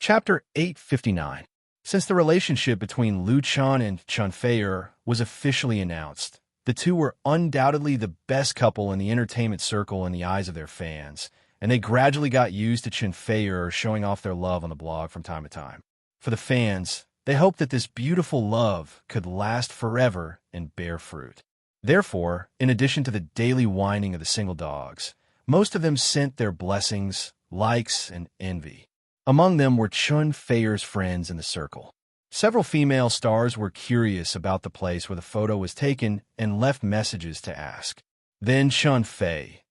Chapter 859. Since the relationship between Lu Chun and Chun Fei was officially announced, the two were undoubtedly the best couple in the entertainment circle in the eyes of their fans, and they gradually got used to Chun Fei showing off their love on the blog from time to time. For the fans, they hoped that this beautiful love could last forever and bear fruit. Therefore, in addition to the daily whining of the single dogs, most of them sent their blessings, likes, and envy. Among them were Chun Fei's friends in the circle. Several female stars were curious about the place where the photo was taken and left messages to ask. Then Chun Fei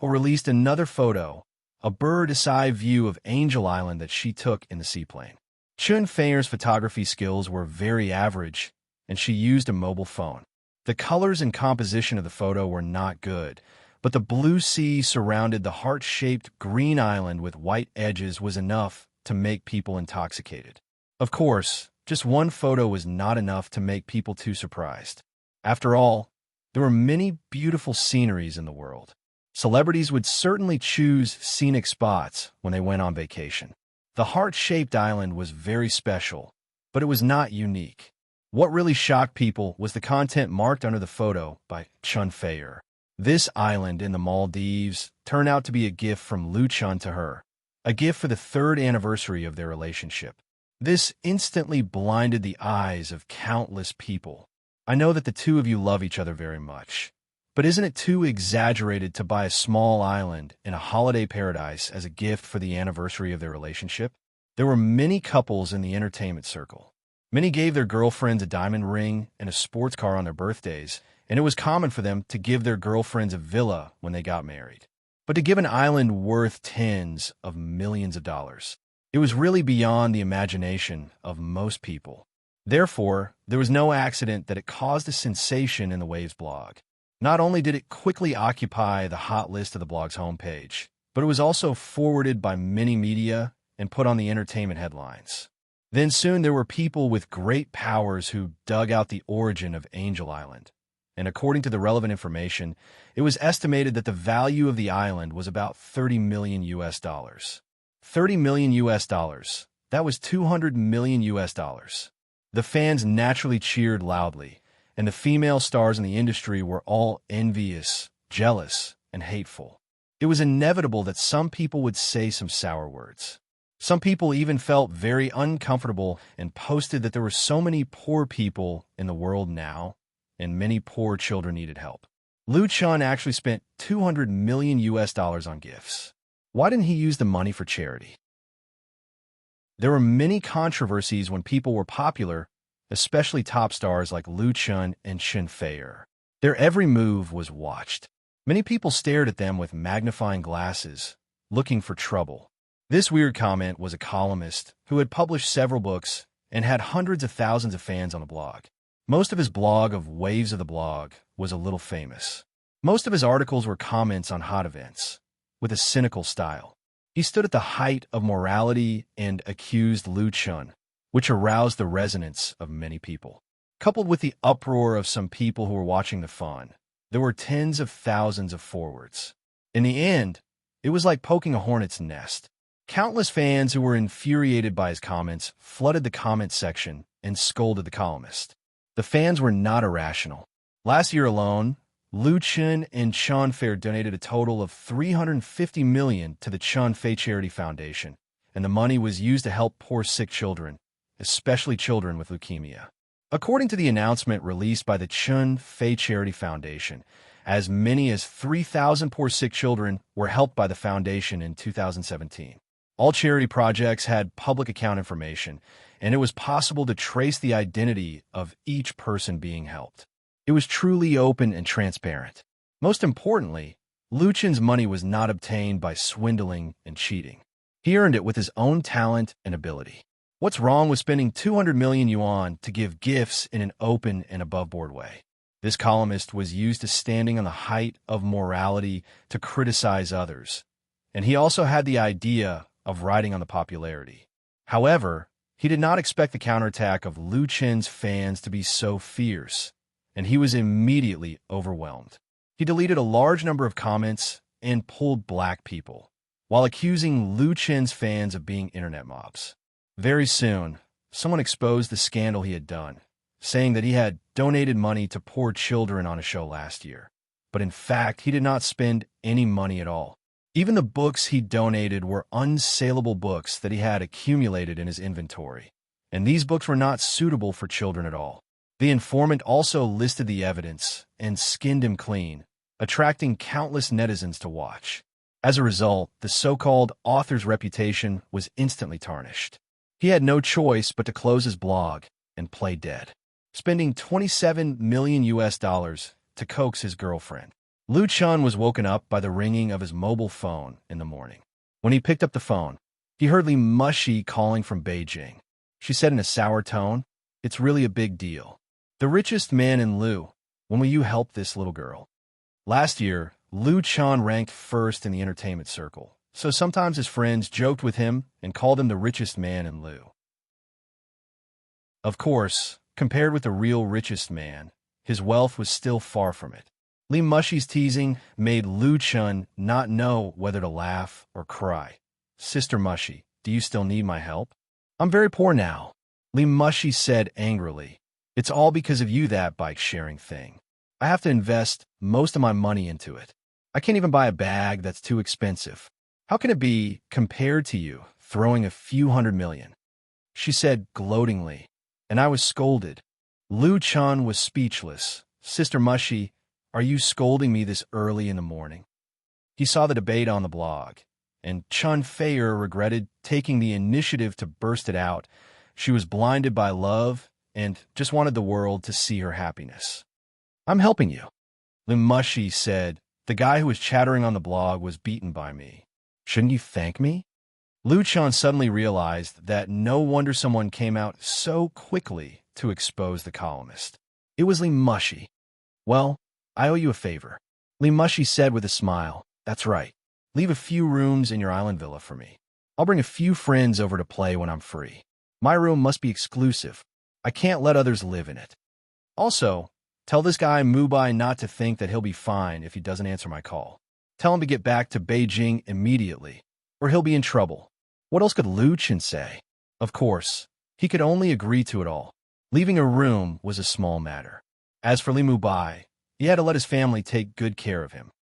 released another photo, a bird's-eye view of Angel Island that she took in the seaplane. Chun Fei's photography skills were very average, and she used a mobile phone. The colors and composition of the photo were not good, but the blue sea surrounded the heart-shaped green island with white edges was enough to make people intoxicated. Of course, just one photo was not enough to make people too surprised. After all, there were many beautiful sceneries in the world. Celebrities would certainly choose scenic spots when they went on vacation. The heart-shaped island was very special, but it was not unique. What really shocked people was the content marked under the photo by Chun Fei. This island in the Maldives turned out to be a gift from Lu Chun to her, a gift for the 3rd anniversary of their relationship. This instantly blinded the eyes of countless people. I know that the two of you love each other very much, but isn't it too exaggerated to buy a small island in a holiday paradise as a gift for the anniversary of their relationship? There were many couples in the entertainment circle. Many gave their girlfriends a diamond ring and a sports car on their birthdays, and it was common for them to give their girlfriends a villa when they got married. But to give an island worth tens of millions of dollars, it was really beyond the imagination of most people. Therefore, there was no accident that it caused a sensation in the Waves blog. Not only did it quickly occupy the hot list of the blog's homepage, but it was also forwarded by many media and put on the entertainment headlines. Then soon there were people with great powers who dug out the origin of Angel Island. And according to the relevant information, it was estimated that the value of the island was about $30 million. $30 million. That was $200 million. The fans naturally cheered loudly, and the female stars in the industry were all envious, jealous, and hateful. It was inevitable that some people would say some sour words. Some people even felt very uncomfortable and posted that there were so many poor people in the world now, and many poor children needed help. Lu Chun actually spent $200 million on gifts. Why didn't he use the money for charity? There were many controversies when people were popular, especially top stars like Lu Chun and Chun Fei. Their every move was watched. Many people stared at them with magnifying glasses, looking for trouble. This weird comment was a columnist who had published several books and had hundreds of thousands of fans on the blog. Most of his blog of Waves of the Blog was a little famous. Most of his articles were comments on hot events, with a cynical style. He stood at the height of morality and accused Lu Chun, which aroused the resonance of many people. Coupled with the uproar of some people who were watching the fun, there were tens of thousands of forwards. In the end, it was like poking a hornet's nest. Countless fans who were infuriated by his comments flooded the comment section and scolded the columnist. The fans were not irrational. Last year alone, Lu Chun and Chun Fei donated a total of $350 million to the Chun Fei Charity Foundation, and the money was used to help poor sick children, especially children with leukemia. According to the announcement released by the Chun Fei Charity Foundation, as many as 3,000 poor sick children were helped by the foundation in 2017. All charity projects had public account information, and it was possible to trace the identity of each person being helped. It was truly open and transparent. Most importantly, Lu Chun's money was not obtained by swindling and cheating. He earned it with his own talent and ability. What's wrong with spending 200 million yuan to give gifts in an open and above-board way? This columnist was used to standing on the height of morality to criticize others, and he also had the idea of riding on the popularity. However, he did not expect the counterattack of Lu Chun's fans to be so fierce, and he was immediately overwhelmed. He deleted a large number of comments and pulled black people. while accusing Lu Chen's fans of being internet mobs. Very soon, someone exposed the scandal he had done, saying that he had donated money to poor children on a show last year. But in fact, he did not spend any money at all. Even the books he donated were unsaleable books that he had accumulated in his inventory, and these books were not suitable for children at all. The informant also listed the evidence and skinned him clean, attracting countless netizens to watch. As a result, the so-called author's reputation was instantly tarnished. He had no choice but to close his blog and play dead, spending $27 million to coax his girlfriend. Lu Chen was woken up by the ringing of his mobile phone in the morning. When he picked up the phone, he heard Li Mushi calling from Beijing. She said in a sour tone, "It's really a big deal. The richest man in Lu. When will you help this little girl?" Last year, Lu Chen ranked first in the entertainment circle, so sometimes his friends joked with him and called him the richest man in Lu. Of course, compared with the real richest man, his wealth was still far from it. Li Mushi's teasing made Lu Chen not know whether to laugh or cry. "Sister Mushi, do you still need my help?" "I'm very poor now," Li Mushi said angrily. "It's all because of you, that bike-sharing thing. I have to invest most of my money into it. I can't even buy a bag that's too expensive. How can it be compared to you throwing a few $100 million?" She said gloatingly, and I was scolded. Lu Chen was speechless. "Sister Mushi, are you scolding me this early in the morning?" He saw the debate on the blog, and Chun Feier regretted taking the initiative to burst it out. She was blinded by love and just wanted the world to see her happiness. "I'm helping you," Li Mushi said. "The guy who was chattering on the blog was beaten by me. Shouldn't you thank me?" Lu Chen suddenly realized that no wonder someone came out so quickly to expose the columnist. It was Li Mushi. "Well, I owe you a favor," Li Mushi said with a smile. "That's right. Leave a few rooms in your island villa for me. I'll bring a few friends over to play when I'm free. My room must be exclusive. I can't let others live in it. Also, tell this guy Mubai not to think that he'll be fine if he doesn't answer my call. Tell him to get back to Beijing immediately, or he'll be in trouble." What else could Lu Chen say? Of course, he could only agree to it all. Leaving a room was a small matter. As for Li Mubai, he had to let his family take good care of him.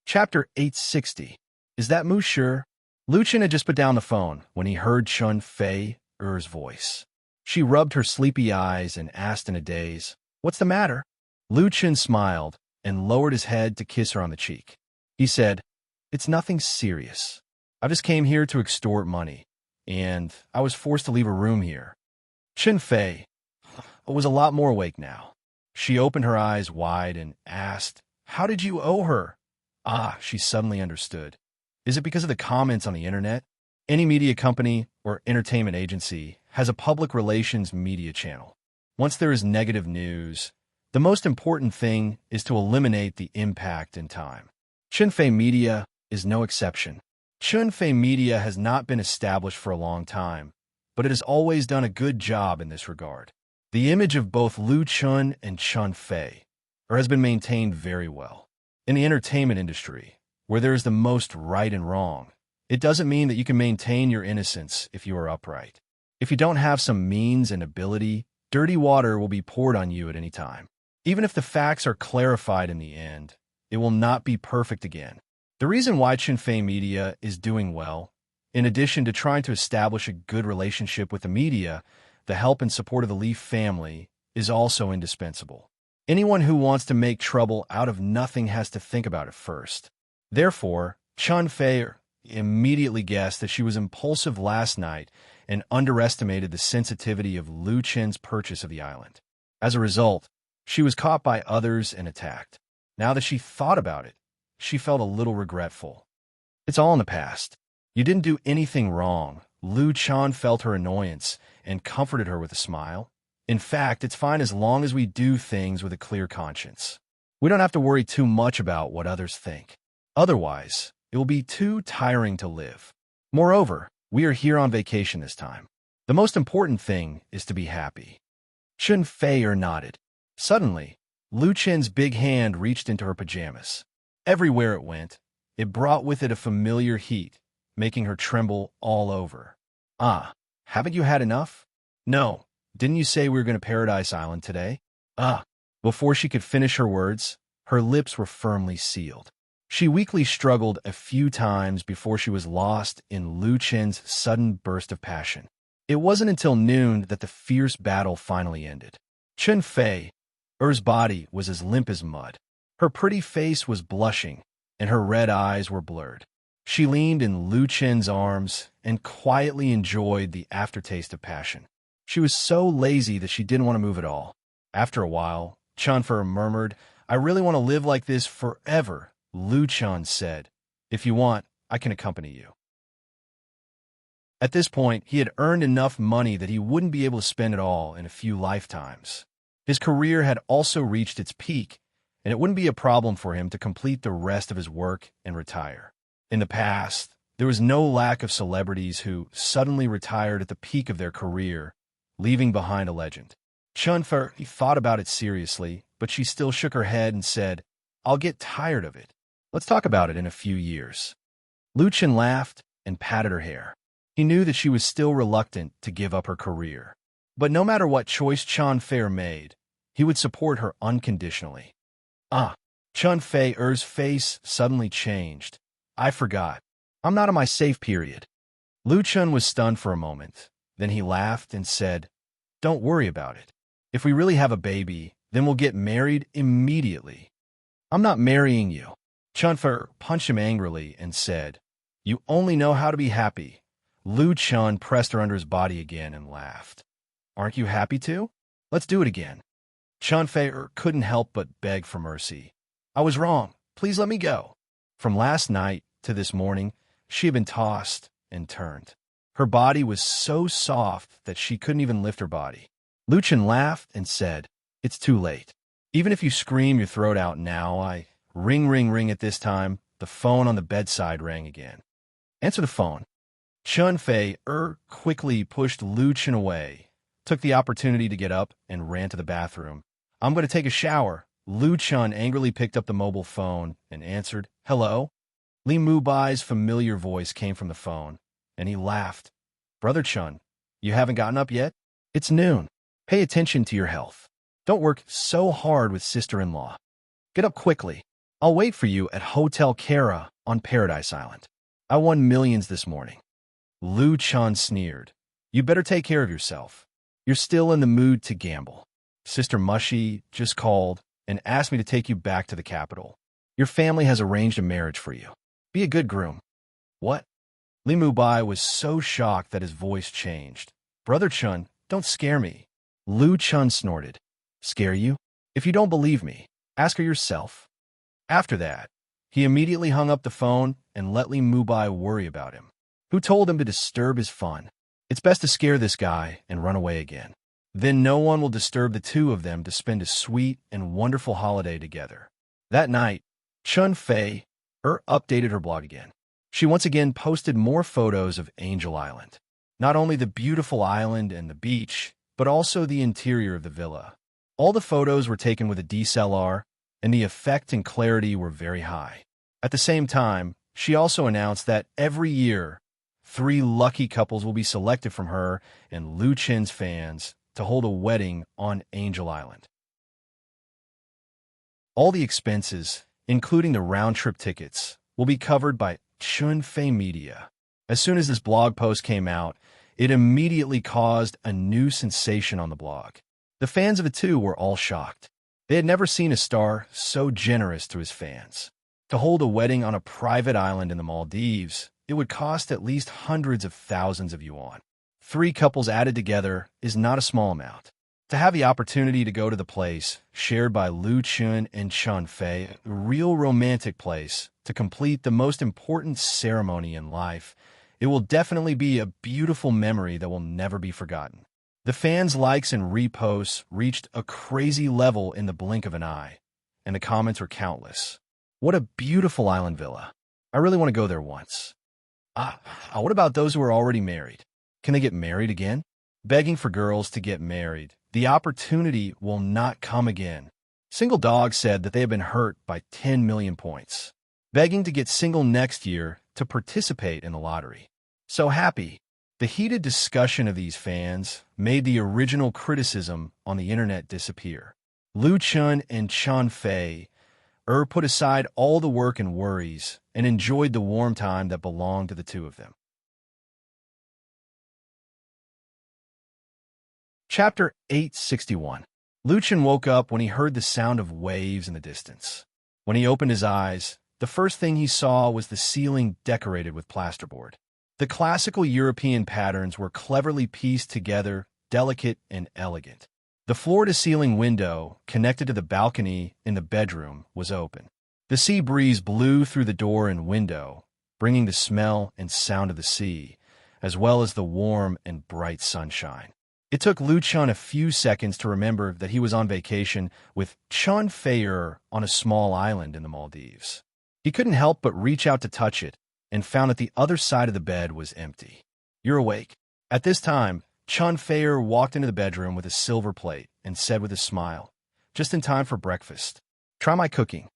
Chapter 860. Is that Mu sure? Lu Chen had just put down the phone when he heard Chun Fei-er's voice. She rubbed her sleepy eyes and asked in a daze, "What's the matter?" Lu Chen smiled and lowered his head to kiss her on the cheek. He said, "It's nothing serious. I just came here to extort money, and I was forced to leave a room here." Chun Fei was a lot more awake now. She opened her eyes wide and asked, "How did you owe her?" Ah, she suddenly understood. Is it because of the comments on the internet? Any media company or entertainment agency has a public relations media channel. Once there is negative news, the most important thing is to eliminate the impact in time. Chun Fei Media is no exception. Chun Fei Media has not been established for a long time, but it has always done a good job in this regard. The image of both Lu Chen and Chun Fei has been maintained very well. In the entertainment industry, where there is the most right and wrong, it doesn't mean that you can maintain your innocence if you are upright. If you don't have some means and ability, dirty water will be poured on you at any time. Even if the facts are clarified in the end, it will not be perfect again. The reason why Chun Fei Media is doing well, in addition to trying to establish a good relationship with the media, the help and support of the Li family is also indispensable. Anyone who wants to make trouble out of nothing has to think about it first. Therefore, Chun Fei immediately guessed that she was impulsive last night and underestimated the sensitivity of Lu Chen's purchase of the island. As a result, she was caught by others and attacked. Now that she thought about it, she felt a little regretful. It's all in the past. You didn't do anything wrong. Lu Chen felt her annoyance and comforted her with a smile. In fact, it's fine as long as we do things with a clear conscience. We don't have to worry too much about what others think. Otherwise, it will be too tiring to live. Moreover, we are here on vacation this time. The most important thing is to be happy. Chun Fei nodded. Suddenly, Lu Chen's big hand reached into her pajamas. Everywhere it went, it brought with it a familiar heat, making her tremble all over. Ah, haven't you had enough? No, didn't you say we were going to Paradise Island today? Ah. Before she could finish her words, her lips were firmly sealed. She weakly struggled a few times before she was lost in Lu Chen's sudden burst of passion. It wasn't until noon that the fierce battle finally ended. Chen Fei's body was as limp as mud. Her pretty face was blushing, and her red eyes were blurred. She leaned in Lu Chen's arms and quietly enjoyed the aftertaste of passion. She was so lazy that she didn't want to move at all. After a while, Chanfer murmured, "I really want to live like this forever." Lu Chen said, "If you want, I can accompany you." At this point, he had earned enough money that he wouldn't be able to spend it all in a few lifetimes. His career had also reached its peak, and it wouldn't be a problem for him to complete the rest of his work and retire. In the past, there was no lack of celebrities who suddenly retired at the peak of their career, leaving behind a legend. Chunfer thought about it seriously, but she still shook her head and said, "I'll get tired of it. Let's talk about it in a few years." Lu Chen laughed and patted her hair. He knew that she was still reluctant to give up her career. But no matter what choice Chan Fei made, he would support her unconditionally. Ah, Chan Fei's face suddenly changed. "I forgot. I'm not in my safe period." Lu Chen was stunned for a moment. Then he laughed and said, "Don't worry about it. If we really have a baby, then we'll get married immediately." "I'm not marrying you." Chan Fei punched him angrily and said, "You only know how to be happy." Lu Chen pressed her under his body again and laughed. "Aren't you happy too? Let's do it again." Chan Fei couldn't help but beg for mercy. "I was wrong. Please let me go." From last night to this morning, she had been tossed and turned. Her body was so soft that she couldn't even lift her body. Lu Chen laughed and said, "It's too late. Even if you scream your throat out now, I..." Ring, ring, ring. At this time, the phone on the bedside rang again. "Answer the phone." Chun Fei quickly pushed Lu Chen away, took the opportunity to get up, and ran to the bathroom. "I'm going to take a shower." Lu Chen angrily picked up the mobile phone and answered, "Hello?" Li Mubai's familiar voice came from the phone, and he laughed. "Brother Chun, you haven't gotten up yet? It's noon. Pay attention to your health. Don't work so hard with sister-in-law. Get up quickly. I'll wait for you at Hotel Kara on Paradise Island. I won millions this morning." Lu Chen sneered. "You better take care of yourself. You're still in the mood to gamble. Sister Mushy just called and asked me to take you back to the capital. Your family has arranged a marriage for you. Be a good groom." "What?" Li Mubai was so shocked that his voice changed. "Brother Chun, don't scare me." Lu Chen snorted. "Scare you? If you don't believe me, ask her yourself." After that, he immediately hung up the phone and let Li Mubai worry about him. Who told him to disturb his fun? It's best to scare this guy and run away again. Then no one will disturb the two of them to spend a sweet and wonderful holiday together. That night, Chun Fei updated her blog again. She once again posted more photos of Angel Island. Not only the beautiful island and the beach, but also the interior of the villa. All the photos were taken with a DSLR, and the effect and clarity were very high. At the same time, she also announced that every year, 3 lucky couples will be selected from her and Lu Chen's fans to hold a wedding on Angel Island. All the expenses, including the round-trip tickets, will be covered by Chun Fei Media. As soon as this blog post came out, it immediately caused a new sensation on the blog. The fans of the two were all shocked. They had never seen a star so generous to his fans. To hold a wedding on a private island in the Maldives, it would cost at least hundreds of thousands of yuan. 3 couples added together is not a small amount. To have the opportunity to go to the place shared by Lu Chen and Chun Fei, a real romantic place, to complete the most important ceremony in life, it will definitely be a beautiful memory that will never be forgotten. The fans' likes and reposts reached a crazy level in the blink of an eye, and the comments were countless. "What a beautiful island villa. I really want to go there once." What about those who are already married? Can they get married again? Begging for girls to get married. The opportunity will not come again. Single Dog said that they had been hurt by 10 million points, begging to get single next year to participate in the lottery. So happy. The heated discussion of these fans made the original criticism on the internet disappear. Lu Chun and Chun Fei put aside all the work and worries and enjoyed the warm time that belonged to the two of them. Chapter 861. Lu Chun woke up when he heard the sound of waves in the distance. When he opened his eyes, the first thing he saw was the ceiling decorated with plasterboard. The classical European patterns were cleverly pieced together, delicate and elegant. The floor-to-ceiling window, connected to the balcony in the bedroom, was open. The sea breeze blew through the door and window, bringing the smell and sound of the sea, as well as the warm and bright sunshine. It took Lu Chun a few seconds to remember that he was on vacation with Chun Fei on a small island in the Maldives. He couldn't help but reach out to touch it, and found that the other side of the bed was empty. "You're awake." At this time, Chun Fei walked into the bedroom with a silver plate and said with a smile, "Just in time for breakfast. Try my cooking."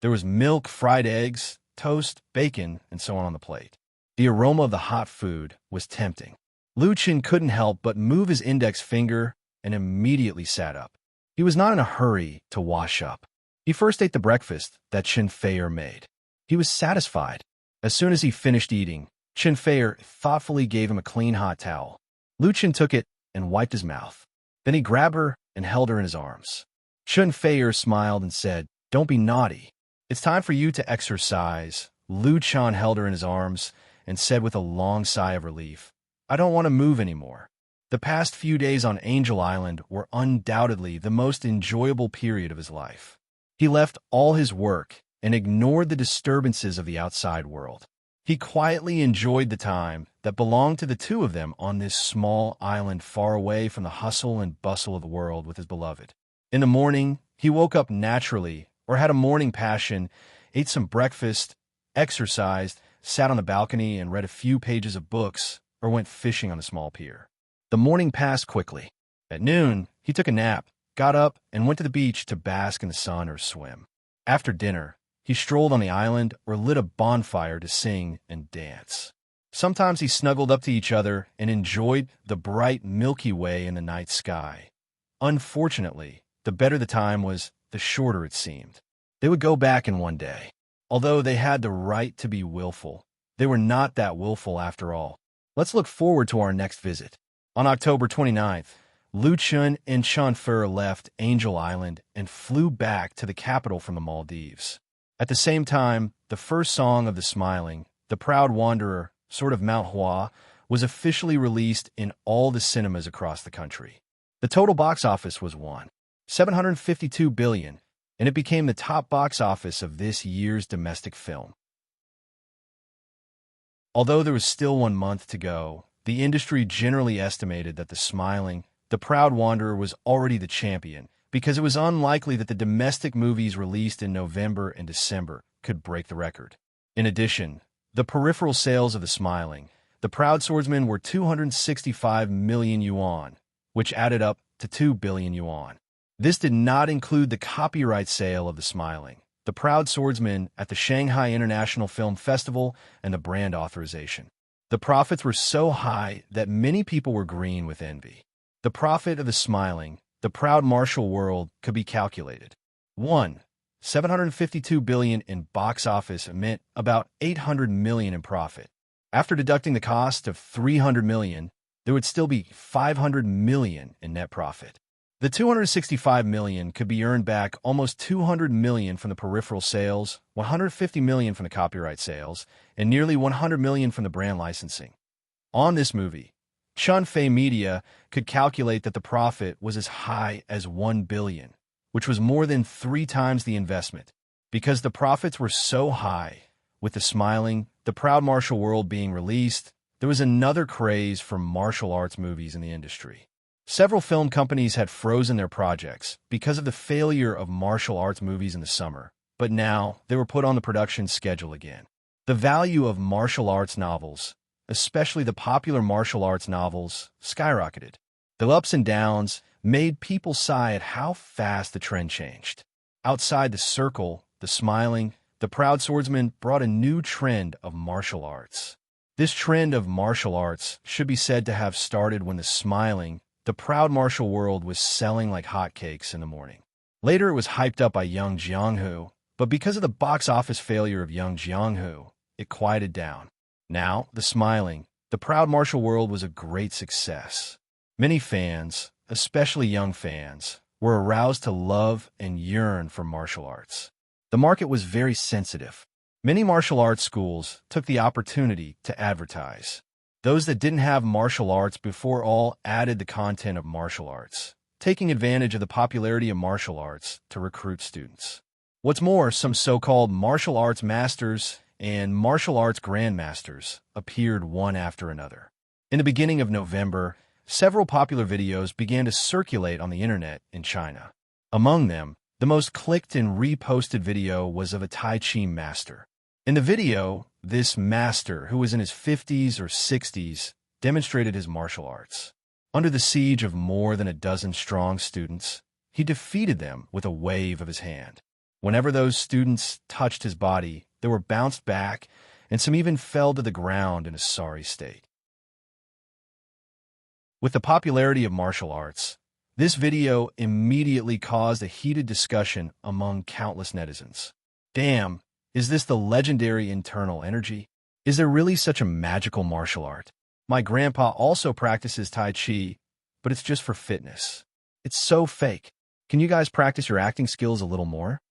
There was milk, fried eggs, toast, bacon, and so on the plate. The aroma of the hot food was tempting. Lu Chun couldn't help but move his index finger and immediately sat up. He was not in a hurry to wash up. He first ate the breakfast that Chun Fei made. He was satisfied. As soon as he finished eating, Chun Fei thoughtfully gave him a clean hot towel. Lu Chun took it and wiped his mouth. Then he grabbed her and held her in his arms. Chun Fei smiled and said, "Don't be naughty. It's time for you to exercise." Lu Chun held her in his arms and said with a long sigh of relief, "I don't want to move anymore." The past few days on Angel Island were undoubtedly the most enjoyable period of his life. He left all his work and ignored the disturbances of the outside world. He quietly enjoyed the time that belonged to the two of them on this small island far away from the hustle and bustle of the world with his beloved. In the morning, he woke up naturally or had a morning passion, ate some breakfast, exercised, sat on the balcony and read a few pages of books, or went fishing on a small pier. The morning passed quickly. At noon, he took a nap, got up, and went to the beach to bask in the sun or swim. After dinner, he strolled on the island or lit a bonfire to sing and dance. Sometimes he snuggled up to each other and enjoyed the bright Milky Way in the night sky. Unfortunately, the better the time was, the shorter it seemed. They would go back in one day. Although they had the right to be willful, they were not that willful after all. Let's look forward to our next visit. On October 29th, Lu Chun and Chun Fei left Angel Island and flew back to the capital from the Maldives. At the same time, the first song of The Smiling, The Proud Wanderer, Sword of Mount Hua, was officially released in all the cinemas across the country. The total box office was $752 billion, and it became the top box office of this year's domestic film. Although there was still 1 month to go, the industry generally estimated that The Smiling, The Proud Wanderer was already the champion, because it was unlikely that the domestic movies released in November and December could break the record. In addition, the peripheral sales of The Smiling, The Proud Swordsman were 265 million yuan, which added up to 2 billion yuan. This did not include the copyright sale of The Smiling, The Proud Swordsman at the Shanghai International Film Festival, and the brand authorization. The profits were so high that many people were green with envy. The profit of The Smiling, The Proud Martial World could be calculated. 752 billion in box office meant about 800 million in profit. After deducting the cost of 300 million, there would still be 500 million in net profit. The 265 million could be earned back almost 200 million from the peripheral sales, 150 million from the copyright sales, and nearly 100 million from the brand licensing. On this movie, Chun Fei Media could calculate that the profit was as high as 1 billion, which was more than 3 times the investment. Because the profits were so high, with The Smiling, The Proud Martial World being released, there was another craze for martial arts movies in the industry. Several film companies had frozen their projects because of the failure of martial arts movies in the summer, but now they were put on the production schedule again. The value of martial arts novels, especially the popular martial arts novels, skyrocketed. The ups and downs made people sigh at how fast the trend changed. Outside the circle, the smiling, the proud swordsman brought a new trend of martial arts. This trend of martial arts should be said to have started when the smiling, the proud martial world was selling like hotcakes in the morning. Later it was hyped up by Young Jianghu, but because of the box office failure of Young Jianghu, it quieted down. Now, the smiling, the proud martial world was a great success. Many fans, especially young fans, were aroused to love and yearn for martial arts. The market was very sensitive. Many martial arts schools took the opportunity to advertise. Those that didn't have martial arts before all added the content of martial arts, taking advantage of the popularity of martial arts to recruit students. What's more, some so-called martial arts masters and martial arts grandmasters appeared one after another. In the beginning of November, several popular videos began to circulate on the internet in China. Among them, the most clicked and reposted video was of a Tai Chi master. In the video, this master, who was in his 50s or 60s, demonstrated his martial arts. Under the siege of more than a dozen strong students, he defeated them with a wave of his hand. Whenever those students touched his body, they were bounced back, and some even fell to the ground in a sorry state. With the popularity of martial arts, this video immediately caused a heated discussion among countless netizens. Damn, is this the legendary internal energy? Is there really such a magical martial art? My grandpa also practices Tai Chi, but it's just for fitness. It's so fake. Can you guys practice your acting skills a little more?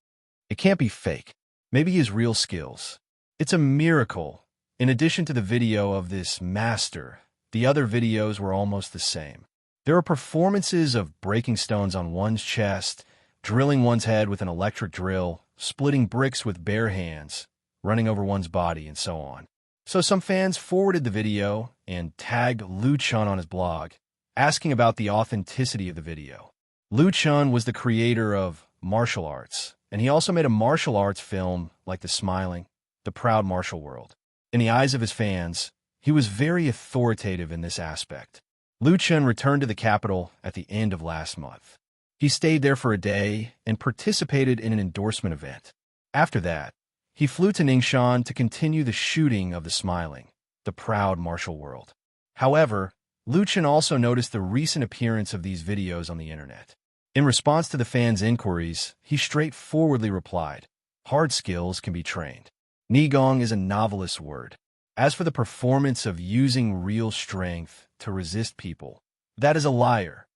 It can't be fake. Maybe he has real skills. It's a miracle. In addition to the video of this master, the other videos were almost the same. There are performances of breaking stones on one's chest, drilling one's head with an electric drill, splitting bricks with bare hands, running over one's body, and so on. So some fans forwarded the video and tagged Lu Chun on his blog, asking about the authenticity of the video. Lu Chun was the creator of martial arts, and he also made a martial arts film like The Smiling, The Proud Martial World. In the eyes of his fans, he was very authoritative in this aspect. Lu Chun returned to the capital at the end of last month. He stayed there for a day and participated in an endorsement event. After that, he flew to Ningxia to continue the shooting of The Smiling, The Proud Martial World. However, Lu Chun also noticed the recent appearance of these videos on the internet. In response to the fans' inquiries, he straightforwardly replied, "Hard skills can be trained. Nigong is a novelist word. As for the performance of using real strength to resist people, that is a liar."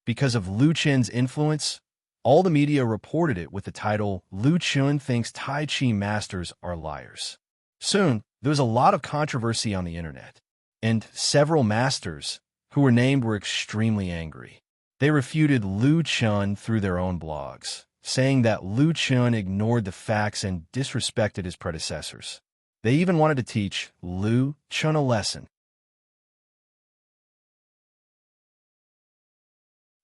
Because of Lu Chun's influence, all the media reported it with the title, "Lu Chun thinks Tai Chi masters are liars." Soon, there was a lot of controversy on the internet, and several masters who were named were extremely angry. They refuted Lu Chun through their own blogs, saying that Lu Chun ignored the facts and disrespected his predecessors. They even wanted to teach Lu Chun a lesson.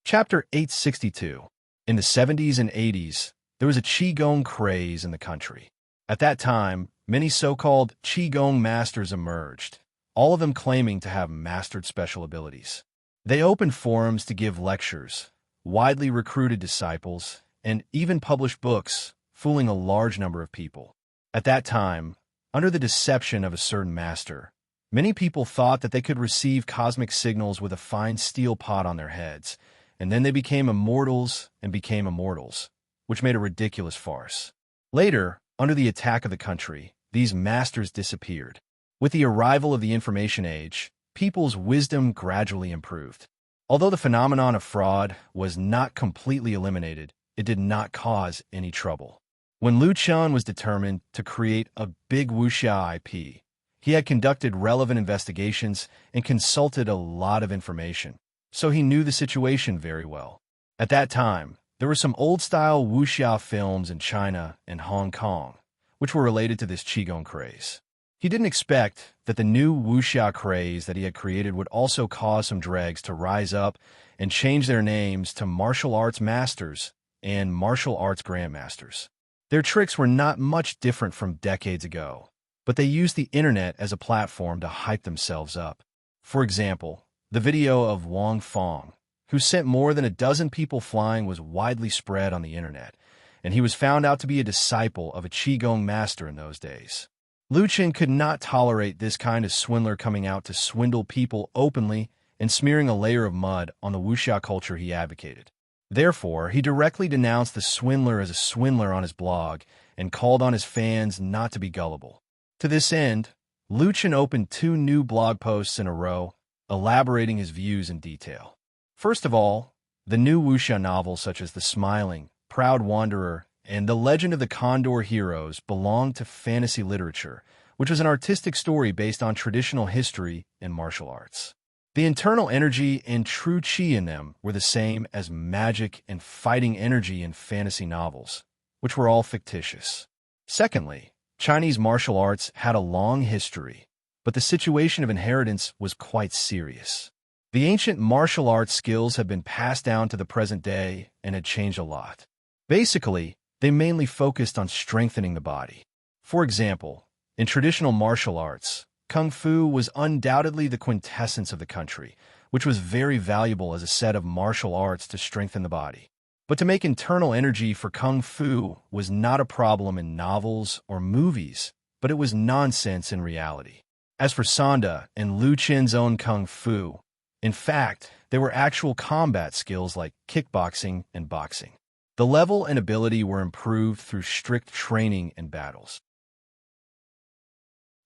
Chapter 862. In the 70s and 80s, there was a Qigong craze in the country. At that time, many so-called Qigong masters emerged, all of them claiming to have mastered special abilities. They opened forums to give lectures, widely recruited disciples, and even published books, fooling a large number of people. At that time, under the deception of a certain master, many people thought that they could receive cosmic signals with a fine steel pot on their heads, and then they became immortals and became immortals, which made a ridiculous farce. Later, under the attack of the country, these masters disappeared. With the arrival of the information age, people's wisdom gradually improved. Although the phenomenon of fraud was not completely eliminated, it did not cause any trouble. When Lu Chun was determined to create a big wuxia IP, he had conducted relevant investigations and consulted a lot of information, so he knew the situation very well. At that time, there were some old-style wuxia films in China and Hong Kong, which were related to this Qigong craze. He didn't expect that the new wuxia craze that he had created would also cause some dregs to rise up and change their names to martial arts masters and martial arts grandmasters. Their tricks were not much different from decades ago, but they used the internet as a platform to hype themselves up. For example, the video of Wang Fong, who sent more than a dozen people flying, was widely spread on the internet, and he was found out to be a disciple of a Qigong master in those days. Lu Chen could not tolerate this kind of swindler coming out to swindle people openly and smearing a layer of mud on the wuxia culture he advocated. Therefore, he directly denounced the swindler as a swindler on his blog and called on his fans not to be gullible. To this end, Lu Chen opened 2 new blog posts in a row, elaborating his views in detail. First of all, the new wuxia novels such as The Smiling, Proud Wanderer, and The Legend of the Condor Heroes belonged to fantasy literature, which was an artistic story based on traditional history and martial arts. The internal energy and true qi in them were the same as magic and fighting energy in fantasy novels, which were all fictitious. Secondly, Chinese martial arts had a long history, but the situation of inheritance was quite serious. The ancient martial arts skills have been passed down to the present day and had changed a lot. Basically, they mainly focused on strengthening the body. For example, in traditional martial arts, Kung Fu was undoubtedly the quintessence of the country, which was very valuable as a set of martial arts to strengthen the body. But to make internal energy for Kung Fu was not a problem in novels or movies, but it was nonsense in reality. As for Sanda and Lu Chen's own Kung Fu, in fact, they were actual combat skills like kickboxing and boxing. The level and ability were improved through strict training and battles.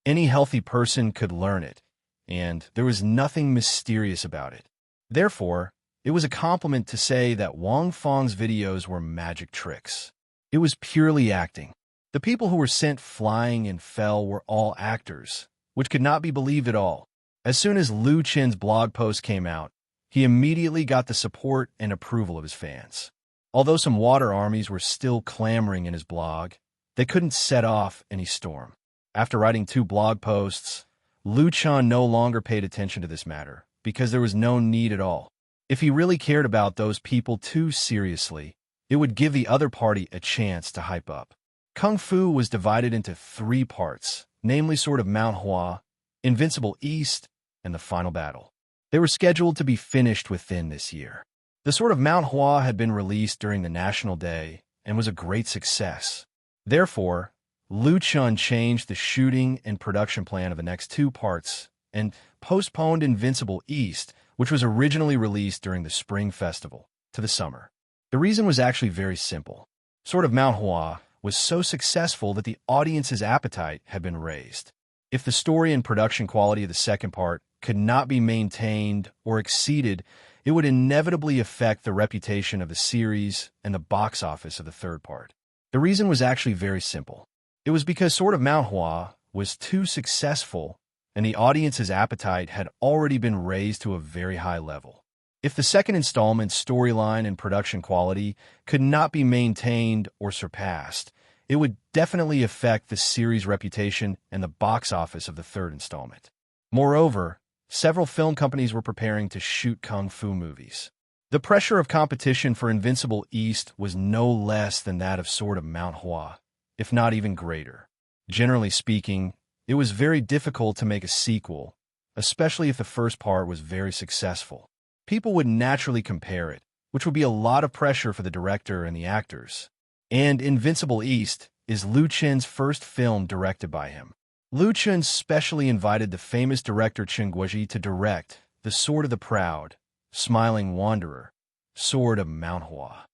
Any healthy person could learn it, and there was nothing mysterious about it. Therefore, it was a compliment to say that Wang Feng's videos were magic tricks. It was purely acting. The people who were sent flying and fell were all actors, which could not be believed at all. As soon as Lu Chen's blog post came out, he immediately got the support and approval of his fans. Although some water armies were still clamoring in his blog, they couldn't set off any storm. After writing 2 blog posts, Lu Chen no longer paid attention to this matter because there was no need at all. If he really cared about those people too seriously, it would give the other party a chance to hype up. Kung Fu was divided into 3 parts, namely Sword of Mount Hua, Invincible East, and the Final Battle. They were scheduled to be finished within this year. The Sword of Mount Hua had been released during the National Day and was a great success. Therefore, Lu Chen changed the shooting and production plan of the next 2 parts and postponed Invincible East, which was originally released during the Spring Festival, to the summer. The reason was actually very simple. Sword of Mount Hua was so successful that the audience's appetite had been raised. If the story and production quality of the second part could not be maintained or exceeded, it would inevitably affect the reputation of the series and the box office of the third part. The reason was actually very simple. It was because Sword of Mount Hua was too successful and the audience's appetite had already been raised to a very high level. If the second installment's storyline and production quality could not be maintained or surpassed, it would definitely affect the series' reputation and the box office of the third installment. Moreover, several film companies were preparing to shoot Kung Fu movies. The pressure of competition for Invincible East was no less than that of Sword of Mount Hua, if not even greater. Generally speaking, it was very difficult to make a sequel, especially if the first part was very successful. People would naturally compare it, which would be a lot of pressure for the director and the actors. And Invincible East is Lu Chen's first film directed by him. Lu Chen specially invited the famous director Chen Guoji to direct The Sword of the Proud, Smiling Wanderer, Sword of Mount Hua.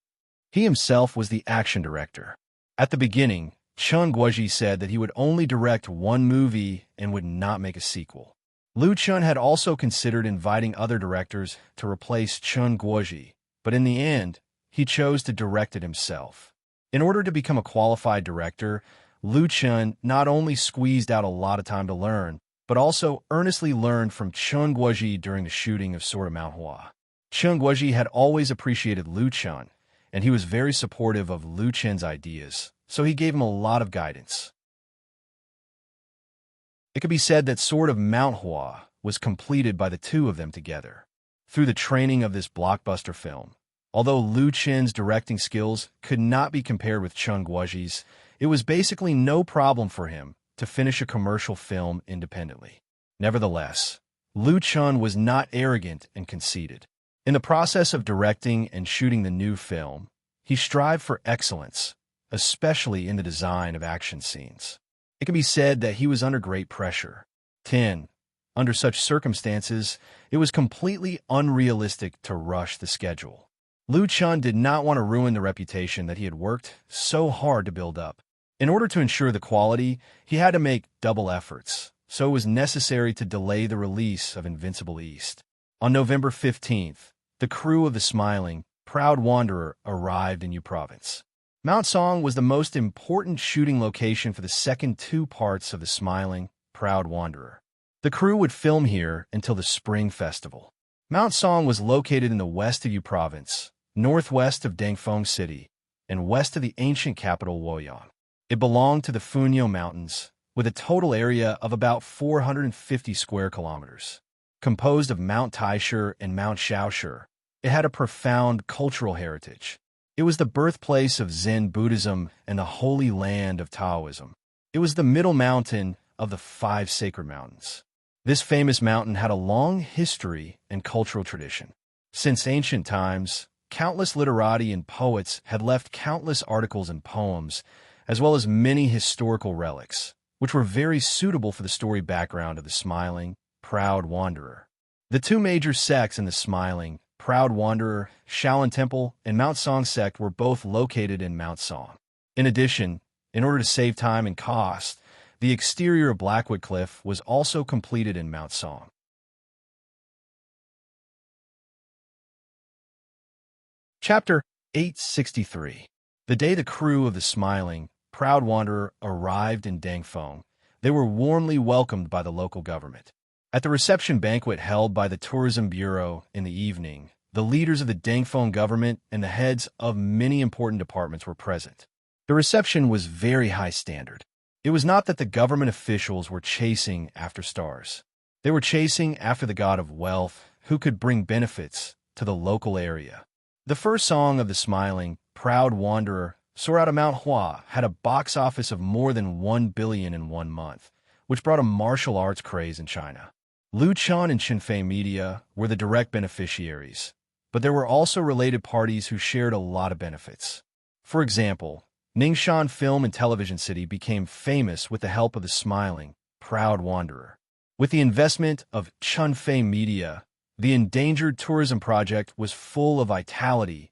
He himself was the action director. At the beginning, Chen Guoji said that he would only direct 1 movie and would not make a sequel. Lu Chen had also considered inviting other directors to replace Chen Guoji, but in the end, he chose to direct it himself. In order to become a qualified director, Lu Chen not only squeezed out a lot of time to learn, but also earnestly learned from Chen Guoji during the shooting of Sword of Mount Hua. Chen Guoji had always appreciated Lu Chen, and he was very supportive of Lu Chen's ideas, so he gave him a lot of guidance. It could be said that Sword of Mount Hua was completed by the 2 of them together. Through the training of this blockbuster film, although Lu Chen's directing skills could not be compared with Chen Guoji's, it was basically no problem for him to finish a commercial film independently. Nevertheless, Lu Chen was not arrogant and conceited. In the process of directing and shooting the new film, he strived for excellence, especially in the design of action scenes. It can be said that he was under great pressure. 10. Under such circumstances, it was completely unrealistic to rush the schedule. Liu Chun did not want to ruin the reputation that he had worked so hard to build up. In order to ensure the quality, he had to make double efforts, so it was necessary to delay the release of Invincible East. On November 15th, the crew of the Smiling, Proud Wanderer arrived in Yu Province. Mount Song was the most important shooting location for the second two parts of the Smiling, Proud Wanderer. The crew would film here until the Spring Festival. Mount Song was located in the west of Yu Province, northwest of Dangfeng City, and west of the ancient capital Luoyang. It belonged to the Funyo Mountains, with a total area of about 450 square kilometers. Composed of Mount Taisher and Mount Shaosher, it had a profound cultural heritage. It was the birthplace of Zen Buddhism and the holy land of Taoism. It was the middle mountain of the five sacred mountains. This famous mountain had a long history and cultural tradition. Since ancient times, countless literati and poets had left countless articles and poems, as well as many historical relics, which were very suitable for the story background of the Smiling, Proud Wanderer. The two major sects in the Smiling, Proud Wanderer, Shaolin Temple, and Mount Song sect were both located in Mount Song. In addition, in order to save time and cost, the exterior of Blackwood Cliff was also completed in Mount Song. Chapter 863. The day the crew of the Smiling, Proud Wanderer arrived in Dangfeng, they were warmly welcomed by the local government. At the reception banquet held by the Tourism Bureau in the evening, the leaders of the Dangfeng government and the heads of many important departments were present. The reception was very high standard. It was not that the government officials were chasing after stars. They were chasing after the god of wealth who could bring benefits to the local area. The first song of the Smiling, Proud Wanderer, Soar Out of Mount Hua, had a box office of more than 1 billion in 1 month, which brought a martial arts craze in China. Liu Chun and Xinfei Media were the direct beneficiaries, but there were also related parties who shared a lot of benefits. For example, Ningxia Film and Television City became famous with the help of the Smiling, Proud Wanderer. With the investment of Xinfei Media, the endangered tourism project was full of vitality.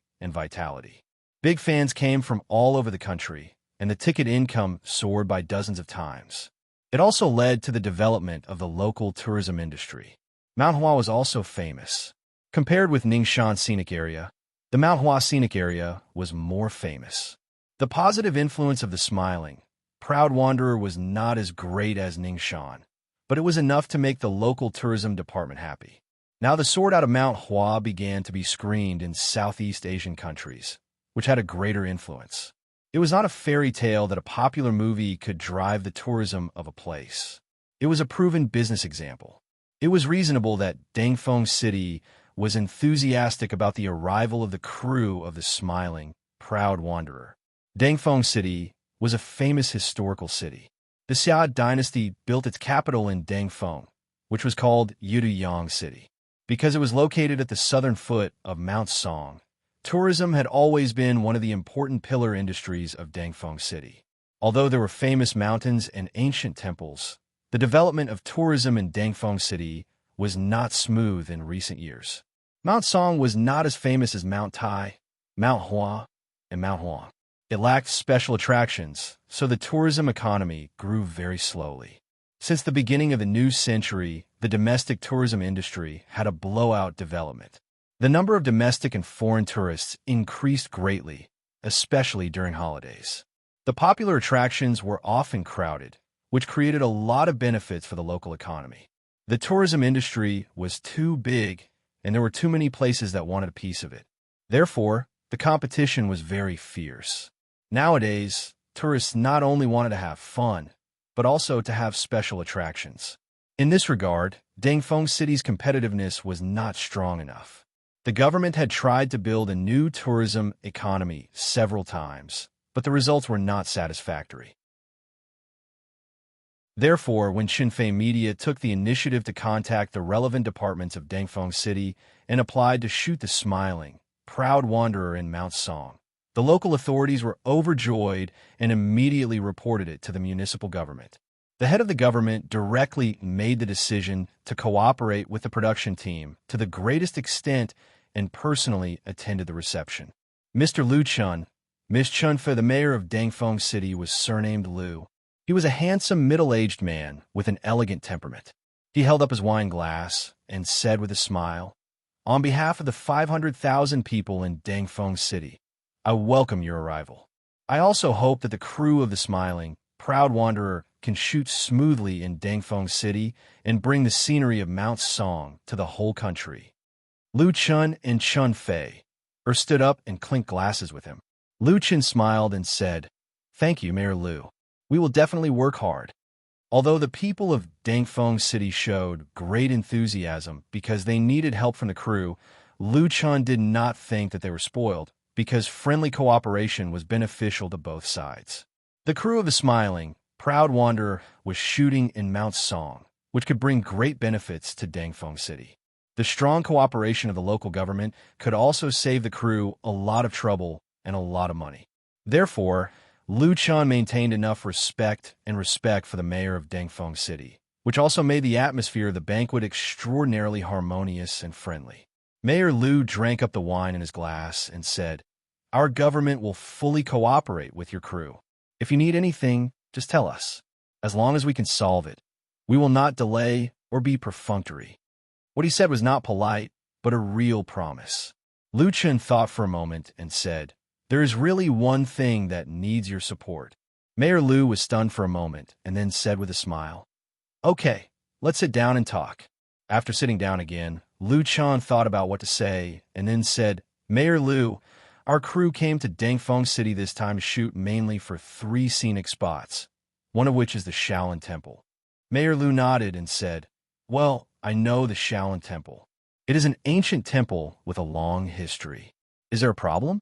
Big fans came from all over the country, and the ticket income soared by dozens of times. It also led to the development of the local tourism industry. Mount Hua was also famous. Compared with Ningxia Scenic Area, the Mount Hua Scenic Area was more famous. The positive influence of the Smiling, Proud Wanderer was not as great as Ningxia, but it was enough to make the local tourism department happy. Now the Sword Out of Mount Hua began to be screened in Southeast Asian countries, which had a greater influence. It was not a fairy tale that a popular movie could drive the tourism of a place. It was a proven business example. It was reasonable that Dangfeng City was enthusiastic about the arrival of the crew of the Smiling, Proud Wanderer. Dangfeng City was a famous historical city. The Xia dynasty built its capital in Dangfeng, which was called Yuduyang City. Because it was located at the southern foot of Mount Song, tourism had always been one of the important pillar industries of Dangfeng City. Although there were famous mountains and ancient temples, the development of tourism in Dangfeng City was not smooth in recent years. Mount Song was not as famous as Mount Tai, Mount Hua, and Mount Huang. It lacked special attractions, so the tourism economy grew very slowly. Since the beginning of the new century, the domestic tourism industry had a blowout development. The number of domestic and foreign tourists increased greatly, especially during holidays. The popular attractions were often crowded, which created a lot of benefits for the local economy. The tourism industry was too big, and there were too many places that wanted a piece of it. Therefore, the competition was very fierce. Nowadays, tourists not only wanted to have fun, but also to have special attractions. In this regard, Dangfeng City's competitiveness was not strong enough. The government had tried to build a new tourism economy several times, but the results were not satisfactory. Therefore, when Xinfei Media took the initiative to contact the relevant departments of Dangfeng City and applied to shoot the Smiling, Proud Wanderer in Mount Song, The local authorities were overjoyed and immediately reported it to the municipal government. The head of the government directly made the decision to cooperate with the production team to the greatest extent and personally attended the reception. Mr. Lu Chun, Miss Chunfa, the mayor of Dangfeng City, was surnamed Lu. He was a handsome, middle-aged man with an elegant temperament. He held up his wine glass and said with a smile, "On behalf of the 500,000 people in Dangfeng City, I welcome your arrival. I also hope that the crew of the smiling, proud wanderer can shoot smoothly in Dangfeng City and bring the scenery of Mount Song to the whole country." Lu Chun and Chun Fei stood up and clinked glasses with him. Lu Chun smiled and said, "Thank you, Mayor Lu. We will definitely work hard." Although the people of Dangfeng City showed great enthusiasm because they needed help from the crew, Lu Chun did not think that they were spoiled, because friendly cooperation was beneficial to both sides. The crew of the smiling, proud wanderer was shooting in Mount Song, which could bring great benefits to Dangfeng City. The strong cooperation of the local government could also save the crew a lot of trouble and a lot of money. Therefore, Lu Chun maintained enough respect for the mayor of Dangfeng City, which also made the atmosphere of the banquet extraordinarily harmonious and friendly. Mayor Lu drank up the wine in his glass and said, "Our government will fully cooperate with your crew. If you need anything, just tell us. As long as we can solve it, we will not delay or be perfunctory." What he said was not polite, but a real promise. Lu Chun thought for a moment and said, "There is really one thing that needs your support." Mayor Lu was stunned for a moment and then said with a smile, "Okay, let's sit down and talk." After sitting down again, Lu Chun thought about what to say and then said, "Mayor Lu, our crew came to Dangfeng City this time to shoot mainly for 3 scenic spots, one of which is the Shaolin Temple." Mayor Lu nodded and said, "Well, I know the Shaolin Temple. It is an ancient temple with a long history. Is there a problem?"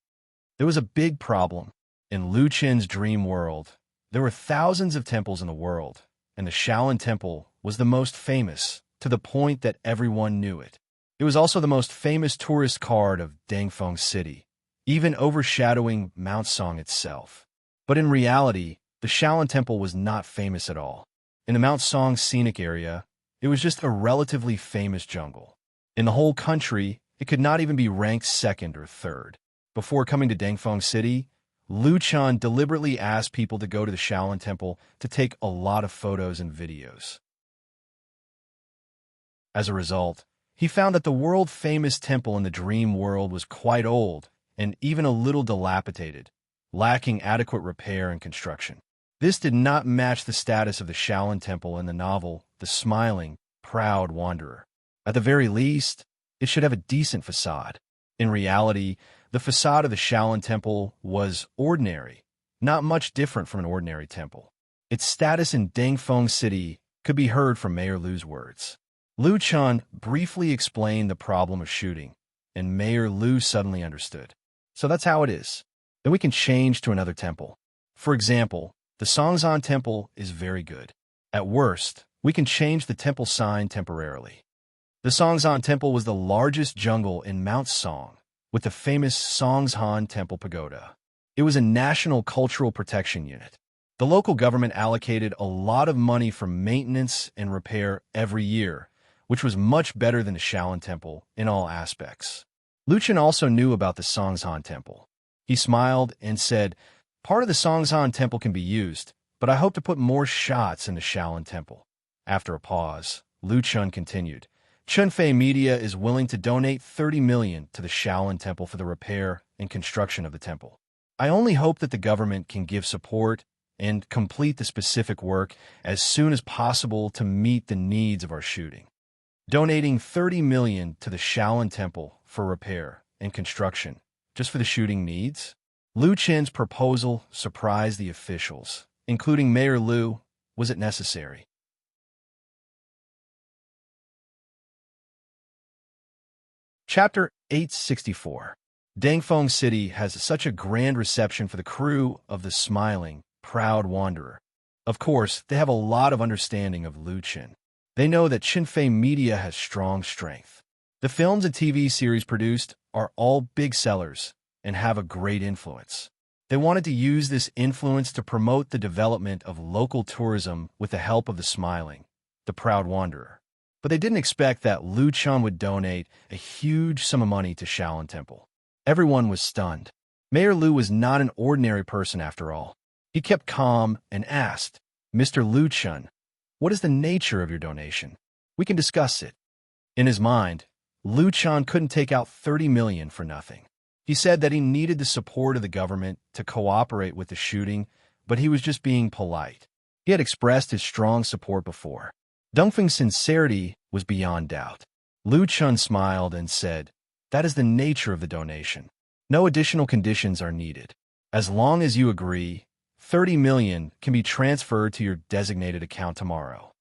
There was a big problem. In Lu Chun's dream world, there were thousands of temples in the world, and the Shaolin Temple was the most famous, to the point that everyone knew it. It was also the most famous tourist card of Dangfeng City, even overshadowing Mount Song itself. But in reality, the Shaolin Temple was not famous at all. In the Mount Song scenic area, it was just a relatively famous jungle. In the whole country, it could not even be ranked second or third. Before coming to Dangfeng City, Lu Chun deliberately asked people to go to the Shaolin Temple to take a lot of photos and videos. As a result, he found that the world-famous temple in the dream world was quite old and even a little dilapidated, lacking adequate repair and construction. This did not match the status of the Shaolin Temple in the novel The Smiling, Proud Wanderer. At the very least, it should have a decent facade. In reality, the facade of the Shaolin Temple was ordinary, not much different from an ordinary temple. Its status in Dangfeng City could be heard from Mayor Lu's words. Lu Chun briefly explained the problem of shooting, and Mayor Lu suddenly understood. "So that's how it is. Then we can change to another temple. For example, the Songzhan Temple is very good. At worst, we can change the temple sign temporarily." The Songzhan Temple was the largest jungle in Mount Song, with the famous Songzhan Temple Pagoda. It was a national cultural protection unit. The local government allocated a lot of money for maintenance and repair every year, which was much better than the Shaolin Temple in all aspects. Lu Chun also knew about the Songzhan Temple. He smiled and said, "Part of the Songzhan Temple can be used, but I hope to put more shots in the Shaolin Temple." After a pause, Lu Chun continued, "Chunfei Media is willing to donate 30 million to the Shaolin Temple for the repair and construction of the temple. I only hope that the government can give support and complete the specific work as soon as possible to meet the needs of our shooting." Donating 30 million to the Shaolin Temple for repair and construction, just for the shooting needs? Lu Chun's proposal surprised the officials, including Mayor Lu. Was it necessary? Chapter 864. Dangfeng City has such a grand reception for the crew of the Smiling, Proud Wanderer. Of course, they have a lot of understanding of Lu Chun. They know that Chunfei Media has strong strength. The films and TV series produced are all big sellers, and have a great influence. They wanted to use this influence to promote the development of local tourism with the help of the smiling, the proud wanderer. But they didn't expect that Lu Chun would donate a huge sum of money to Shaolin Temple. Everyone was stunned. Mayor Lu was not an ordinary person after all. He kept calm and asked, "Mr. Lu Chun, what is the nature of your donation? We can discuss it." In his mind, Lu Chun couldn't take out 30 million for nothing. He said that he needed the support of the government to cooperate with the shooting, but he was just being polite. He had expressed his strong support before. Dongfeng's sincerity was beyond doubt. Lu Chun smiled and said, "That is the nature of the donation. No additional conditions are needed. As long as you agree, 30 million can be transferred to your designated account tomorrow."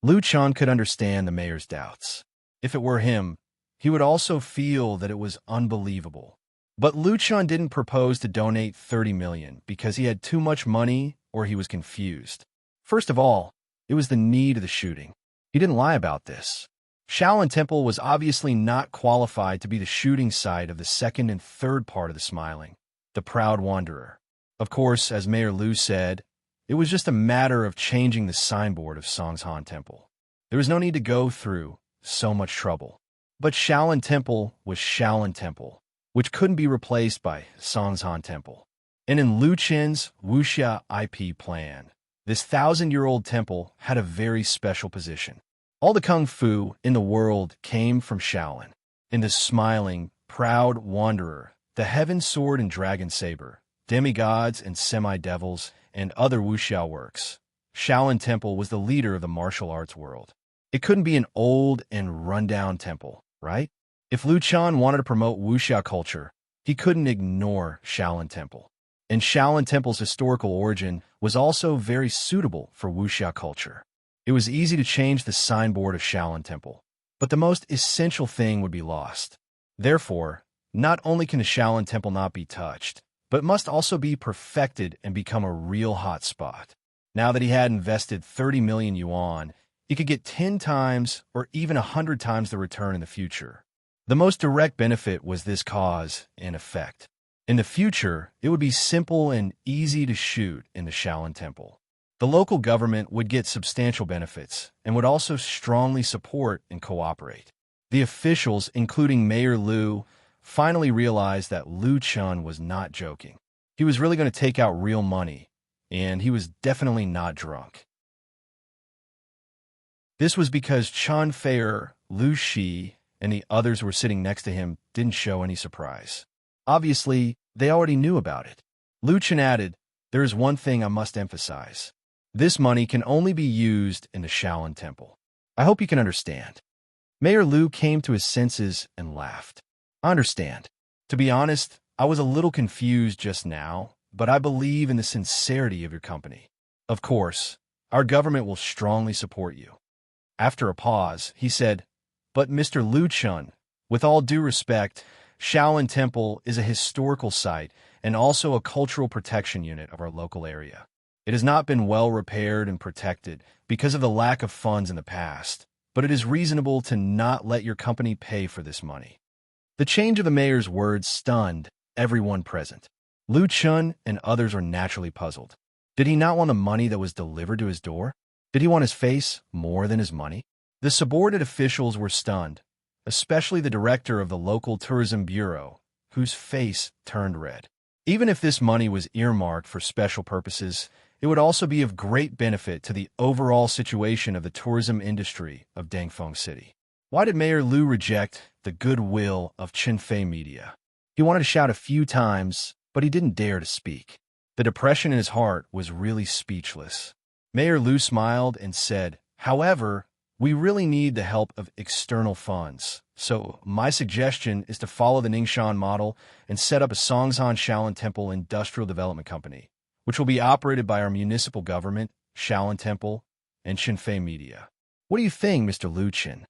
Lu Chun could understand the mayor's doubts. If it were him, he would also feel that it was unbelievable. But Lu Chun didn't propose to donate 30 million because he had too much money or he was confused. First of all, it was the need of the shooting. He didn't lie about this. Shaolin Temple was obviously not qualified to be the shooting site of the second and third part of the smiling, the proud wanderer. Of course, as Mayor Lu said, it was just a matter of changing the signboard of Songshan Temple. There was no need to go through so much trouble. But Shaolin Temple was Shaolin Temple, which couldn't be replaced by Songshan Temple. And in Lu Chen's wuxia IP plan, this 1,000-year-old temple had a very special position. All the kung fu in the world came from Shaolin. In the smiling, proud wanderer, the heaven sword and dragon saber, demigods and semi-devils, and other wuxia works, Shaolin Temple was the leader of the martial arts world. It couldn't be an old and run-down temple, right? If Lu Chun wanted to promote wuxia culture, he couldn't ignore Shaolin Temple. And Shaolin Temple's historical origin was also very suitable for wuxia culture. It was easy to change the signboard of Shaolin Temple, but the most essential thing would be lost. Therefore, not only can the Shaolin Temple not be touched, but must also be perfected and become a real hot spot. Now that he had invested 30 million yuan, he could get 10 times or even 100 times the return in the future. The most direct benefit was this cause and effect. In the future, it would be simple and easy to shoot in the Shaolin Temple. The local government would get substantial benefits and would also strongly support and cooperate. The officials, including Mayor Lu, finally realized that Lu Chun was not joking. He was really going to take out real money, and he was definitely not drunk. This was because Chun Feier, Lu Shi, and the others who were sitting next to him didn't show any surprise. Obviously, they already knew about it. Lu Chun added, "There is one thing I must emphasize. This money can only be used in the Shaolin Temple. I hope you can understand." Mayor Lu came to his senses and laughed. "I understand. To be honest, I was a little confused just now, but I believe in the sincerity of your company. Of course, our government will strongly support you." After a pause, he said, "But Mr. Lu Chun, with all due respect, Shaolin Temple is a historical site and also a cultural protection unit of our local area. It has not been well repaired and protected because of the lack of funds in the past, but it is reasonable to not let your company pay for this money." The change of the mayor's words stunned everyone present. Lu Chun and others were naturally puzzled. Did he not want the money that was delivered to his door? Did he want his face more than his money? The subordinate officials were stunned, especially the director of the local tourism bureau, whose face turned red. Even if this money was earmarked for special purposes, it would also be of great benefit to the overall situation of the tourism industry of Dangfeng City. Why did Mayor Lu reject the goodwill of Qinfei Media? He wanted to shout a few times, but he didn't dare to speak. The depression in his heart was really speechless. Mayor Lu smiled and said, "However, we really need the help of external funds. So my suggestion is to follow the Ningxuan model and set up a Songshan Shaolin Temple Industrial Development Company, which will be operated by our municipal government, Shaolin Temple, and Qinfei Media. What do you think, Mr. Lu Chun?"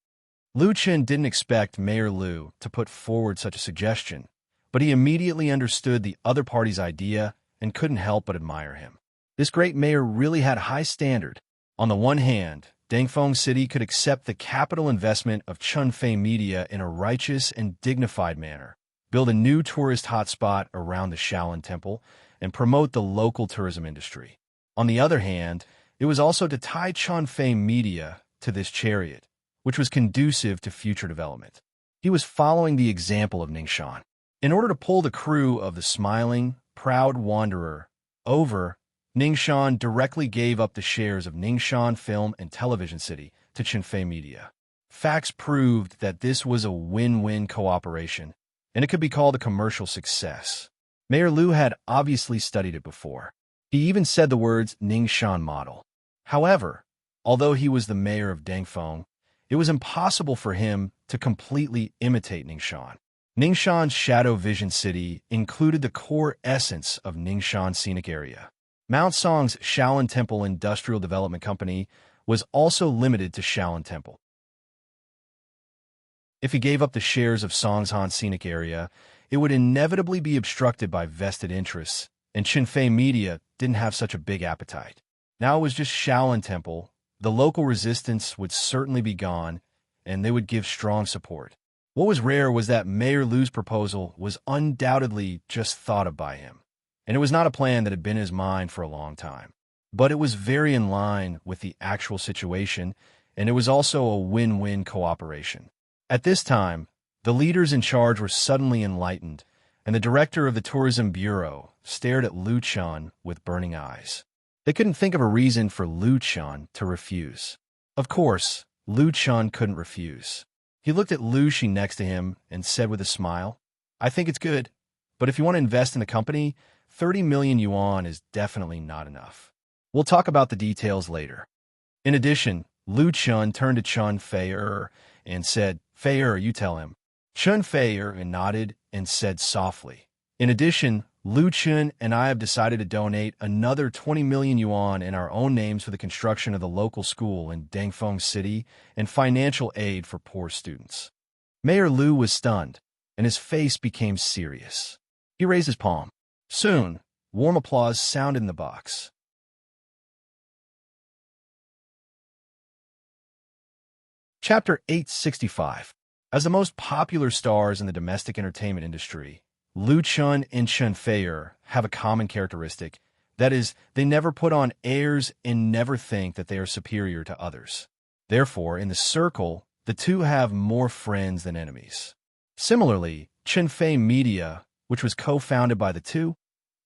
Lu Chun didn't expect Mayor Lu to put forward such a suggestion, but he immediately understood the other party's idea and couldn't help but admire him. This great mayor really had a high standard. On the one hand, Dangfeng City could accept the capital investment of Qinfei Media in a righteous and dignified manner, build a new tourist hotspot around the Shaolin Temple, and promote the local tourism industry. On the other hand, it was also to tie Chunfei media to this chariot, which was conducive to future development. He was following the example of Ningxuan. In order to pull the crew of the smiling, proud wanderer over, Ningxuan directly gave up the shares of Ningxuan Film and Television City to Chunfei Media. Facts proved that this was a win-win cooperation, and it could be called a commercial success. Mayor Liu had obviously studied it before. He even said the words Ningxuan model. However, although he was the mayor of Dangfeng, it was impossible for him to completely imitate Ningxuan. Ningxuan's Shadow Vision City included the core essence of Ningxuan scenic area. Mount Song's Shaolin Temple Industrial Development Company was also limited to Shaolin Temple. If he gave up the shares of Songshan scenic area, it would inevitably be obstructed by vested interests, and Chunfei Media didn't have such a big appetite. Now it was just Shaolin Temple. The local resistance would certainly be gone, and they would give strong support. What was rare was that Mayor Liu's proposal was undoubtedly just thought of by him, and it was not a plan that had been in his mind for a long time. But it was very in line with the actual situation, and it was also a win-win cooperation. At this time, the leaders in charge were suddenly enlightened, and the director of the Tourism Bureau stared at Lu Chun with burning eyes. They couldn't think of a reason for Lu Chun to refuse. Of course, Lu Chun couldn't refuse. He looked at Lu Shi next to him and said with a smile, "I think it's good, but if you want to invest in the company, 30 million yuan is definitely not enough. We'll talk about the details later." In addition, Lu Chun turned to Chun Fei and said, "Fei, you tell him." Chun Fei nodded and said softly, "In addition, Lu Chun and I have decided to donate another 20 million yuan in our own names for the construction of the local school in Dangfeng City and financial aid for poor students." Mayor Liu was stunned, and his face became serious. He raised his palm. Soon, warm applause sounded in the box. Chapter 865. As the most popular stars in the domestic entertainment industry, Lu Chun and Chun Fei have a common characteristic. That is, they never put on airs and never think that they are superior to others. Therefore, in the circle, the two have more friends than enemies. Similarly, Chunfei Media, which was co-founded by the two,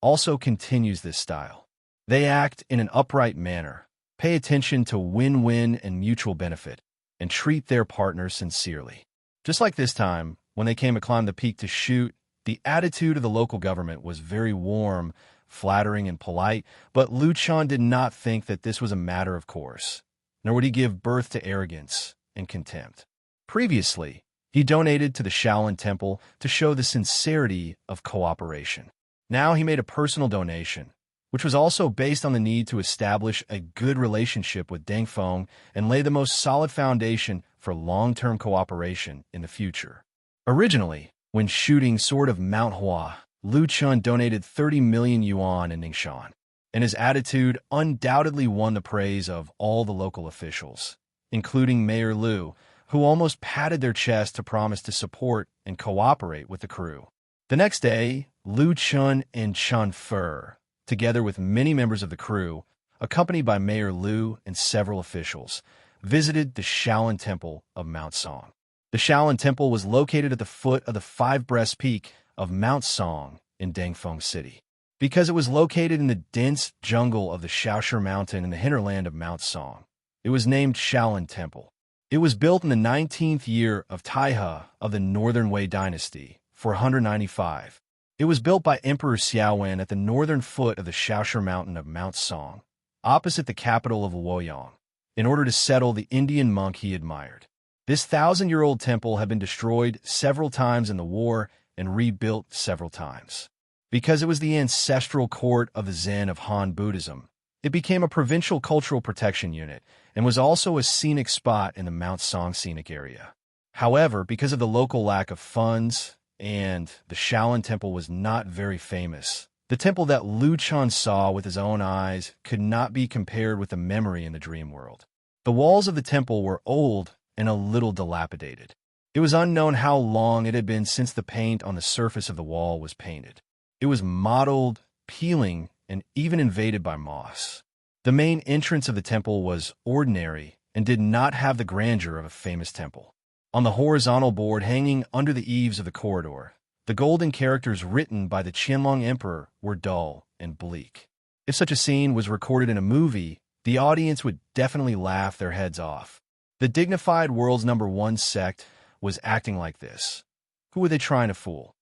also continues this style. They act in an upright manner, pay attention to win-win and mutual benefit, and treat their partners sincerely. Just like this time, when they came to climb the peak to shoot, the attitude of the local government was very warm, flattering, and polite, but Lu Chun did not think that this was a matter of course, nor would he give birth to arrogance and contempt. Previously, he donated to the Shaolin Temple to show the sincerity of cooperation. Now he made a personal donation, which was also based on the need to establish a good relationship with Dangfeng and lay the most solid foundation for long-term cooperation in the future. Originally, when shooting Sword of Mount Hua, Lu Chun donated 30 million yuan in Ningxuan, and his attitude undoubtedly won the praise of all the local officials, including Mayor Liu, who almost patted their chest to promise to support and cooperate with the crew. The next day, Lu Chun and Chun Fei, together with many members of the crew, accompanied by Mayor Liu and several officials, visited the Shaolin Temple of Mount Song. The Shaolin Temple was located at the foot of the five-breast peak of Mount Song in Dangfeng City. Because it was located in the dense jungle of the Shaoshi Mountain in the hinterland of Mount Song, it was named Shaolin Temple. It was built in the 19th year of Taihe of the Northern Wei Dynasty, 495. It was built by Emperor Xiaowen at the northern foot of the Shaoshi Mountain of Mount Song, opposite the capital of Luoyang, in order to settle the Indian monk he admired. This 1,000-year-old temple had been destroyed several times in the war and rebuilt several times. Because it was the ancestral court of the Zen of Han Buddhism, it became a provincial cultural protection unit and was also a scenic spot in the Mount Song scenic area. However, because of the local lack of funds and the Shaolin Temple was not very famous, the temple that Lu Chun saw with his own eyes could not be compared with the memory in the dream world. The walls of the temple were old and a little dilapidated. It was unknown how long it had been since the paint on the surface of the wall was painted. It was mottled, peeling, and even invaded by moss. The main entrance of the temple was ordinary and did not have the grandeur of a famous temple. On the horizontal board hanging under the eaves of the corridor, the golden characters written by the Qianlong Emperor were dull and bleak. If such a scene was recorded in a movie, the audience would definitely laugh their heads off. The dignified world's #1 sect was acting like this. Who were they trying to fool?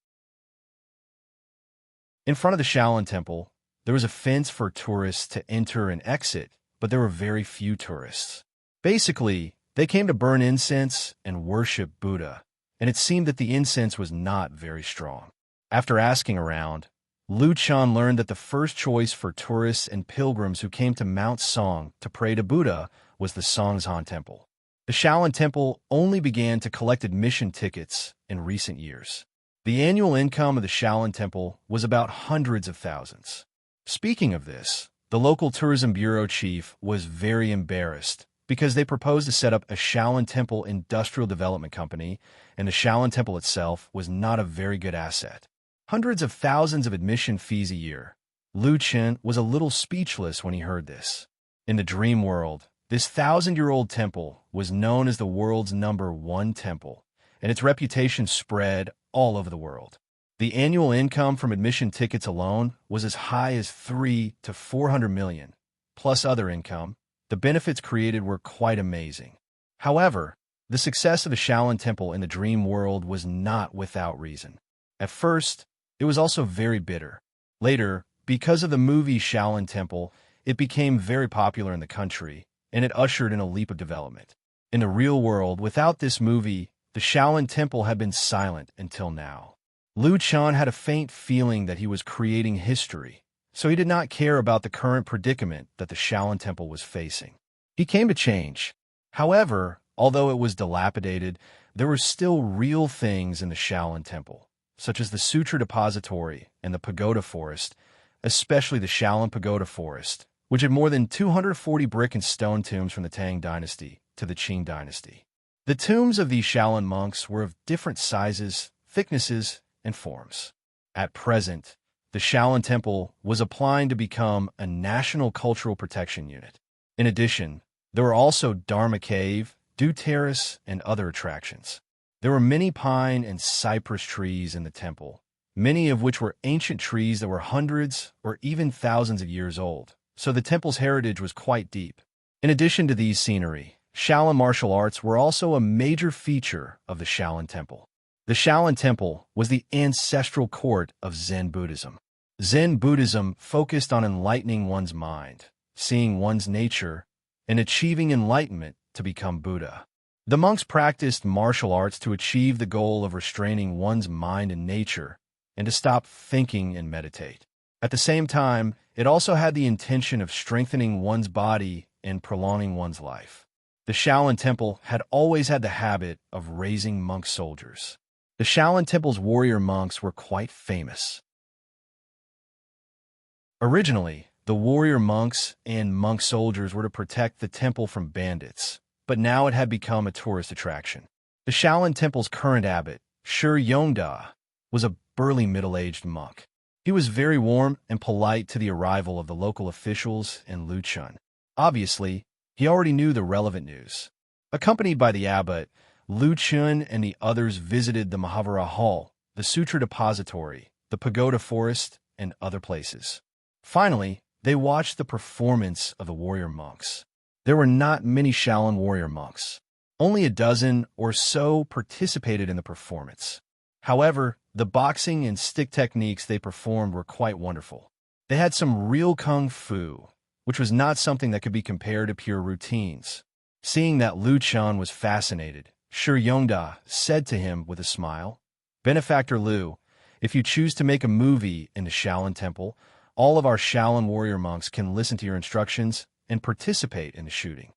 In front of the Shaolin Temple, there was a fence for tourists to enter and exit, but there were very few tourists. Basically, they came to burn incense and worship Buddha, and it seemed that the incense was not very strong. After asking around, Lu Chan learned that the first choice for tourists and pilgrims who came to Mount Song to pray to Buddha was the Songzhan Temple. The Shaolin Temple only began to collect admission tickets in recent years. The annual income of the Shaolin Temple was about hundreds of thousands. Speaking of this, the local tourism bureau chief was very embarrassed because they proposed to set up a Shaolin Temple industrial development company, and the Shaolin Temple itself was not a very good asset. Hundreds of thousands of admission fees a year. Lu Chen was a little speechless when he heard this. In the dream world, this 1,000-year-old temple was known as the world's #1 temple, and its reputation spread all over the world. The annual income from admission tickets alone was as high as 300 to 400 million, plus other income. The benefits created were quite amazing. However, the success of the Shaolin Temple in the dream world was not without reason. At first, it was also very bitter. Later, because of the movie Shaolin Temple, it became very popular in the country, and it ushered in a leap of development. In the real world, without this movie, the Shaolin Temple had been silent until now. Lu Chan had a faint feeling that he was creating history, so he did not care about the current predicament that the Shaolin Temple was facing. He came to change. However, although it was dilapidated, there were still real things in the Shaolin Temple, such as the Sutra Depository and the Pagoda Forest, especially the Shaolin Pagoda Forest, which had more than 240 brick and stone tombs from the Tang Dynasty to the Qing Dynasty. The tombs of these Shaolin monks were of different sizes, thicknesses, and forms. At present, the Shaolin Temple was applying to become a national cultural protection unit. In addition, there were also Dharma Cave, Dew Terrace, and other attractions. There were many pine and cypress trees in the temple, many of which were ancient trees that were hundreds or even thousands of years old, so the temple's heritage was quite deep. In addition to these scenery, Shaolin martial arts were also a major feature of the Shaolin Temple. The Shaolin Temple was the ancestral court of Zen Buddhism. Zen Buddhism focused on enlightening one's mind, seeing one's nature, and achieving enlightenment to become Buddha. The monks practiced martial arts to achieve the goal of restraining one's mind and nature, and to stop thinking and meditate. At the same time, it also had the intention of strengthening one's body and prolonging one's life. The Shaolin Temple had always had the habit of raising monk soldiers. The Shaolin Temple's warrior monks were quite famous. Originally, the warrior monks and monk soldiers were to protect the temple from bandits, but now it had become a tourist attraction. The Shaolin Temple's current abbot, Shi Yongda, was a burly middle-aged monk. He was very warm and polite to the arrival of the local officials and Lu Chun. Obviously, he already knew the relevant news. Accompanied by the abbot, Lu Chun and the others visited the Mahavira Hall, the Sutra Depository, the Pagoda Forest, and other places. Finally, they watched the performance of the warrior monks. There were not many Shaolin warrior monks. Only a dozen or so participated in the performance. However, the boxing and stick techniques they performed were quite wonderful. They had some real kung fu, which was not something that could be compared to pure routines. Seeing that Lu Chan was fascinated, Shi Yongda said to him with a smile, "Benefactor Lu, if you choose to make a movie in the Shaolin Temple, all of our Shaolin warrior monks can listen to your instructions and participate in the shooting."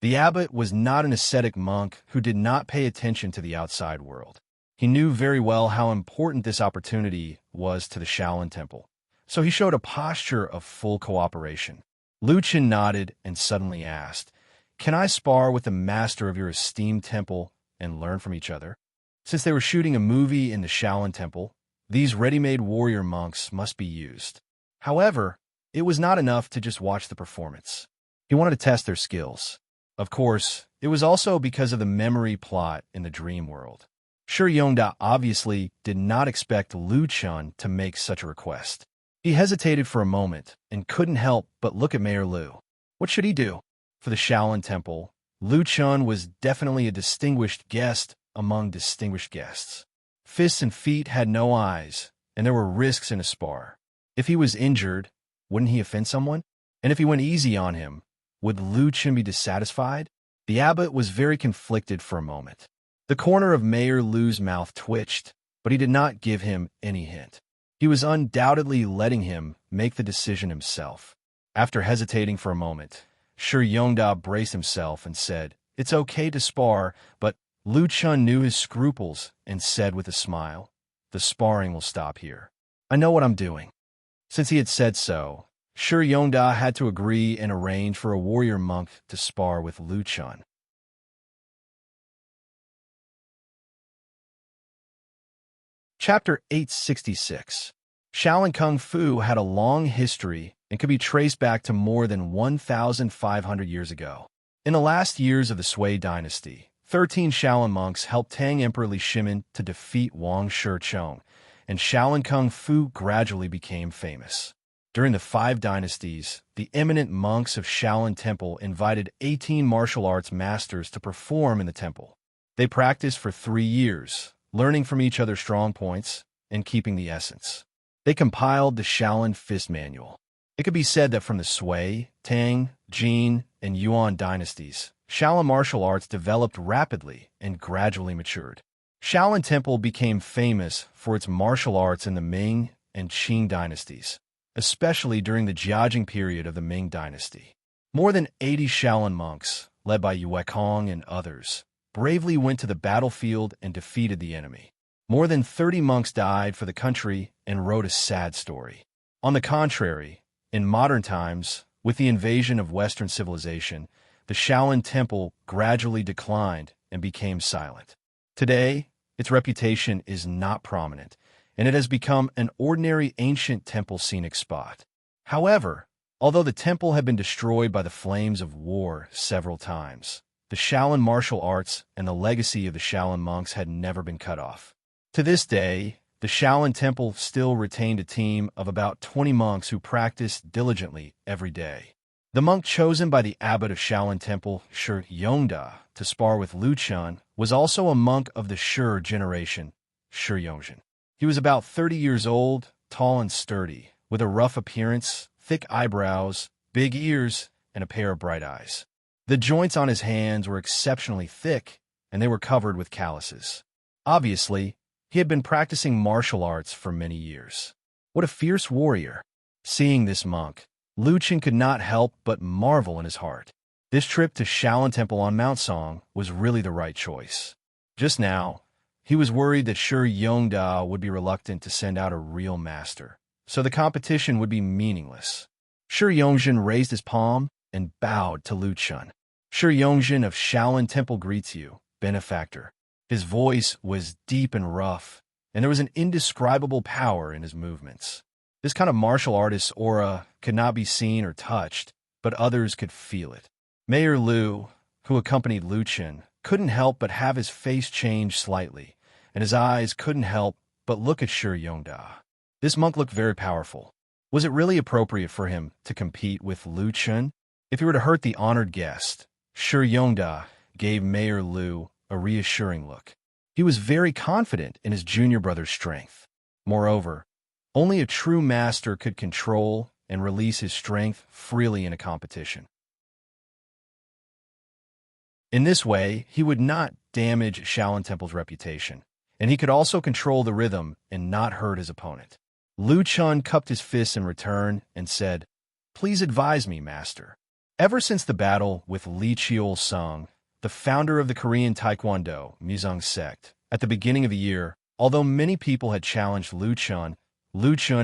The abbot was not an ascetic monk who did not pay attention to the outside world. He knew very well how important this opportunity was to the Shaolin Temple, so he showed a posture of full cooperation. Lu Chen nodded and suddenly asked, "Can I spar with the master of your esteemed temple and learn from each other?" Since they were shooting a movie in the Shaolin Temple, these ready-made warrior monks must be used. However, it was not enough to just watch the performance. He wanted to test their skills. Of course, it was also because of the memory plot in the dream world. Shi Yongda obviously did not expect Lu Chun to make such a request. He hesitated for a moment and couldn't help but look at Mayor Lu. What should he do? For the Shaolin Temple, Lu Chun was definitely a distinguished guest among distinguished guests. Fists and feet had no eyes, and there were risks in a spar. If he was injured, wouldn't he offend someone? And if he went easy on him, would Lu Chun be dissatisfied? The abbot was very conflicted for a moment. The corner of Mayor Lu's mouth twitched, but he did not give him any hint. He was undoubtedly letting him make the decision himself. After hesitating for a moment, Shi Yongda braced himself and said, "It's okay to spar," but Lu Chun knew his scruples and said with a smile, "The sparring will stop here. I know what I'm doing." Since he had said so, Shi Yongda had to agree and arrange for a warrior monk to spar with Lu Chun. Chapter 866. Shaolin Kung Fu had a long history and could be traced back to more than 1,500 years ago. In the last years of the Sui dynasty, 13 Shaolin monks helped Tang Emperor Li Shimin to defeat Wang Shichong, and Shaolin Kung Fu gradually became famous. During the 5 dynasties, the eminent monks of Shaolin Temple invited 18 martial arts masters to perform in the temple. They practiced for 3 years, learning from each other's strong points and keeping the essence. They compiled the Shaolin Fist Manual. It could be said that from the Sui, Tang, Jin, and Yuan dynasties, Shaolin martial arts developed rapidly and gradually matured. Shaolin Temple became famous for its martial arts in the Ming and Qing dynasties, especially during the Jiajing period of the Ming dynasty. More than 80 Shaolin monks, led by Yue Kong and others, bravely went to the battlefield and defeated the enemy. More than 30 monks died for the country and wrote a sad story. On the contrary, in modern times, with the invasion of Western civilization, the Shaolin Temple gradually declined and became silent. Today, its reputation is not prominent, and it has become an ordinary ancient temple scenic spot. However, although the temple had been destroyed by the flames of war several times, the Shaolin martial arts and the legacy of the Shaolin monks had never been cut off. To this day, the Shaolin Temple still retained a team of about 20 monks who practiced diligently every day. The monk chosen by the abbot of Shaolin Temple, Shi Yongda, to spar with Lu Chun was also a monk of the Shi generation, Shi Yongzhen. He was about 30 years old, tall and sturdy, with a rough appearance, thick eyebrows, big ears, and a pair of bright eyes. The joints on his hands were exceptionally thick, and they were covered with calluses. Obviously, he had been practicing martial arts for many years. What a fierce warrior! Seeing this monk, Lu Chun could not help but marvel in his heart. This trip to Shaolin Temple on Mount Song was really the right choice. Just now, he was worried that Shi Yongda would be reluctant to send out a real master, so the competition would be meaningless. Shi Yongzhen raised his palm and bowed to Lu Chun. Shi Yongzhen of Shaolin Temple greets you, benefactor. His voice was deep and rough, and there was an indescribable power in his movements. This kind of martial artist's aura could not be seen or touched, but others could feel it. Mayor Lu, who accompanied Lu Chun, couldn't help but have his face change slightly, and his eyes couldn't help but look at Shi Yongda. This monk looked very powerful. Was it really appropriate for him to compete with Lu Chun? If he were to hurt the honored guest, Shi Yongda gave Mayor Lu a reassuring look. He was very confident in his junior brother's strength. Moreover, only a true master could control and release his strength freely in a competition. In this way, he would not damage Shaolin Temple's reputation, and he could also control the rhythm and not hurt his opponent. Lu Chun cupped his fists in return and said, "Please advise me, master." Ever since the battle with Li Cheol-sung, the founder of the Korean Taekwondo Muzong sect, at the beginning of the year, although many people had challenged Lu Chun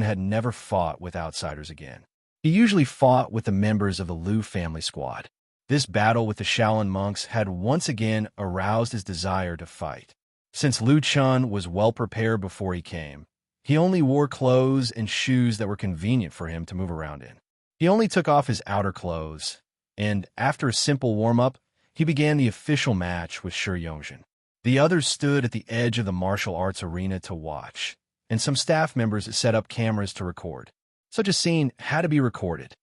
had never fought with outsiders again. He usually fought with the members of the Lu family squad. This battle with the Shaolin monks had once again aroused his desire to fight. Since Lu Chun was well prepared before he came, he only wore clothes and shoes that were convenient for him to move around in. He only took off his outer clothes, and after a simple warm-up, he began the official match with Shi Yongjin. The others stood at the edge of the martial arts arena to watch, and some staff members set up cameras to record. Such a scene had to be recorded.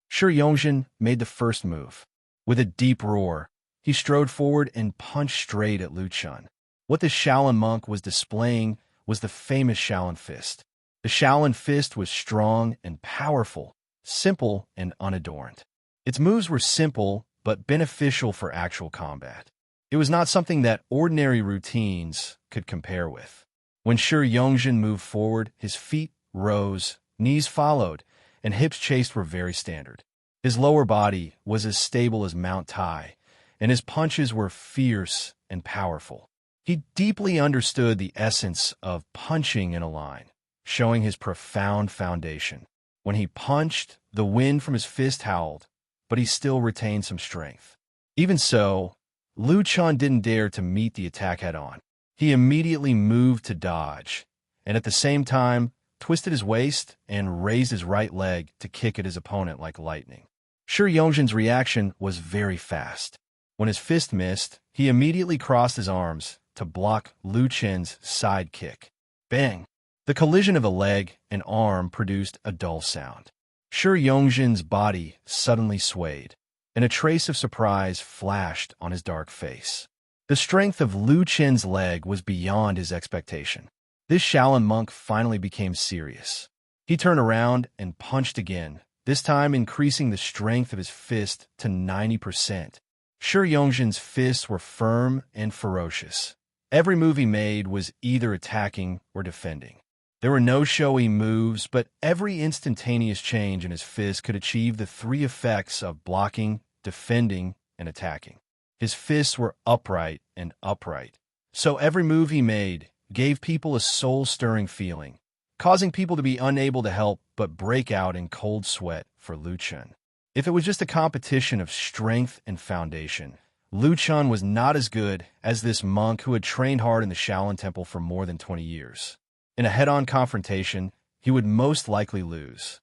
Shi Yongjin made the first move. With a deep roar, he strode forward and punched straight at Lu Chun. What the Shaolin monk was displaying was the famous Shaolin fist. The Shaolin fist was strong and powerful, simple and unadorned. Its moves were simple but beneficial for actual combat. It was not something that ordinary routines could compare with. When Shi Yongjin moved forward, his feet rose, knees followed, and hips chased were very standard. His lower body was as stable as Mount Tai, and his punches were fierce and powerful. He deeply understood the essence of punching in a line, showing his profound foundation. When he punched, the wind from his fist howled, but he still retained some strength. Even so, Lu Chun didn't dare to meet the attack head-on. He immediately moved to dodge, and at the same time, twisted his waist and raised his right leg to kick at his opponent like lightning. Shi Yongjin's reaction was very fast. When his fist missed, he immediately crossed his arms to block Lu Chun's side kick. Bang! The collision of a leg and arm produced a dull sound. Shi Yongjin's body suddenly swayed, and a trace of surprise flashed on his dark face. The strength of Lu Chun's leg was beyond his expectation. This Shaolin monk finally became serious. He turned around and punched again, this time increasing the strength of his fist to 90%. Shi Yongjin's fists were firm and ferocious. Every move he made was either attacking or defending. There were no showy moves, but every instantaneous change in his fist could achieve the three effects of blocking, defending, and attacking. His fists were upright and upright, so every move he made gave people a soul-stirring feeling, causing people to be unable to help but break out in cold sweat for Lu Chun. If it was just a competition of strength and foundation, Lu Chun was not as good as this monk who had trained hard in the Shaolin Temple for more than 20 years. In a head-on confrontation, he would most likely lose.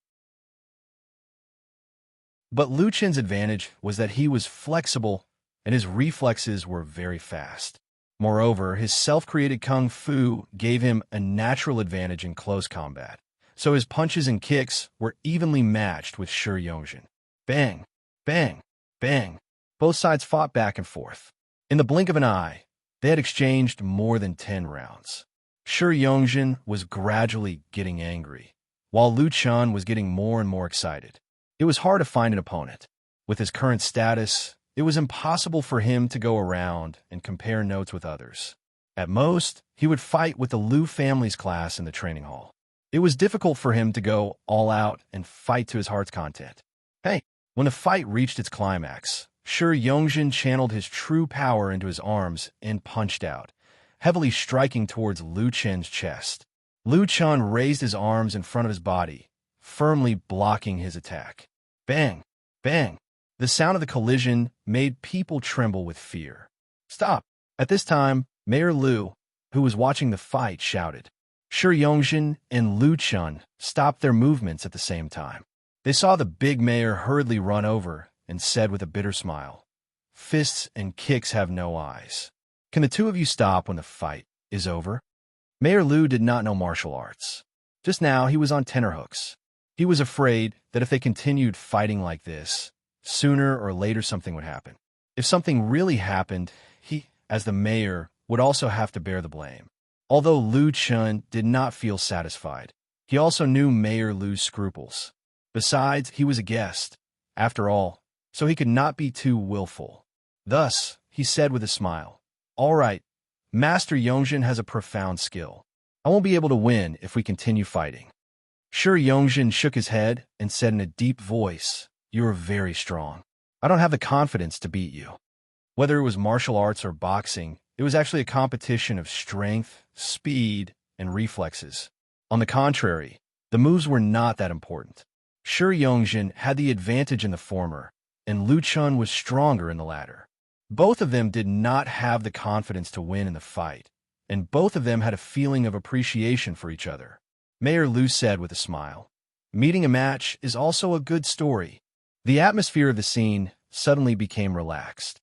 But Lu Chun's advantage was that he was flexible and his reflexes were very fast. Moreover, his self-created kung fu gave him a natural advantage in close combat, so his punches and kicks were evenly matched with Shi Yongjin. Bang, bang, bang. Both sides fought back and forth. In the blink of an eye, they had exchanged more than 10 rounds. Shi Yongjin was gradually getting angry, while Lu Chun was getting more and more excited. It was hard to find an opponent. With his current status, it was impossible for him to go around and compare notes with others. At most, he would fight with the Lu family's class in the training hall. It was difficult for him to go all out and fight to his heart's content. When the fight reached its climax, Shi Yongjin channeled his true power into his arms and punched out, heavily striking towards Lu Chun's chest. Lu Chun raised his arms in front of his body, firmly blocking his attack. Bang! Bang! The sound of the collision made people tremble with fear. Stop! At this time, Mayor Lu, who was watching the fight, shouted. Shi Yongjin and Lu Chun stopped their movements at the same time. They saw the big mayor hurriedly run over and said with a bitter smile, "Fists and kicks have no eyes. Can the two of you stop when the fight is over?" Mayor Lu did not know martial arts. Just now, he was on tenterhooks. He was afraid that if they continued fighting like this, sooner or later something would happen. If something really happened, he, as the mayor, would also have to bear the blame. Although Lu Chun did not feel satisfied, he also knew Mayor Lu's scruples. Besides, he was a guest, after all, so he could not be too willful. Thus, he said with a smile, "All right, Master Yongjin has a profound skill. I won't be able to win if we continue fighting." Shi Yongjin shook his head and said in a deep voice, "You are very strong. I don't have the confidence to beat you." Whether it was martial arts or boxing, it was actually a competition of strength, speed, and reflexes. On the contrary, the moves were not that important. Shi Yongjin had the advantage in the former, and Lu Chun was stronger in the latter. Both of them did not have the confidence to win in the fight, and both of them had a feeling of appreciation for each other. Mayor Lu said with a smile, "Meeting a match is also a good story." The atmosphere of the scene suddenly became relaxed.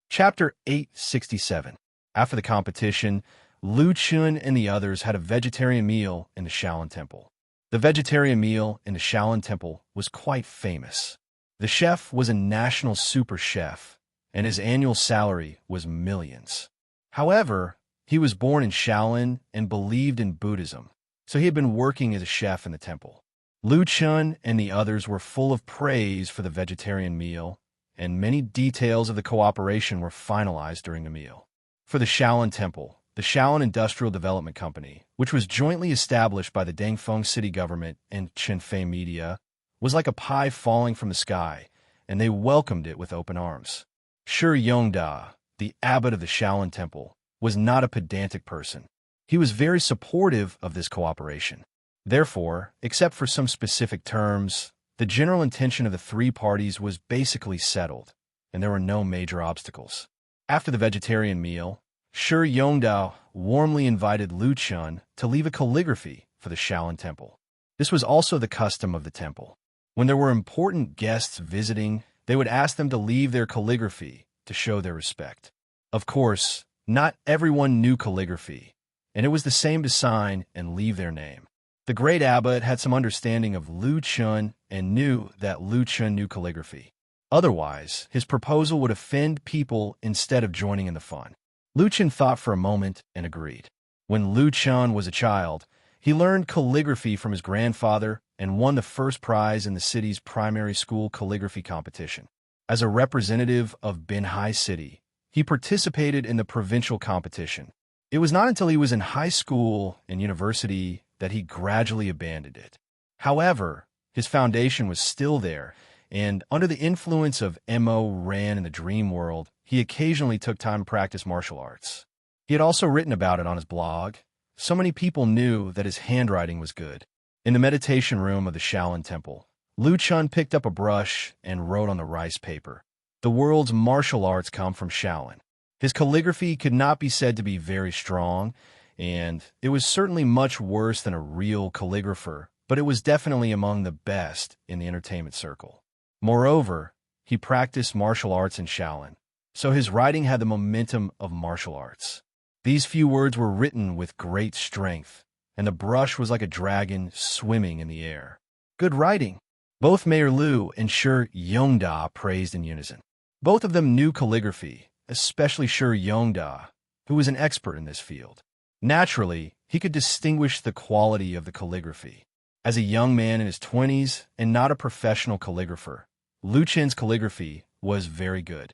Chapter 867. After the competition, Lu Chun and the others had a vegetarian meal in the Shaolin Temple. The vegetarian meal in the Shaolin Temple was quite famous. The chef was a national super chef, and his annual salary was millions. However, he was born in Shaolin and believed in Buddhism, so he had been working as a chef in the temple. Lu Chun and the others were full of praise for the vegetarian meal, and many details of the cooperation were finalized during the meal. For the Shaolin Temple, the Shaolin Industrial Development Company, which was jointly established by the Dangfeng city government and Chenfei media, was like a pie falling from the sky, and they welcomed it with open arms. Shi Yongda, the abbot of the Shaolin Temple, was not a pedantic person. He was very supportive of this cooperation. Therefore, except for some specific terms, the general intention of the three parties was basically settled, and there were no major obstacles. After the vegetarian meal, Shi Yongdao warmly invited Lu Chun to leave a calligraphy for the Shaolin Temple. This was also the custom of the temple. When there were important guests visiting, they would ask them to leave their calligraphy to show their respect. Of course, not everyone knew calligraphy, and it was the same to sign and leave their name. The great abbot had some understanding of Lu Chun and knew that Lu Chun knew calligraphy. Otherwise, his proposal would offend people instead of joining in the fun. Lu Chun thought for a moment and agreed. When Lu Chun was a child, he learned calligraphy from his grandfather and won the first prize in the city's primary school calligraphy competition. As a representative of Binhai City, he participated in the provincial competition. It was not until he was in high school and university that he gradually abandoned it. However, his foundation was still there, and under the influence of Mo Ran in the dream world, he occasionally took time to practice martial arts. He had also written about it on his blog. So many people knew that his handwriting was good. In the meditation room of the Shaolin Temple, Lu Chun picked up a brush and wrote on the rice paper. The world's martial arts come from Shaolin. His calligraphy could not be said to be very strong, and it was certainly much worse than a real calligrapher, but it was definitely among the best in the entertainment circle. Moreover, he practiced martial arts in Shaolin, so his writing had the momentum of martial arts. These few words were written with great strength, and the brush was like a dragon swimming in the air. Good writing! Both Mayor Lu and Shi Yongda praised in unison. Both of them knew calligraphy, especially Shi Yongda, who was an expert in this field. Naturally, he could distinguish the quality of the calligraphy. As a young man in his 20s and not a professional calligrapher, Lu Chun's calligraphy was very good.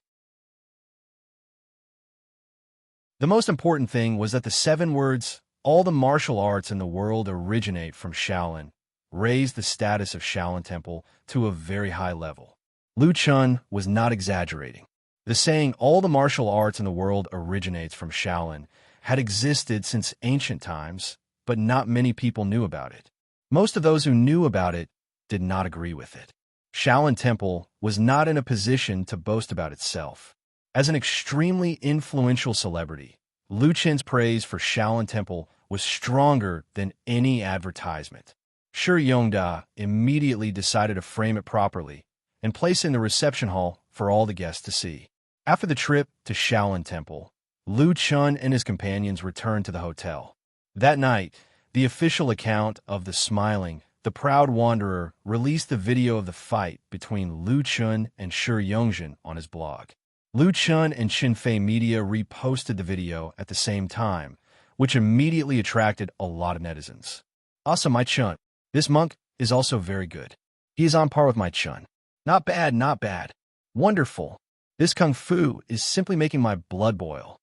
The most important thing was that the 7 words, "All the martial arts in the world originate from Shaolin," raised the status of Shaolin Temple to a very high level. Lu Chun was not exaggerating. The saying, "All the martial arts in the world originates from Shaolin," had existed since ancient times, but not many people knew about it. Most of those who knew about it did not agree with it. Shaolin Temple was not in a position to boast about itself. As an extremely influential celebrity, Lu Chun's praise for Shaolin Temple was stronger than any advertisement. Shi Yongda immediately decided to frame it properly and place it in the reception hall for all the guests to see. After the trip to Shaolin Temple, Lu Chun and his companions returned to the hotel. That night, the official account of the Smiling, the Proud Wanderer released the video of the fight between Lu Chun and Shi Yongzhen on his blog. Lu Chun and Chenfei Media reposted the video at the same time, which immediately attracted a lot of netizens. Awesome, my Chun. This monk is also very good. He is on par with my Chun. Not bad, not bad. Wonderful. This kung fu is simply making my blood boil.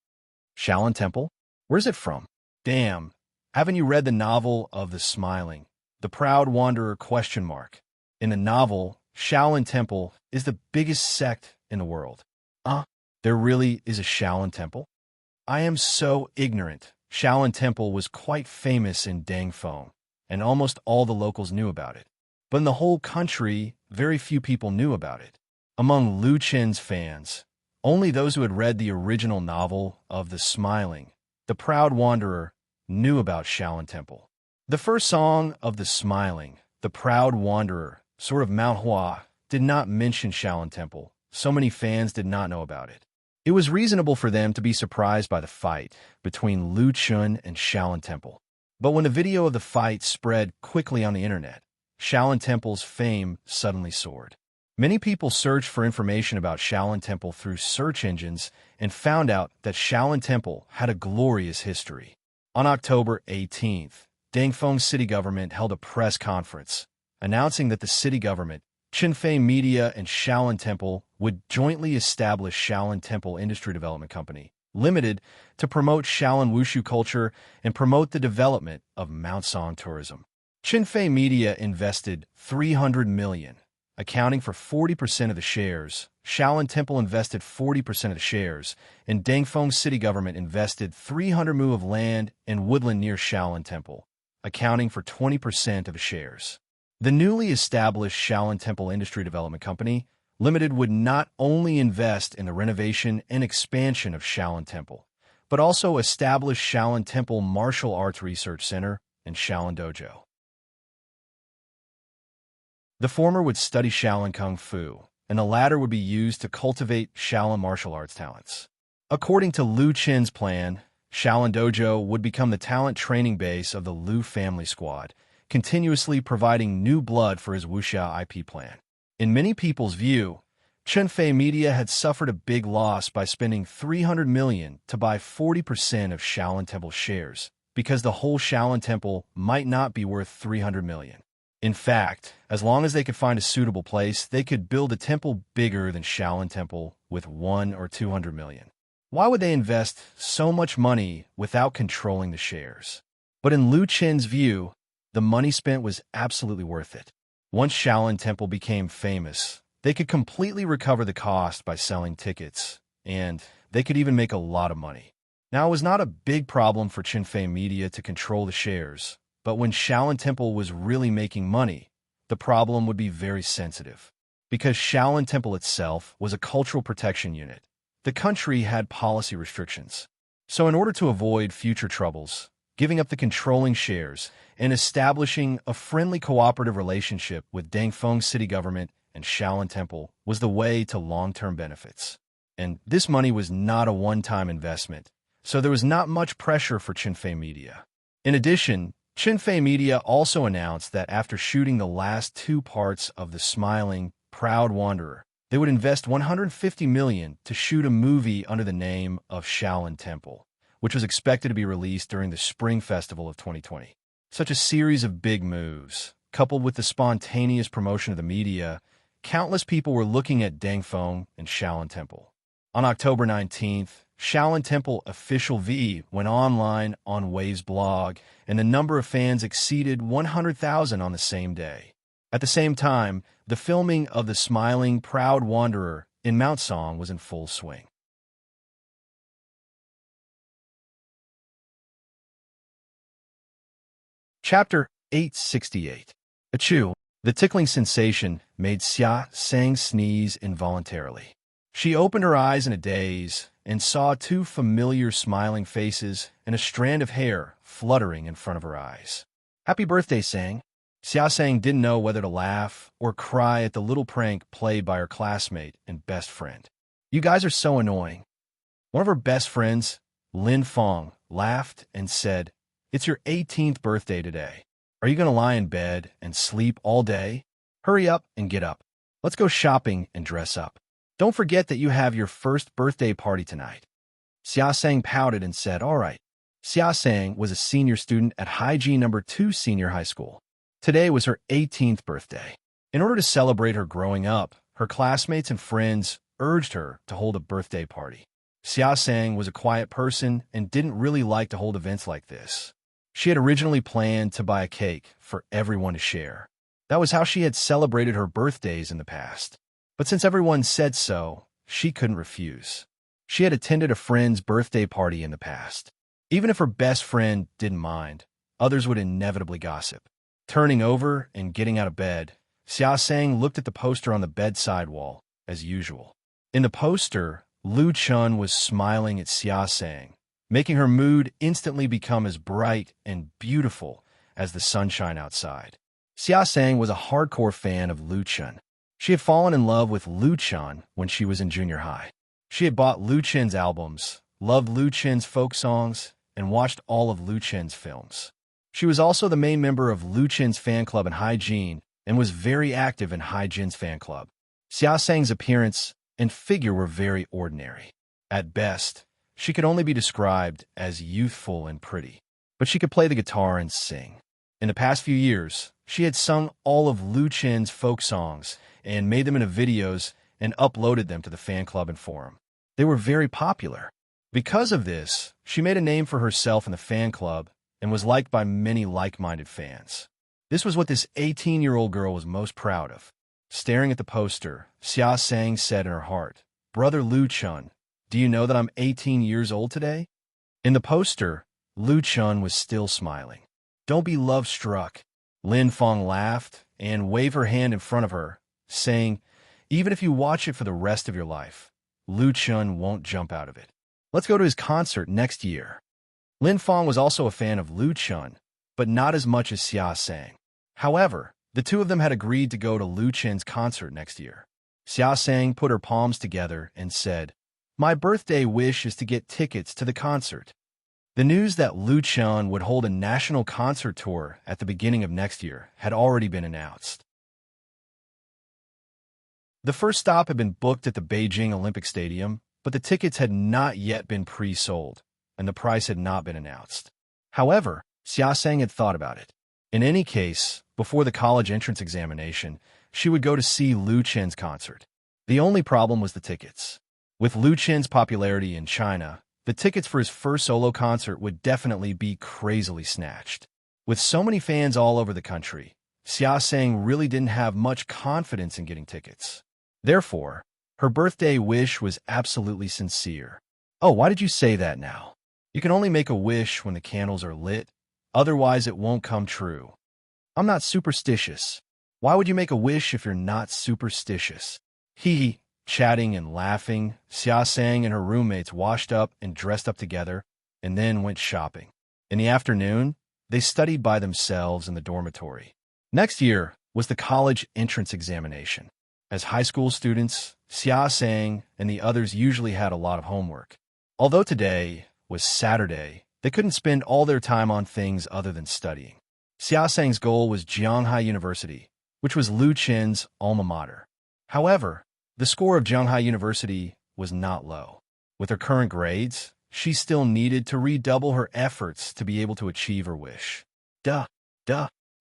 Shaolin Temple? Where's it from? Damn. Haven't you read the novel of the Smiling, the Proud Wanderer ? In the novel, Shaolin Temple is the biggest sect in the world. There really is a Shaolin Temple? I am so ignorant. Shaolin Temple was quite famous in Dangfeng, and almost all the locals knew about it. But in the whole country, very few people knew about it. Among Lu Chen's fans, only those who had read the original novel of The Smiling, The Proud Wanderer, knew about Shaolin Temple. The first song of The Smiling, The Proud Wanderer, sort of Mount Hua, did not mention Shaolin Temple. So many fans did not know about it. It was reasonable for them to be surprised by the fight between Lu Chun and Shaolin Temple. But when the video of the fight spread quickly on the internet, Shaolin Temple's fame suddenly soared. Many people searched for information about Shaolin Temple through search engines and found out that Shaolin Temple had a glorious history. On October 18th, Dangfeng city government held a press conference, announcing that the city government, Qinfei Media, and Shaolin Temple would jointly establish Shaolin Temple Industry Development Company, Limited, to promote Shaolin Wushu culture and promote the development of Mount Song tourism. Qinfei Media invested $300 million, accounting for 40% of the shares. Shaolin Temple invested 40% of the shares, and Dangfeng city government invested 300 mu of land and woodland near Shaolin Temple, accounting for 20% of the shares. The newly established Shaolin Temple Industry Development Company, Limited, would not only invest in the renovation and expansion of Shaolin Temple, but also establish Shaolin Temple Martial Arts Research Center and Shaolin Dojo. The former would study Shaolin Kung Fu, and the latter would be used to cultivate Shaolin martial arts talents. According to Lu Chen's plan, Shaolin Dojo would become the talent training base of the Lu family squad, continuously providing new blood for his wuxia IP plan. In many people's view, Qinfei Media had suffered a big loss by spending $300 million to buy 40% of Shaolin Temple shares, because the whole Shaolin Temple might not be worth $300 million. In fact, as long as they could find a suitable place, they could build a temple bigger than Shaolin Temple with $100 or $200 million. Why would they invest so much money without controlling the shares? But in Lu Chen's view, the money spent was absolutely worth it. Once Shaolin Temple became famous, they could completely recover the cost by selling tickets, and they could even make a lot of money. Now, it was not a big problem for Qinfei Media to control the shares, but when Shaolin Temple was really making money, the problem would be very sensitive. Because Shaolin Temple itself was a cultural protection unit, the country had policy restrictions. So in order to avoid future troubles, giving up the controlling shares and establishing a friendly cooperative relationship with Dangfeng city government and Shaolin Temple was the way to long-term benefits. And this money was not a one-time investment, so there was not much pressure for Qinfei Media. In addition, Qinfei Media also announced that after shooting the last two parts of The Smiling, Proud Wanderer, they would invest $150 million to shoot a movie under the name of Shaolin Temple, which was expected to be released during the Spring Festival of 2020. Such a series of big moves, coupled with the spontaneous promotion of the media, countless people were looking at Dangfeng and Shaolin Temple. On October 19th, Shaolin Temple official V went online on Wave's blog, and the number of fans exceeded 100,000 on the same day. At the same time, the filming of The Smiling, Proud Wanderer in Mount Song was in full swing. Chapter 868. Achoo! The tickling sensation made Xia Sang sneeze involuntarily. She opened her eyes in a daze and saw two familiar smiling faces and a strand of hair fluttering in front of her eyes. Happy birthday, Sang. Xia Sang didn't know whether to laugh or cry at the little prank played by her classmate and best friend. You guys are so annoying. One of her best friends, Lin Fong, laughed and said, It's your 18th birthday today. Are you going to lie in bed and sleep all day? Hurry up and get up. Let's go shopping and dress up. Don't forget that you have your first birthday party tonight. Xia Sang pouted and said, All right. Xia Sang was a senior student at Hygiene No. 2 Senior High School. Today was her 18th birthday. In order to celebrate her growing up, her classmates and friends urged her to hold a birthday party. Xia Sang was a quiet person and didn't really like to hold events like this. She had originally planned to buy a cake for everyone to share. That was how she had celebrated her birthdays in the past. But since everyone said so, she couldn't refuse. She had attended a friend's birthday party in the past. Even if her best friend didn't mind, others would inevitably gossip. Turning over and getting out of bed, Xia Sang looked at the poster on the bedside wall as usual. In the poster, Lu Chun was smiling at Xia Sang, making her mood instantly become as bright and beautiful as the sunshine outside. Xia Sang was a hardcore fan of Lu Chun. She had fallen in love with Lu Chun when she was in junior high. She had bought Lu Chen's albums, loved Lu Chen's folk songs, and watched all of Lu Chen's films. She was also the main member of Lu Chen's fan club in Haijin and was very active in Haijin's fan club. Xia Sang's appearance and figure were very ordinary. At best, she could only be described as youthful and pretty, but she could play the guitar and sing. In the past few years, she had sung all of Lu Chen's folk songs and made them into videos and uploaded them to the fan club and forum. They were very popular. Because of this, she made a name for herself in the fan club and was liked by many like-minded fans. This was what this 18-year-old girl was most proud of. Staring at the poster, Xia Sang said in her heart, "Brother Lu Chun, do you know that I'm 18 years old today?" In the poster, Lu Chun was still smiling. "Don't be love-struck." Lin Fong laughed and waved her hand in front of her, saying, "Even if you watch it for the rest of your life, Lu Chun won't jump out of it. Let's go to his concert next year." Lin Fong was also a fan of Lu Chun, but not as much as Xia Sang. However, the two of them had agreed to go to Lu Chen's concert next year. Xia Sang put her palms together and said, "My birthday wish is to get tickets to the concert." The news that Lu Chun would hold a national concert tour at the beginning of next year had already been announced. The first stop had been booked at the Beijing Olympic Stadium, but the tickets had not yet been pre-sold, and the price had not been announced. However, Xia Sang had thought about it. In any case, before the college entrance examination, she would go to see Lu Chen's concert. The only problem was the tickets. With Lu Chen's popularity in China, the tickets for his first solo concert would definitely be crazily snatched. With so many fans all over the country, Xia Sang really didn't have much confidence in getting tickets. Therefore, her birthday wish was absolutely sincere. "Oh, why did you say that now? You can only make a wish when the candles are lit, otherwise it won't come true." "I'm not superstitious." "Why would you make a wish if you're not superstitious?" Hee. Chatting and laughing, Xia Sang and her roommates washed up and dressed up together, and then went shopping. In the afternoon, they studied by themselves in the dormitory. Next year was the college entrance examination. As high school students, Xia Sang and the others usually had a lot of homework. Although today was Saturday, they couldn't spend all their time on things other than studying. Xia Sang's goal was Jianghai University, which was Lu Chen's alma mater. However, the score of Jianghai University was not low. With her current grades, she still needed to redouble her efforts to be able to achieve her wish. Duh.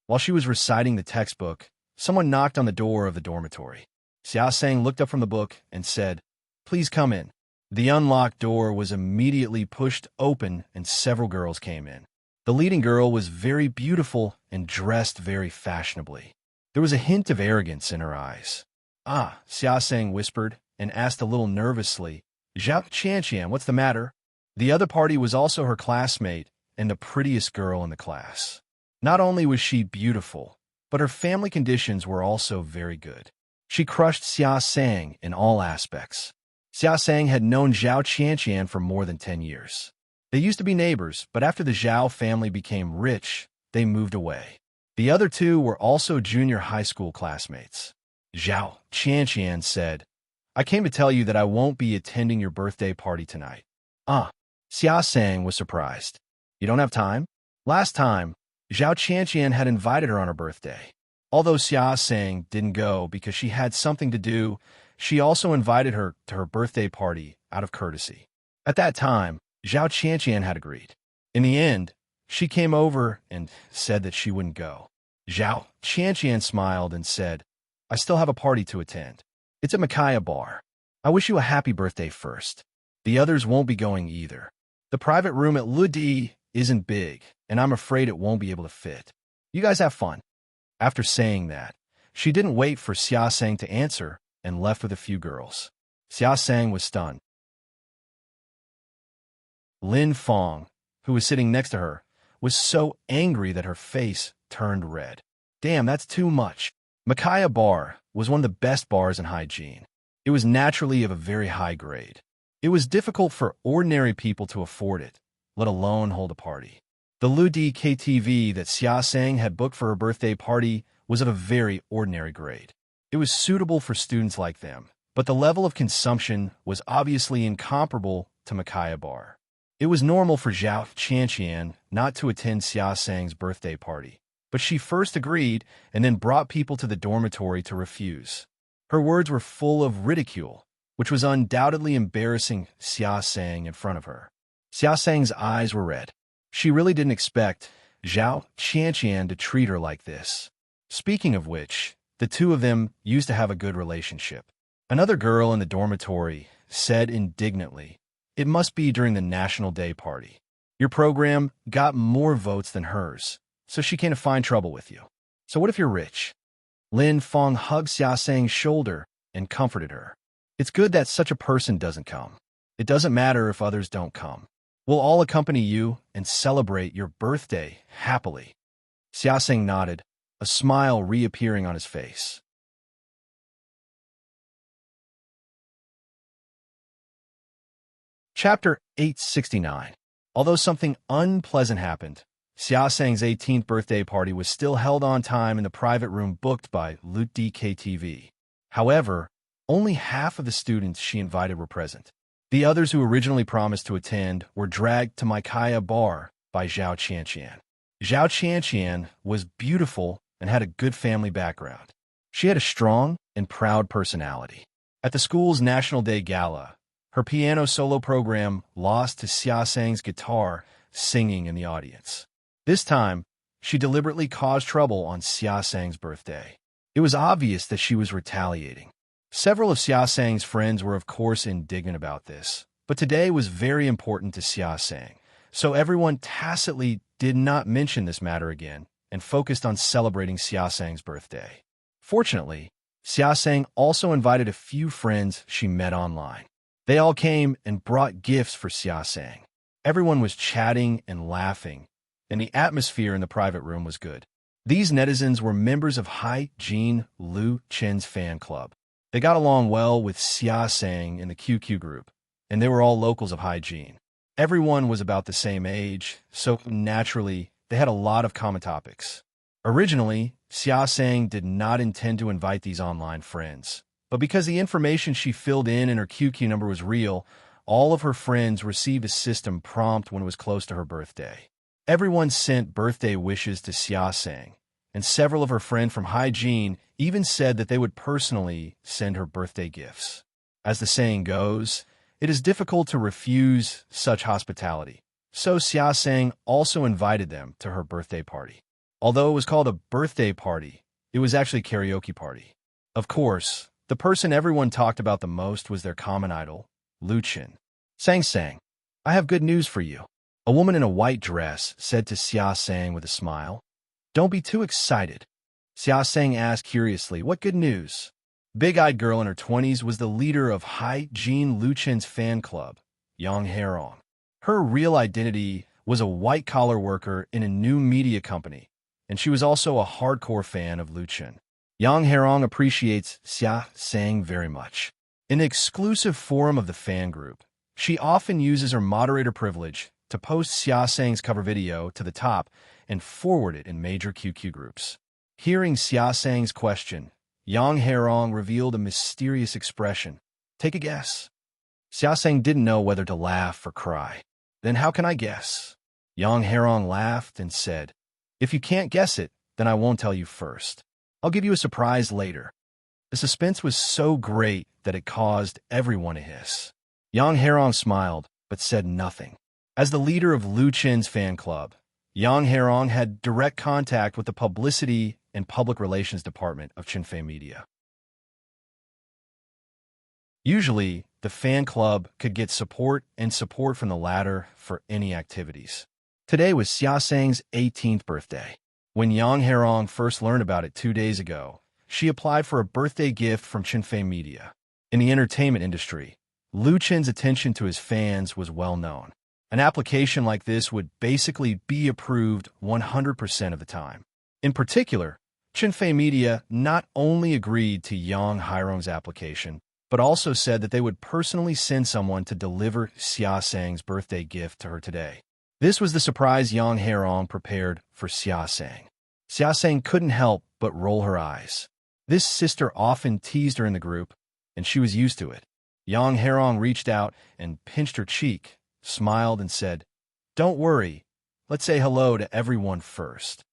While she was reciting the textbook, someone knocked on the door of the dormitory. Xia Sang looked up from the book and said, "Please come in." The unlocked door was immediately pushed open and several girls came in. The leading girl was very beautiful and dressed very fashionably. There was a hint of arrogance in her eyes. "Ah," Xia Sang whispered and asked a little nervously, "Zhao Qianqian, what's the matter?" The other party was also her classmate and the prettiest girl in the class. Not only was she beautiful, but her family conditions were also very good. She crushed Xia Sang in all aspects. Xia Sang had known Zhao Qianqian for more than 10 years. They used to be neighbors, but after the Zhao family became rich, they moved away. The other two were also junior high school classmates. Zhao Qianqian said, "I came to tell you that I won't be attending your birthday party tonight." "Ah." Xia Sang was surprised. "You don't have time?" Last time, Zhao Qianqian had invited her on her birthday. Although Xia Sang didn't go because she had something to do, she also invited her to her birthday party out of courtesy. At that time, Zhao Qianqian had agreed. In the end, she came over and said that she wouldn't go. Zhao Qianqian smiled and said, "I still have a party to attend. It's at Makaya Bar. I wish you a happy birthday first. The others won't be going either. The private room at Ludi isn't big, and I'm afraid it won't be able to fit. You guys have fun." After saying that, she didn't wait for Xia Sang to answer and left with a few girls. Xia Sang was stunned. Lin Fong, who was sitting next to her, was so angry that her face turned red. "Damn, that's too much." Makaya Bar was one of the best bars in Haijin. It was naturally of a very high grade. It was difficult for ordinary people to afford it, let alone hold a party. The Lu Di KTV that Xia Sang had booked for her birthday party was of a very ordinary grade. It was suitable for students like them, but the level of consumption was obviously incomparable to Micaiah Bar. It was normal for Zhao Qianqian not to attend Xia Sang's birthday party, but she first agreed and then brought people to the dormitory to refuse. Her words were full of ridicule, which was undoubtedly embarrassing Xia Sang in front of her. Xia Sang's eyes were red. She really didn't expect Zhao Qianqian to treat her like this. Speaking of which, the two of them used to have a good relationship. Another girl in the dormitory said indignantly, "It must be during the National Day party. Your program got more votes than hers, so she can't find trouble with you. So what if you're rich?" Lin Fong hugged Xia Sang's shoulder and comforted her. "It's good that such a person doesn't come. It doesn't matter if others don't come. We'll all accompany you and celebrate your birthday happily." Xia Sang nodded, a smile reappearing on his face. Chapter 869. Although something unpleasant happened, Xia Sang's 18th birthday party was still held on time in the private room booked by Lu Di KTV. However, only half of the students she invited were present. The others who originally promised to attend were dragged to Micaiah Bar by Zhao Qianqian. Zhao Qianqian was beautiful and had a good family background. She had a strong and proud personality. At the school's National Day Gala, her piano solo program lost to Xia Sang's guitar singing in the audience. This time, she deliberately caused trouble on Xia Sang's birthday. It was obvious that she was retaliating. Several of Xia Sang's friends were of course indignant about this, but today was very important to Xia Sang, so everyone tacitly did not mention this matter again and focused on celebrating Xia Sang's birthday. Fortunately, Xia Sang also invited a few friends she met online. They all came and brought gifts for Xia Sang. Everyone was chatting and laughing, and the atmosphere in the private room was good. These netizens were members of Hai Jin Lu Chen's fan club. They got along well with Xia Sang in the QQ group, and they were all locals of Hai Jin. Everyone was about the same age, so naturally, they had a lot of common topics. Originally, Xia Sang did not intend to invite these online friends, but because the information she filled in her QQ number was real, all of her friends received a system prompt when it was close to her birthday. Everyone sent birthday wishes to Xia Sang, and several of her friends from Hai Jin even said that they would personally send her birthday gifts. As the saying goes, it is difficult to refuse such hospitality, so Xia Sang also invited them to her birthday party. Although it was called a birthday party, it was actually a karaoke party. Of course, the person everyone talked about the most was their common idol, Lu Chen. "Sang, I have good news for you," a woman in a white dress said to Xia Sang with a smile. "Don't be too excited." Xia Sang asked curiously, "What good news?" Big-eyed girl in her 20s was the leader of Hai Jin Lu Chen's fan club, Yang Herong. Her real identity was a white-collar worker in a new media company, and she was also a hardcore fan of Lu Chen. Yang Herong appreciates Xia Sang very much. In the exclusive forum of the fan group, she often uses her moderator privilege to post Xia Sang's cover video to the top and forward it in major QQ groups. Hearing Xia Sang's question, Yang Herong revealed a mysterious expression. "Take a guess." Xia Sang didn't know whether to laugh or cry. "Then how can I guess?" Yang Herong laughed and said, "If you can't guess it, then I won't tell you first. I'll give you a surprise later." The suspense was so great that it caused everyone to hiss. Yang Herong smiled, but said nothing. As the leader of Lu Chen's fan club, Yang Herong had direct contact with the publicity and public relations department of Chinfei Media. Usually, the fan club could get support from the latter for any activities. Today was Xia Sang's 18th birthday. When Yang Herong first learned about it 2 days ago, she applied for a birthday gift from Chinfei Media. In the entertainment industry, Lu Chen's attention to his fans was well known. An application like this would basically be approved 100% of the time. In particular, Chinfei Media not only agreed to Yang Herong's application, but also said that they would personally send someone to deliver Xia Sang's birthday gift to her today. This was the surprise Yang Hairong prepared for Xia Sang. Xia Sang couldn't help but roll her eyes. This sister often teased her in the group, and she was used to it. Yang Hairong reached out and pinched her cheek, smiled, and said, "Don't worry, let's say hello to everyone first."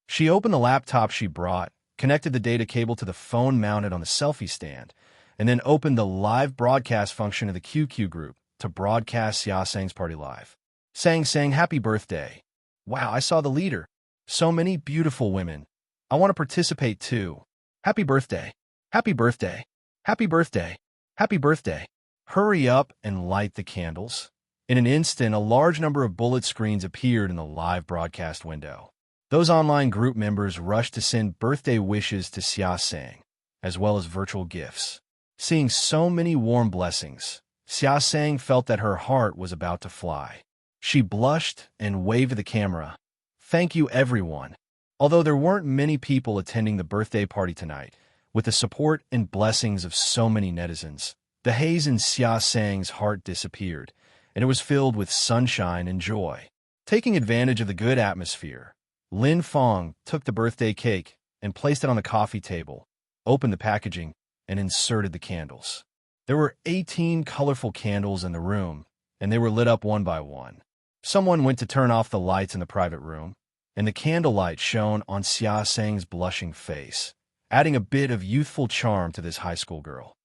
She opened the laptop she brought, connected the data cable to the phone mounted on the selfie stand, and then opened the live broadcast function of the QQ group to broadcast Xia Sang's party live. Sang sang happy birthday. Wow, I saw the leader. So many beautiful women. I want to participate too. Happy birthday. Happy birthday. Happy birthday. Happy birthday. Hurry up and light the candles. In an instant, a large number of bullet screens appeared in the live broadcast window. Those online group members rushed to send birthday wishes to Xia Sang, as well as virtual gifts. Seeing so many warm blessings, Xia Sang felt that her heart was about to fly. She blushed and waved at the camera. Thank you, everyone. Although there weren't many people attending the birthday party tonight, with the support and blessings of so many netizens, the haze in Xia Sang's heart disappeared, and it was filled with sunshine and joy. Taking advantage of the good atmosphere, Lin Fong took the birthday cake and placed it on the coffee table, opened the packaging, and inserted the candles. There were 18 colorful candles in the room, and they were lit up one by one. Someone went to turn off the lights in the private room, and the candlelight shone on Xia Sang's blushing face, adding a bit of youthful charm to this high school girl.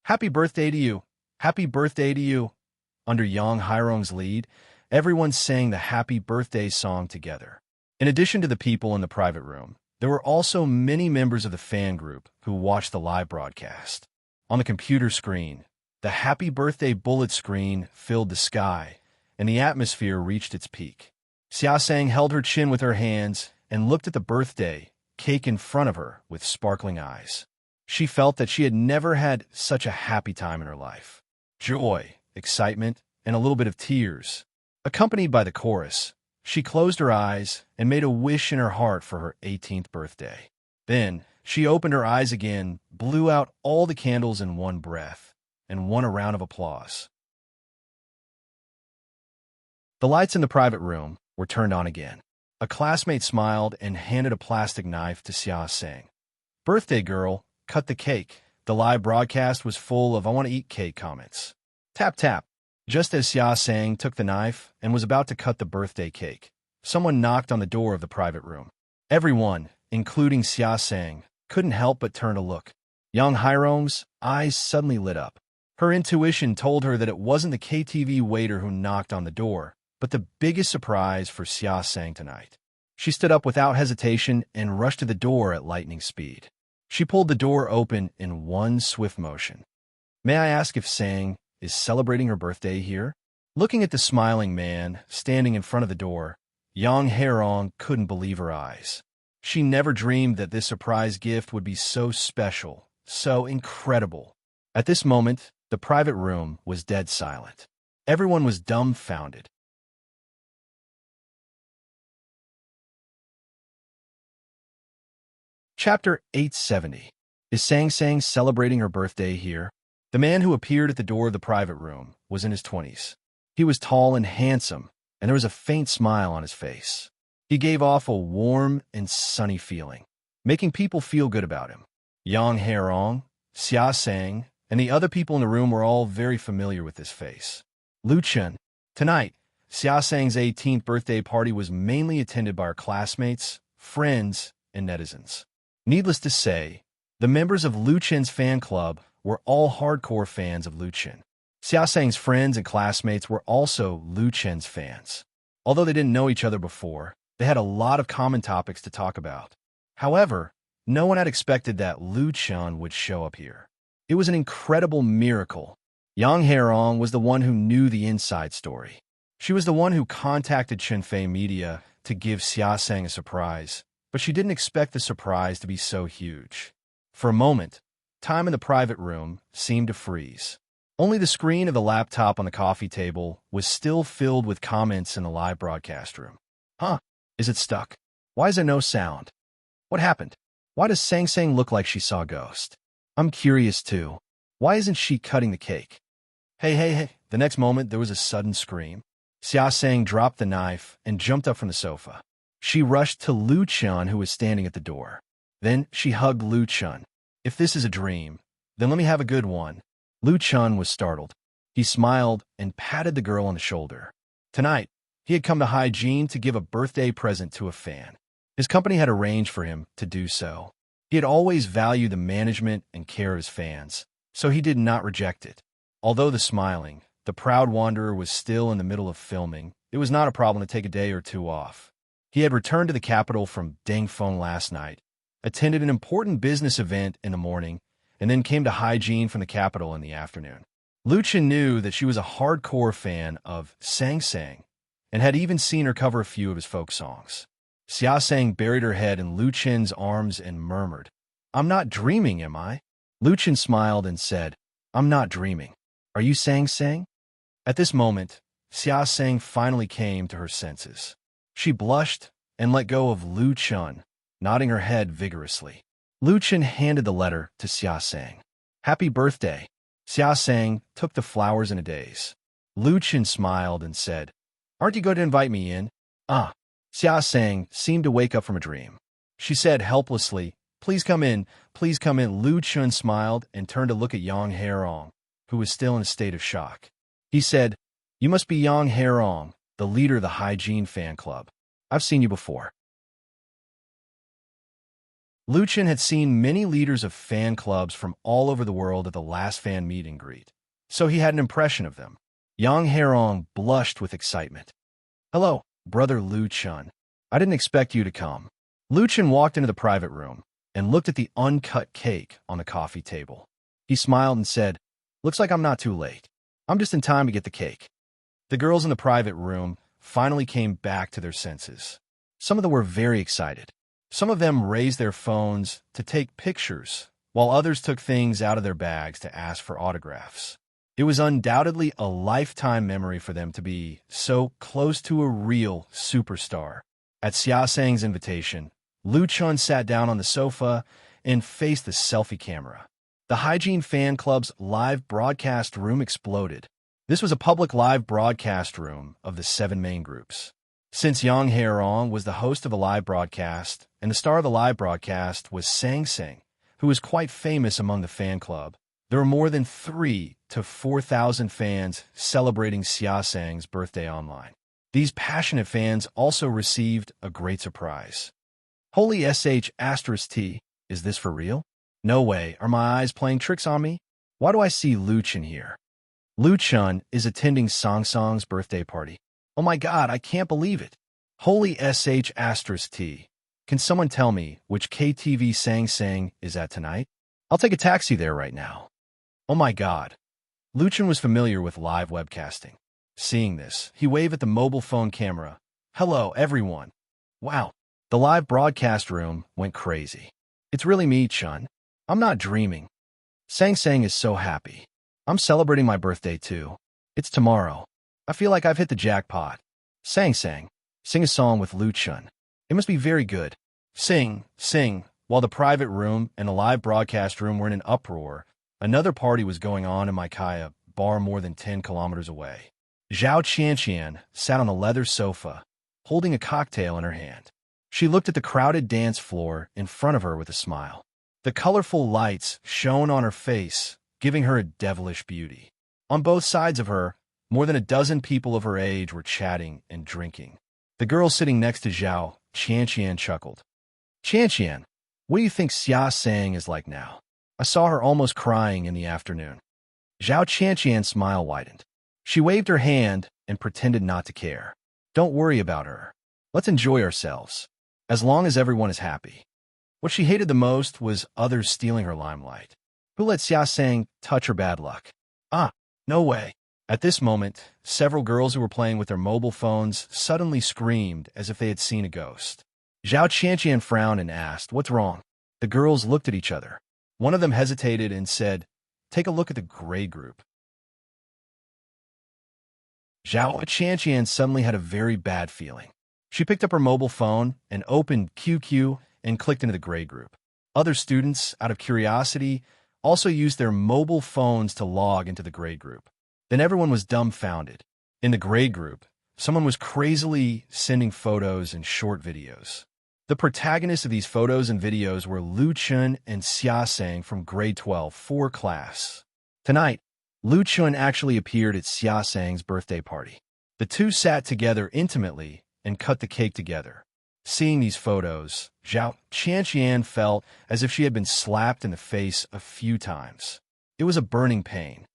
Happy birthday to you! Happy birthday to you! Under Yang Hairong's lead, everyone sang the happy birthday song together. In addition to the people in the private room, there were also many members of the fan group who watched the live broadcast. On the computer screen, the happy birthday bullet screen filled the sky, and the atmosphere reached its peak. Xia Sang held her chin with her hands and looked at the birthday cake in front of her with sparkling eyes. She felt that she had never had such a happy time in her life. Joy, excitement, and a little bit of tears. Accompanied by the chorus, she closed her eyes and made a wish in her heart for her 18th birthday. Then, she opened her eyes again, blew out all the candles in one breath, and won a round of applause. The lights in the private room were turned on again. A classmate smiled and handed a plastic knife to Xia Sang. "Birthday girl, cut the cake." The live broadcast was full of "I want to eat cake" comments. Tap tap. Just as Xia Sang took the knife and was about to cut the birthday cake, someone knocked on the door of the private room. Everyone, including Xia Sang, couldn't help but turn to look. Yang Hairong's eyes suddenly lit up. Her intuition told her that it wasn't the KTV waiter who knocked on the door, but the biggest surprise for Xia Sang tonight. She stood up without hesitation and rushed to the door at lightning speed. She pulled the door open in one swift motion. "May I ask if Sang is celebrating her birthday here?" Looking at the smiling man standing in front of the door, Yang Hairong couldn't believe her eyes. She never dreamed that this surprise gift would be so special, so incredible. At this moment, the private room was dead silent. Everyone was dumbfounded. Chapter 870. Is Sang Sang celebrating her birthday here? The man who appeared at the door of the private room was in his 20s. He was tall and handsome, and there was a faint smile on his face. He gave off a warm and sunny feeling, making people feel good about him. Yang Hairong, Xia Sang, and the other people in the room were all very familiar with this face. Lu Chen. Tonight, Xia Sang's 18th birthday party was mainly attended by her classmates, friends, and netizens. Needless to say, the members of Lu Chen's fan club were all hardcore fans of Lu Chen. Xia Sang's friends and classmates were also Lu Chen's fans. Although they didn't know each other before, they had a lot of common topics to talk about. However, no one had expected that Lu Chen would show up here. It was an incredible miracle. Yang Hairong was the one who knew the inside story. She was the one who contacted Chenfei Media to give Xia Sang a surprise, but she didn't expect the surprise to be so huge. For a moment, time in the private room seemed to freeze. Only the screen of the laptop on the coffee table was still filled with comments in the live broadcast room. Huh? Is it stuck? Why is there no sound? What happened? Why does Sang Sang look like she saw a ghost? I'm curious too. Why isn't she cutting the cake? Hey, hey, hey. The next moment, there was a sudden scream. Xia Sang dropped the knife and jumped up from the sofa. She rushed to Lu Chun, who was standing at the door. Then she hugged Lu Chun. If this is a dream, then let me have a good one. Lu Chun was startled. He smiled and patted the girl on the shoulder. Tonight, he had come to Hygiene to give a birthday present to a fan. His company had arranged for him to do so. He had always valued the management and care of his fans, so he did not reject it. Although the proud wanderer was still in the middle of filming, it was not a problem to take a day or two off. He had returned to the capital from Dangfeng last night, attended an important business event in the morning, and then came to Hygiene from the capital in the afternoon. Lu Chen knew that she was a hardcore fan of Sang Sang, and had even seen her cover a few of his folk songs. Xia Sang buried her head in Lu Chen's arms and murmured, "I'm not dreaming, am I?" Lu Chen smiled and said, "I'm not dreaming. Are you Sang Sang?" At this moment, Xia Sang finally came to her senses. She blushed and let go of Lu Chen, nodding her head vigorously. Lu Chen handed the letter to Xia Sang. "Happy birthday." Xia Sang took the flowers in a daze. Lu Chen smiled and said, "Aren't you going to invite me in?" "Ah." Xia Sang seemed to wake up from a dream. She said helplessly, "Please come in, please come in." Lu Chen smiled and turned to look at Yang Hairong, who was still in a state of shock. He said, "You must be Yang Hairong, the leader of the Hygiene fan club. I've seen you before." Lu Chen had seen many leaders of fan clubs from all over the world at the last fan meet and greet, so he had an impression of them. Yang Hairong blushed with excitement. "Hello, brother Lu Chen. I didn't expect you to come." Lu Chen walked into the private room and looked at the uncut cake on the coffee table. He smiled and said, "Looks like I'm not too late. I'm just in time to get the cake." The girls in the private room finally came back to their senses. Some of them were very excited. Some of them raised their phones to take pictures, while others took things out of their bags to ask for autographs. It was undoubtedly a lifetime memory for them to be so close to a real superstar. At Xia Sang's invitation, Lu Chun sat down on the sofa and faced the selfie camera. The Hygiene Fan Club's live broadcast room exploded. This was a public live broadcast room of the 7 main groups. Since Yang Hairong was the host of the live broadcast, and the star of the live broadcast was Sang Sang, who was quite famous among the fan club, there were more than 3,000 to 4,000 fans celebrating Xia Sang's birthday online. These passionate fans also received a great surprise. "Holy sh*T, is this for real? No way, are my eyes playing tricks on me? Why do I see Lu Chen here? Lu Chen is attending Sang Sang's birthday party. Oh my god, I can't believe it. Holy sh*T. Can someone tell me which KTV Sang Sang is at tonight? I'll take a taxi there right now." Oh my god. Lu Chen was familiar with live webcasting. Seeing this, he waved at the mobile phone camera. "Hello, everyone. Wow." The live broadcast room went crazy. "It's really me, Chun. I'm not dreaming. Sang Sang is so happy. I'm celebrating my birthday too. It's tomorrow. I feel like I've hit the jackpot. Sang Sang, sing a song with Lu Chen. It must be very good. Sing, sing." While the private room and the live broadcast room were in an uproar, another party was going on in Maikaya, bar more than 10 kilometers away. Zhao Qianqian sat on a leather sofa, holding a cocktail in her hand. She looked at the crowded dance floor in front of her with a smile. The colorful lights shone on her face, giving her a devilish beauty. On both sides of her, more than a dozen people of her age were chatting and drinking. The girl sitting next to Zhao Qianqian chuckled. "Qianqian, what do you think Xia Sang is like now? I saw her almost crying in the afternoon." Zhao Qianqian's smile widened. She waved her hand and pretended not to care. "Don't worry about her. Let's enjoy ourselves, as long as everyone is happy." What she hated the most was others stealing her limelight. Who let Xia Sang touch her bad luck? Ah, no way. At this moment, several girls who were playing with their mobile phones suddenly screamed as if they had seen a ghost. Zhao Qianqian frowned and asked, "What's wrong?" The girls looked at each other. One of them hesitated and said, "Take a look at the gray group." Zhao Qianqian suddenly had a very bad feeling. She picked up her mobile phone and opened QQ and clicked into the gray group. Other students, out of curiosity, also used their mobile phones to log into the grade group. Then everyone was dumbfounded. In the grade group, someone was crazily sending photos and short videos. The protagonists of these photos and videos were Lu Chun and Xia Sang from grade 12 4 class. Tonight, Lu Chun actually appeared at Xia Sang's birthday party. The two sat together intimately and cut the cake together. Seeing these photos, Zhao Qianqian felt as if she had been slapped in the face a few times. It was a burning pain.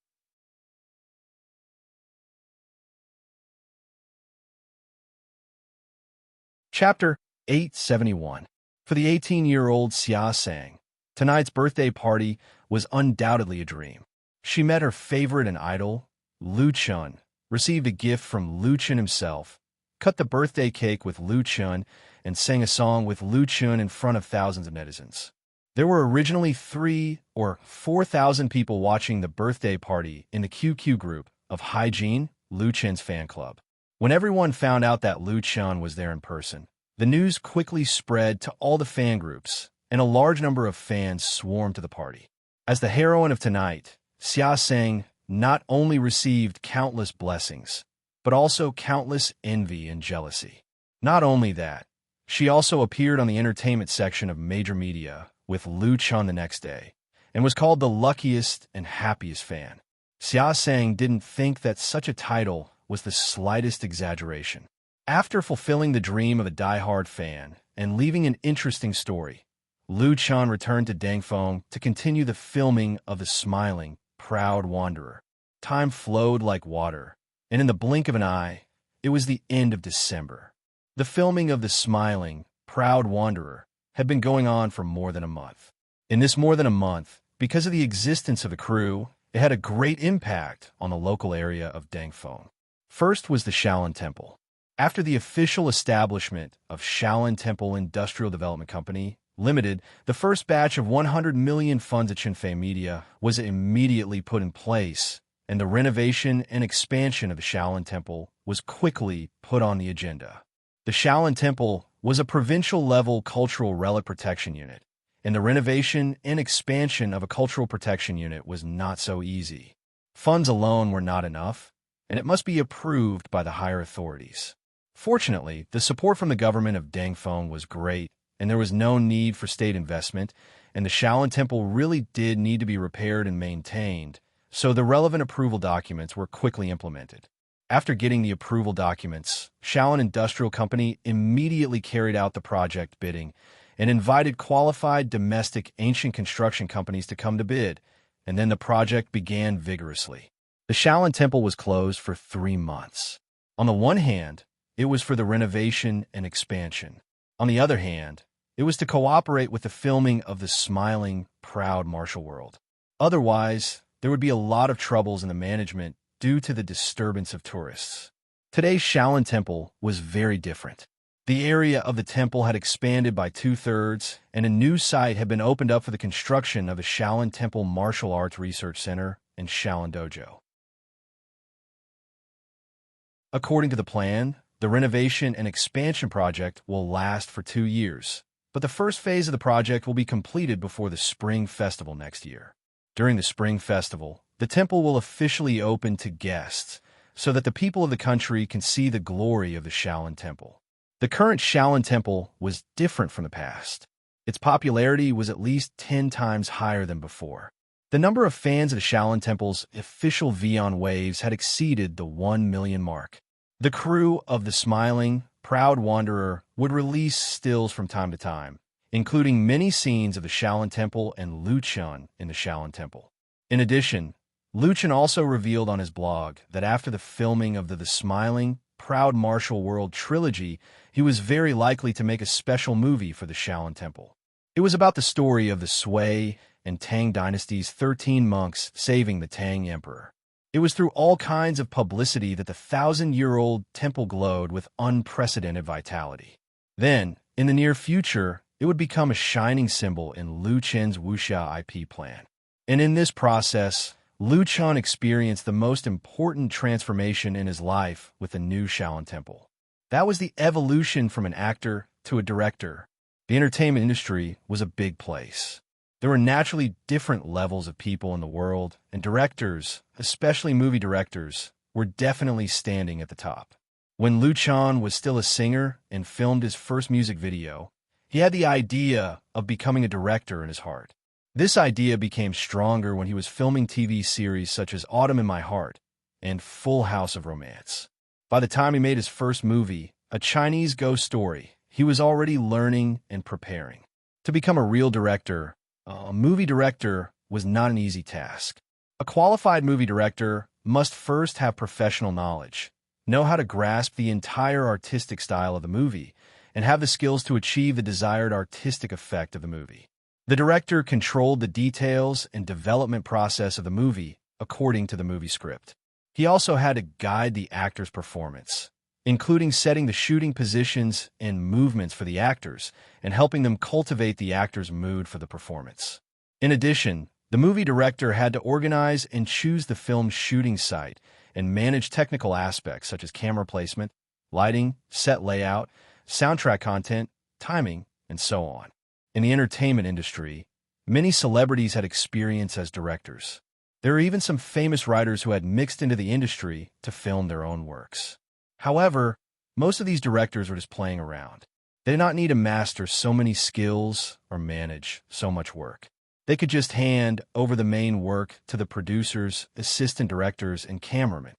Chapter 871. For the 18-year-old Xia Sang, tonight's birthday party was undoubtedly a dream. She met her favorite and idol, Lu Chun, received a gift from Lu Chun himself, cut the birthday cake with Lu Chun, and sang a song with Lu Chun in front of thousands of netizens. There were originally 3,000 or 4,000 people watching the birthday party in the QQ group of Hygiene, Lu Chun's fan club. When everyone found out that Lu Chun was there in person, the news quickly spread to all the fan groups, and a large number of fans swarmed to the party. As the heroine of tonight, Xia Sang not only received countless blessings, but also countless envy and jealousy. Not only that, she also appeared on the entertainment section of major media with Lu Chun the next day, and was called the luckiest and happiest fan. Xia Sang didn't think that such a title was the slightest exaggeration. After fulfilling the dream of a die-hard fan and leaving an interesting story, Lu Chun returned to Dangfeng to continue the filming of The Smiling, Proud Wanderer. Time flowed like water, and in the blink of an eye, it was the end of December. The filming of The Smiling, Proud Wanderer had been going on for more than a month. In this more than a month, because of the existence of the crew, it had a great impact on the local area of Dangfeng. First was the Shaolin Temple. After the official establishment of Shaolin Temple Industrial Development Company, Limited, the first batch of 100 million funds at Chinfei Media was immediately put in place, and the renovation and expansion of the Shaolin Temple was quickly put on the agenda. The Shaolin Temple was a provincial-level cultural relic protection unit, and the renovation and expansion of a cultural protection unit was not so easy. Funds alone were not enough, and it must be approved by the higher authorities. Fortunately, the support from the government of Dangfeng was great, and there was no need for state investment, and the Shaolin Temple really did need to be repaired and maintained, so the relevant approval documents were quickly implemented. After getting the approval documents, Shaolin Industrial Company immediately carried out the project bidding and invited qualified domestic ancient construction companies to come to bid, and then the project began vigorously. The Shaolin Temple was closed for 3 months. On the one hand, it was for the renovation and expansion. On the other hand, it was to cooperate with the filming of The Smiling, Proud Martial World. Otherwise, there would be a lot of troubles in the management due to the disturbance of tourists. Today's Shaolin Temple was very different. The area of the temple had expanded by 2/3, and a new site had been opened up for the construction of a Shaolin Temple Martial Arts Research Center and Shaolin Dojo. According to the plan, the renovation and expansion project will last for 2 years, but the first phase of the project will be completed before the Spring Festival next year. During the Spring Festival, the temple will officially open to guests so that the people of the country can see the glory of the Shaolin Temple. The current Shaolin Temple was different from the past. Its popularity was at least 10 times higher than before. The number of fans of the Shaolin Temple's official Vion waves had exceeded the 1 million mark. The crew of The Smiling, Proud Wanderer would release stills from time to time, including many scenes of the Shaolin Temple and Lu Chun in the Shaolin Temple. In addition, Lu Chun also revealed on his blog that after the filming of the Smiling, Proud Martial World trilogy, he was very likely to make a special movie for the Shaolin Temple. It was about the story of the Sui and Tang dynasties' 13 monks saving the Tang Emperor. It was through all kinds of publicity that the 1,000-year-old temple glowed with unprecedented vitality. Then, in the near future, it would become a shining symbol in Lu Chun's wuxia IP plan. And in this process, Lu Chun experienced the most important transformation in his life with the new Shaolin Temple. That was the evolution from an actor to a director. The entertainment industry was a big place. There were naturally different levels of people in the world, and directors, especially movie directors, were definitely standing at the top. When Liu Chan was still a singer and filmed his first music video, he had the idea of becoming a director in his heart. This idea became stronger when he was filming TV series such as Autumn in My Heart and Full House of Romance. By the time he made his first movie, A Chinese Ghost Story, he was already learning and preparing. To become a real director, a movie director was not an easy task. A qualified movie director must first have professional knowledge, know how to grasp the entire artistic style of the movie, and have the skills to achieve the desired artistic effect of the movie. The director controlled the details and development process of the movie according to the movie script. He also had to guide the actor's performance, including setting the shooting positions and movements for the actors and helping them cultivate the actor's mood for the performance. In addition, the movie director had to organize and choose the film's shooting site and manage technical aspects such as camera placement, lighting, set layout, soundtrack content, timing, and so on. In the entertainment industry, many celebrities had experience as directors. There are even some famous writers who had mixed into the industry to film their own works. However, most of these directors were just playing around. They did not need to master so many skills or manage so much work. They could just hand over the main work to the producers, assistant directors, and cameramen.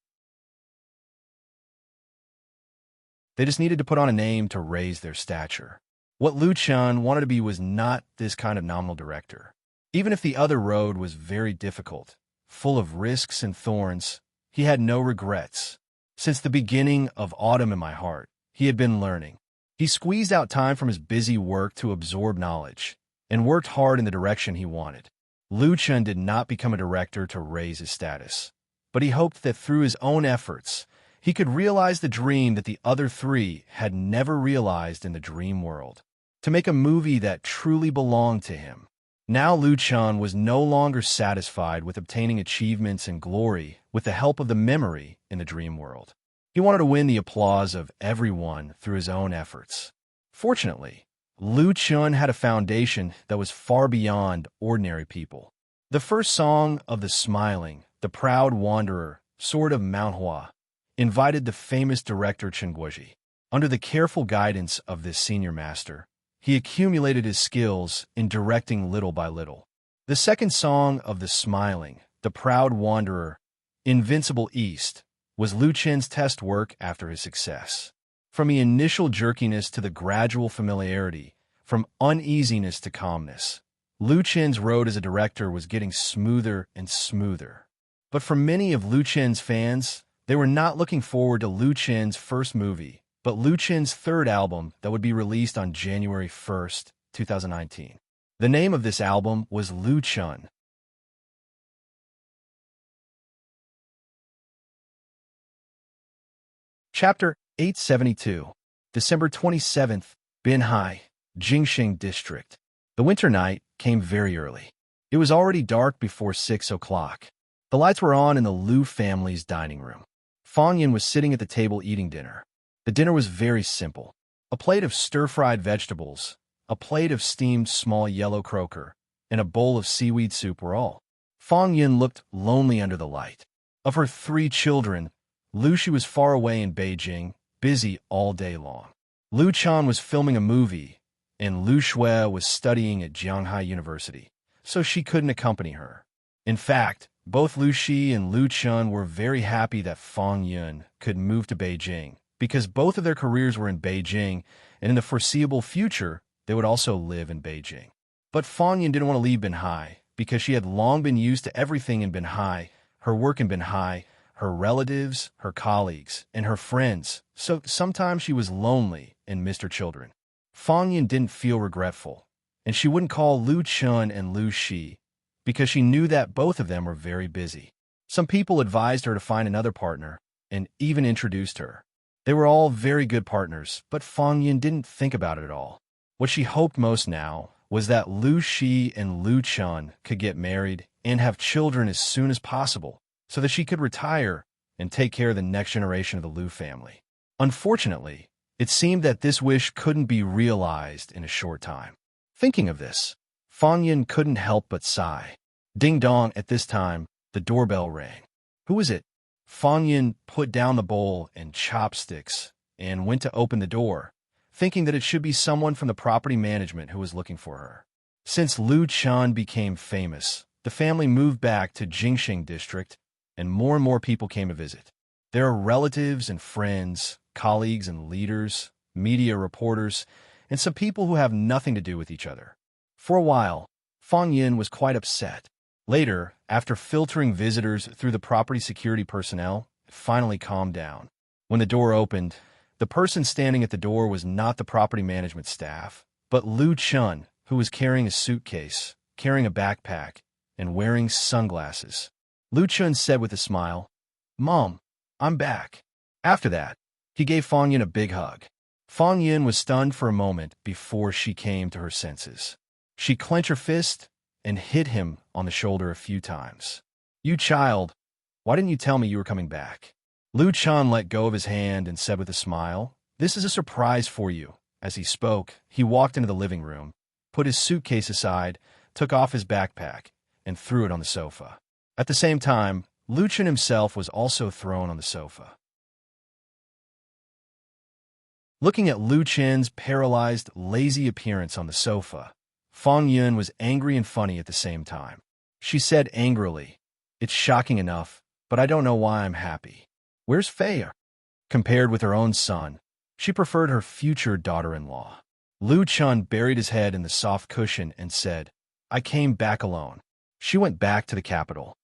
They just needed to put on a name to raise their stature. What Liu Chan wanted to be was not this kind of nominal director. Even if the other road was very difficult, full of risks and thorns, he had no regrets. Since the beginning of Autumn in My Heart, he had been learning. He squeezed out time from his busy work to absorb knowledge and worked hard in the direction he wanted. Liu Chan did not become a director to raise his status, but he hoped that through his own efforts, he could realize the dream that the other three had never realized in the dream world, to make a movie that truly belonged to him. Now Liu Chan was no longer satisfied with obtaining achievements and glory with the help of the memory in the dream world. He wanted to win the applause of everyone through his own efforts. Fortunately, Liu Chan had a foundation that was far beyond ordinary people. The first song of The Smiling, The Proud Wanderer, Sword of Mount Hua, invited the famous director Chen Guoji. Under the careful guidance of this senior master, he accumulated his skills in directing little by little. The second song of The Smiling, The Proud Wanderer, Invincible East, was Liu Chan's test work after his success. From the initial jerkiness to the gradual familiarity, from uneasiness to calmness, Liu Chan's road as a director was getting smoother and smoother. But for many of Liu Chan's fans, they were not looking forward to Liu Chan's first movie, but Liu Chan's third album that would be released on January 1st, 2019. The name of this album was Liu Chan. Chapter 872, December 27th, Binhai, Jingxing District. The winter night came very early. It was already dark before 6 o'clock. The lights were on in the Liu family's dining room. Fang Yin was sitting at the table eating dinner. The dinner was very simple. A plate of stir-fried vegetables, a plate of steamed small yellow croaker, and a bowl of seaweed soup were all. Fang Yin looked lonely under the light. Of her 3 children, Liu Shi was far away in Beijing, busy all day long. Liu Chan was filming a movie, and Liu Shui was studying at Jianghai University, so she couldn't accompany her. In fact, both Liu Shi and Liu Chan were very happy that Fang Yin could move to Beijing, because both of their careers were in Beijing, and in the foreseeable future, they would also live in Beijing. But Fang Yin didn't want to leave Binhai, because she had long been used to everything in Binhai, her work in Binhai, her relatives, her colleagues, and her friends, so sometimes she was lonely and missed her children. Fang Yin didn't feel regretful, and she wouldn't call Liu Chan and Liu Shi, because she knew that both of them were very busy. Some people advised her to find another partner, and even introduced her. They were all very good partners, but Fang Yin didn't think about it at all. What she hoped most now was that Liu Shi and Liu Chan could get married and have children as soon as possible, so that she could retire and take care of the next generation of the Liu family. Unfortunately, it seemed that this wish couldn't be realized in a short time. Thinking of this, Fang Yin couldn't help but sigh. Ding dong, at this time, the doorbell rang. Who is it? Fang Yin put down the bowl and chopsticks and went to open the door, thinking that it should be someone from the property management who was looking for her. Since Lu Chan became famous, the family moved back to Jingxing district, and more people came to visit. There are relatives and friends, colleagues and leaders, media reporters, and some people who have nothing to do with each other. For a while, Fang Yin was quite upset. Later, after filtering visitors through the property security personnel, it finally calmed down. When the door opened, the person standing at the door was not the property management staff, but Lu Chun, who was carrying a suitcase, carrying a backpack, and wearing sunglasses. Lu Chun said with a smile, "Mom, I'm back." After that, he gave Fang Yin a big hug. Fang Yin was stunned for a moment before she came to her senses. She clenched her fist and hit him on the shoulder a few times. "You child, why didn't you tell me you were coming back?" Lu Chan let go of his hand and said with a smile, "This is a surprise for you." As he spoke, he walked into the living room, put his suitcase aside, took off his backpack, and threw it on the sofa. At the same time, Lu Chan himself was also thrown on the sofa. Looking at Lu Chan's paralyzed, lazy appearance on the sofa, Fang Yun was angry and funny at the same time. She said angrily, "It's shocking enough, but I don't know why I'm happy. Where's Fei?" Compared with her own son, she preferred her future daughter-in-law. Lu Chun buried his head in the soft cushion and said, "I came back alone." She went back to the capital.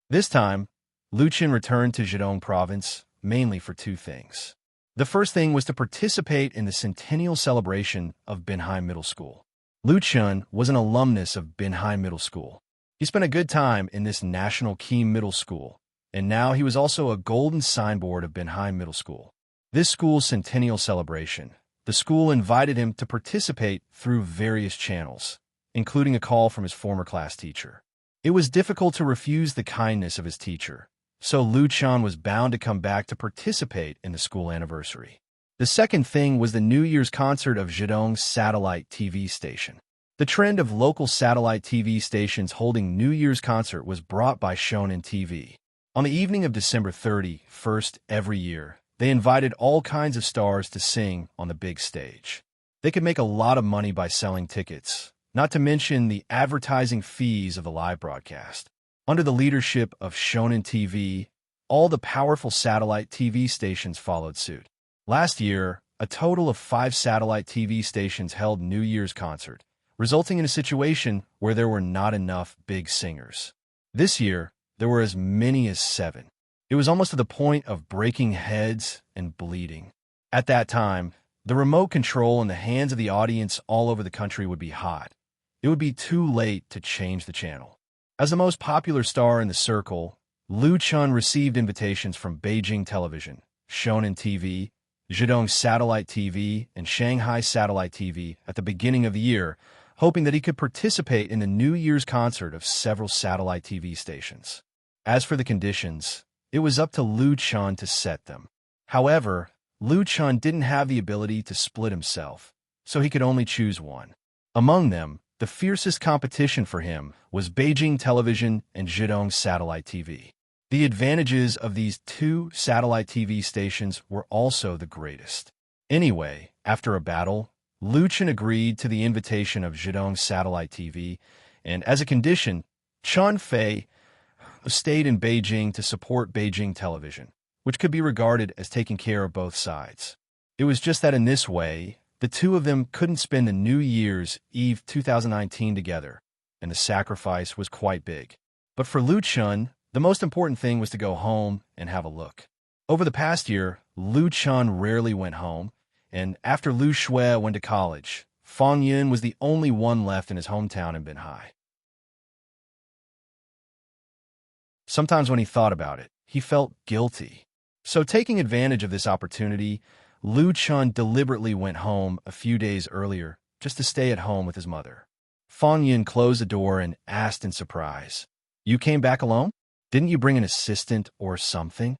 This time, Lu Chun returned to Zhejiang province, mainly for two things. The first thing was to participate in the centennial celebration of Binhai Middle School. Lu Chun was an alumnus of Binhai Middle School. He spent a good time in this national key middle school, and now he was also a golden signboard of Binhai Middle School. This school's centennial celebration, the school invited him to participate through various channels, including a call from his former class teacher. It was difficult to refuse the kindness of his teacher, so Lu Chan was bound to come back to participate in the school anniversary. The second thing was the New Year's concert of Zhejiang's satellite TV station. The trend of local satellite TV stations holding New Year's concert was brought by Shonen TV. On the evening of December 31st every year, they invited all kinds of stars to sing on the big stage. They could make a lot of money by selling tickets, not to mention the advertising fees of the live broadcast. Under the leadership of Shonen TV, all the powerful satellite TV stations followed suit. Last year, a total of 5 satellite TV stations held New Year's concert, resulting in a situation where there were not enough big singers. This year, there were as many as 7. It was almost to the point of breaking heads and bleeding. At that time, the remote control in the hands of the audience all over the country would be hot. It would be too late to change the channel. As the most popular star in the circle, Lu Chun received invitations from Beijing Television, Shonen TV, Zhejiang Satellite TV, and Shanghai Satellite TV at the beginning of the year, hoping that he could participate in the New Year's concert of several satellite TV stations. As for the conditions, it was up to Lu Chun to set them. However, Lu Chun didn't have the ability to split himself, so he could only choose one. Among them, the fiercest competition for him was Beijing Television and Zhejiang Satellite TV. The advantages of these 2 satellite TV stations were also the greatest. Anyway, after a battle, Lu Chun agreed to the invitation of Zhejiang Satellite TV, and as a condition, Chun Fei stayed in Beijing to support Beijing Television, which could be regarded as taking care of both sides. It was just that in this way, the two of them couldn't spend the New Year's Eve 2019 together, and the sacrifice was quite big. But for Lu Chun, the most important thing was to go home and have a look. Over the past year, Lu Chun rarely went home, and after Lu Shui went to college, Fang Yun was the only one left in his hometown in Binhai. Sometimes when he thought about it, he felt guilty. So taking advantage of this opportunity, Lu Chun deliberately went home a few days earlier just to stay at home with his mother. Fang Yun closed the door and asked in surprise, "You came back alone? Didn't you bring an assistant or something?"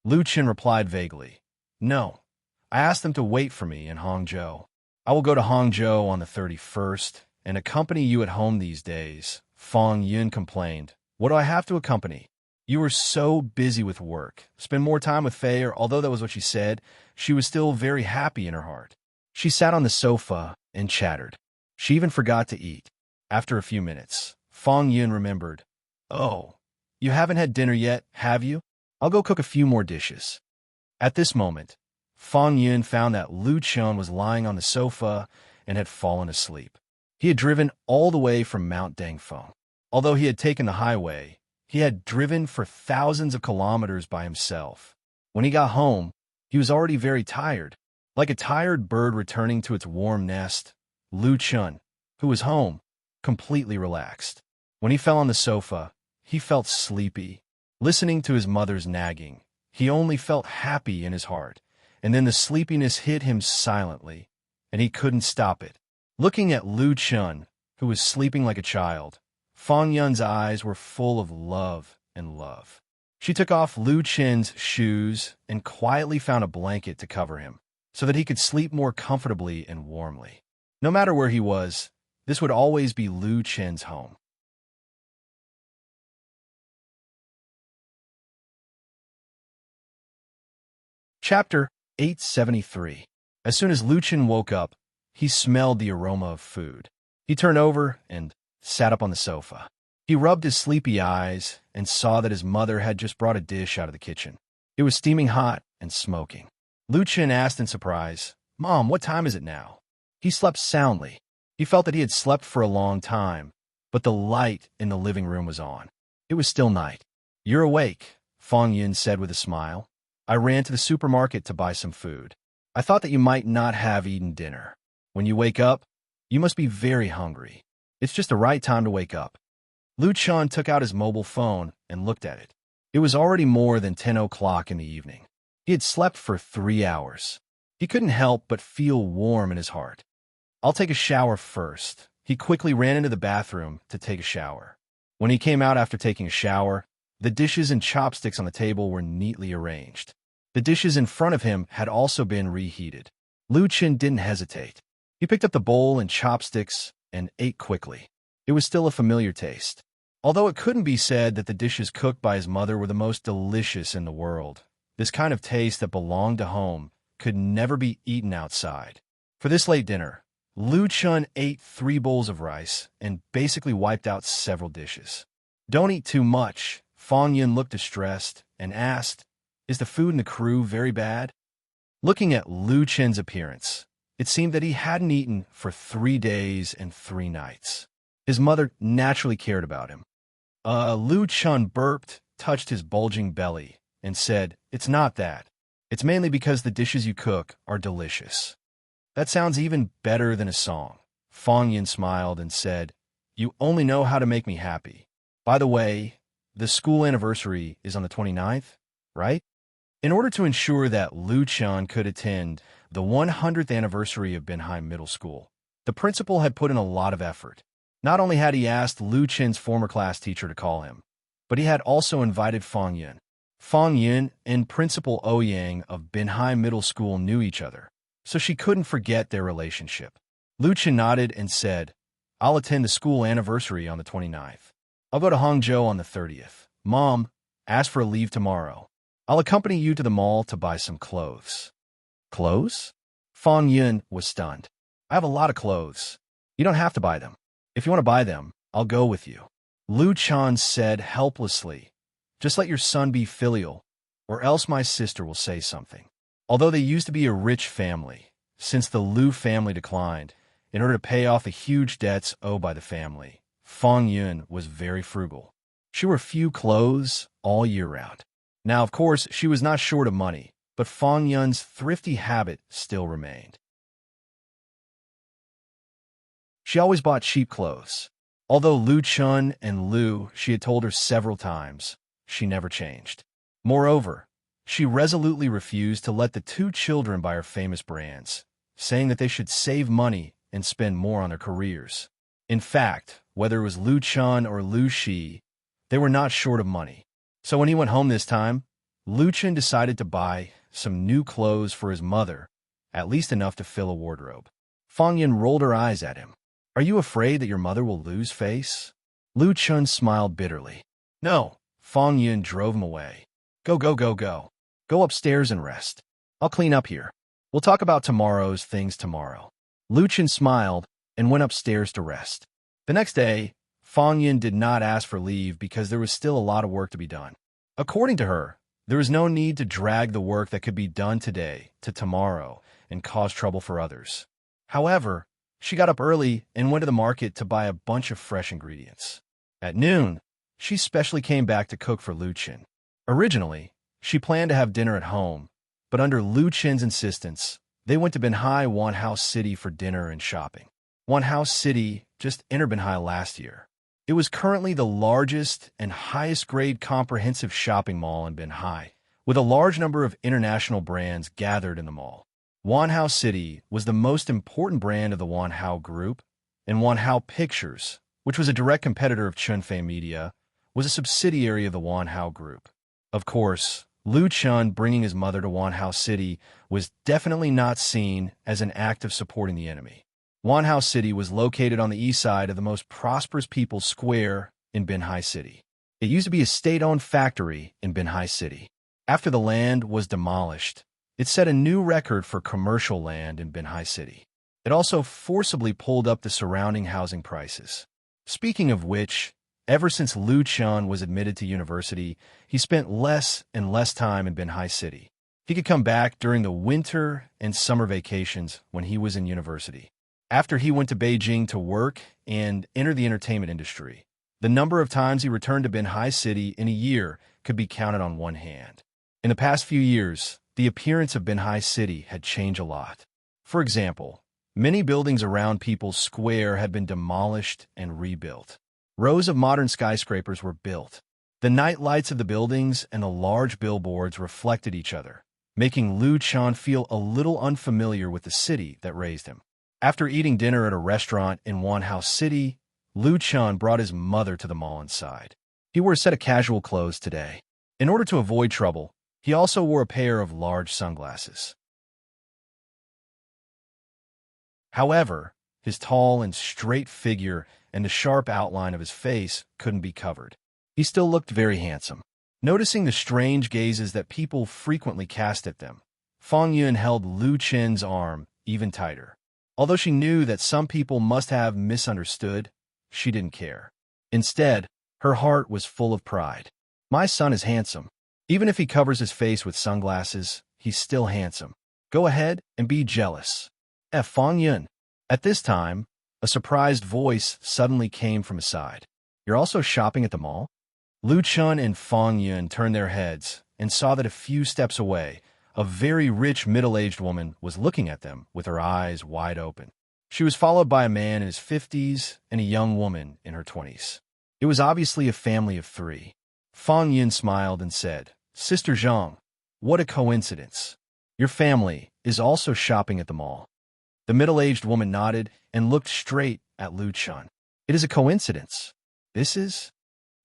Lu Chun replied vaguely, "No, I asked them to wait for me in Hangzhou. I will go to Hangzhou on the 31st, and accompany you at home these days," Fong Yun complained. "What do I have to accompany? You were so busy with work. Spend more time with Fei," or although that was what she said, she was still very happy in her heart. She sat on the sofa and chattered. She even forgot to eat. After a few minutes, Fong Yun remembered. "Oh, you haven't had dinner yet, have you? I'll go cook a few more dishes." At this moment, Fong Yun found that Lu Chun was lying on the sofa and had fallen asleep. He had driven all the way from Mount Dangfeng. Although he had taken the highway, he had driven for thousands of kilometers by himself. When he got home, he was already very tired. Like a tired bird returning to its warm nest, Lu Chun, who was home, completely relaxed. When he fell on the sofa, he felt sleepy. Listening to his mother's nagging, he only felt happy in his heart, and then the sleepiness hit him silently, and he couldn't stop it. Looking at Lu Chun, who was sleeping like a child, Fong Yun's eyes were full of love and love. She took off Lu Chun's shoes and quietly found a blanket to cover him, so that he could sleep more comfortably and warmly. No matter where he was, this would always be Lu Chun's home. Chapter 873. As soon as Lu Chun woke up, he smelled the aroma of food. He turned over and sat up on the sofa. He rubbed his sleepy eyes and saw that his mother had just brought a dish out of the kitchen. It was steaming hot and smoking. Lu Chun asked in surprise, "Mom, what time is it now?" He slept soundly. He felt that he had slept for a long time, but the light in the living room was on. It was still night. "You're awake," Fong Yun said with a smile. "I ran to the supermarket to buy some food. I thought that you might not have eaten dinner. When you wake up, you must be very hungry. It's just the right time to wake up." Lu Chun took out his mobile phone and looked at it. It was already more than 10 o'clock in the evening. He had slept for 3 hours. He couldn't help but feel warm in his heart. "I'll take a shower first." He quickly ran into the bathroom to take a shower. When he came out after taking a shower, the dishes and chopsticks on the table were neatly arranged. The dishes in front of him had also been reheated. Lu Chun didn't hesitate. He picked up the bowl and chopsticks and ate quickly. It was still a familiar taste. Although it couldn't be said that the dishes cooked by his mother were the most delicious in the world, this kind of taste that belonged to home could never be eaten outside. For this late dinner, Lu Chun ate 3 bowls of rice and basically wiped out several dishes. "Don't eat too much." Fong Yun looked distressed and asked, "Is the food in the crew very bad?" Looking at Lu Chun's appearance, it seemed that he hadn't eaten for 3 days and 3 nights. His mother naturally cared about him. Lu Chun burped, touched his bulging belly, and said, "It's not that. It's mainly because the dishes you cook are delicious." "That sounds even better than a song." Fong Yun smiled and said, "You only know how to make me happy. By the way, the school anniversary is on the 29th, right?" In order to ensure that Lu Chun could attend the 100th anniversary of Benheim Middle School, the principal had put in a lot of effort. Not only had he asked Lu Chun's former class teacher to call him, but he had also invited Fong Yun. Fong Yun and Principal Ouyang of Benheim Middle School knew each other, so she couldn't forget their relationship. Lu Chun nodded and said, "I'll attend the school anniversary on the 29th. I'll go to Hangzhou on the 30th. Mom, ask for a leave tomorrow. I'll accompany you to the mall to buy some clothes." "Clothes?" Fong Yun was stunned. "I have a lot of clothes. You don't have to buy them. If you want to buy them, I'll go with you." Lu Chun said helplessly, "Just let your son be filial, or else my sister will say something." Although they used to be a rich family, since the Lu family declined, in order to pay off the huge debts owed by the family, Fong Yun was very frugal. She wore few clothes all year round. Now, of course, she was not short of money, but Fong Yun's thrifty habit still remained. She always bought cheap clothes. Although Lu Chun and Lu, she had told her several times, she never changed. Moreover, she resolutely refused to let the 2 children buy her famous brands, saying that they should save money and spend more on their careers. In fact, whether it was Lu Chun or Lu Shi, they were not short of money. So when he went home this time, Lu Chun decided to buy some new clothes for his mother, at least enough to fill a wardrobe. Fong Yun rolled her eyes at him. Are you afraid that your mother will lose face? Lu Chun smiled bitterly. No, Fong Yun drove him away. Go, go, go, go. Go upstairs and rest. I'll clean up here. We'll talk about tomorrow's things tomorrow. Lu Chun smiled and went upstairs to rest. The next day, Fong Yun did not ask for leave because there was still a lot of work to be done. According to her, there was no need to drag the work that could be done today to tomorrow and cause trouble for others. However, she got up early and went to the market to buy a bunch of fresh ingredients. At noon, she specially came back to cook for Lu Chun. Originally, she planned to have dinner at home, but under Lu Chun's insistence, they went to Binhai Wanhouse City for dinner and shopping. Wanhouse City just entered Binhai last year. It was currently the largest and highest-grade comprehensive shopping mall in Binhai, with a large number of international brands gathered in the mall. Wanhao City was the most important brand of the Wanhao Group, and Wanhao Pictures, which was a direct competitor of Chunfei Media, was a subsidiary of the Wanhao Group. Of course, Lu Chun bringing his mother to Wanhao City was definitely not seen as an act of supporting the enemy. Wanhao City was located on the east side of the most prosperous People's Square in Binhai City. It used to be a state-owned factory in Binhai City. After the land was demolished, it set a new record for commercial land in Binhai City. It also forcibly pulled up the surrounding housing prices. Speaking of which, ever since Lu Chun was admitted to university, he spent less and less time in Binhai City. He could come back during the winter and summer vacations when he was in university. After he went to Beijing to work and enter the entertainment industry, the number of times he returned to Binhai City in a year could be counted on one hand. In the past few years, the appearance of Binhai City had changed a lot. For example, many buildings around People's Square had been demolished and rebuilt. Rows of modern skyscrapers were built. The night lights of the buildings and the large billboards reflected each other, making Lu Chun feel a little unfamiliar with the city that raised him. After eating dinner at a restaurant in Wanhao City, Lu Chun brought his mother to the mall inside. He wore a set of casual clothes today. In order to avoid trouble, he also wore a pair of large sunglasses. However, his tall and straight figure and the sharp outline of his face couldn't be covered. He still looked very handsome. Noticing the strange gazes that people frequently cast at them, Fong Yun held Lu Chun's arm even tighter. Although she knew that some people must have misunderstood, she didn't care. Instead, her heart was full of pride. My son is handsome. Even if he covers his face with sunglasses, he's still handsome. Go ahead and be jealous. Fong Yun. At this time, a surprised voice suddenly came from his side. You're also shopping at the mall? Lu Chun and Fong Yun turned their heads and saw that a few steps away, a very rich middle-aged woman was looking at them with her eyes wide open. She was followed by a man in his 50s and a young woman in her 20s. It was obviously a family of three. Fong Yun smiled and said, Sister Zhang, what a coincidence. Your family is also shopping at the mall. The middle-aged woman nodded and looked straight at Lu Chun. It is a coincidence. This is?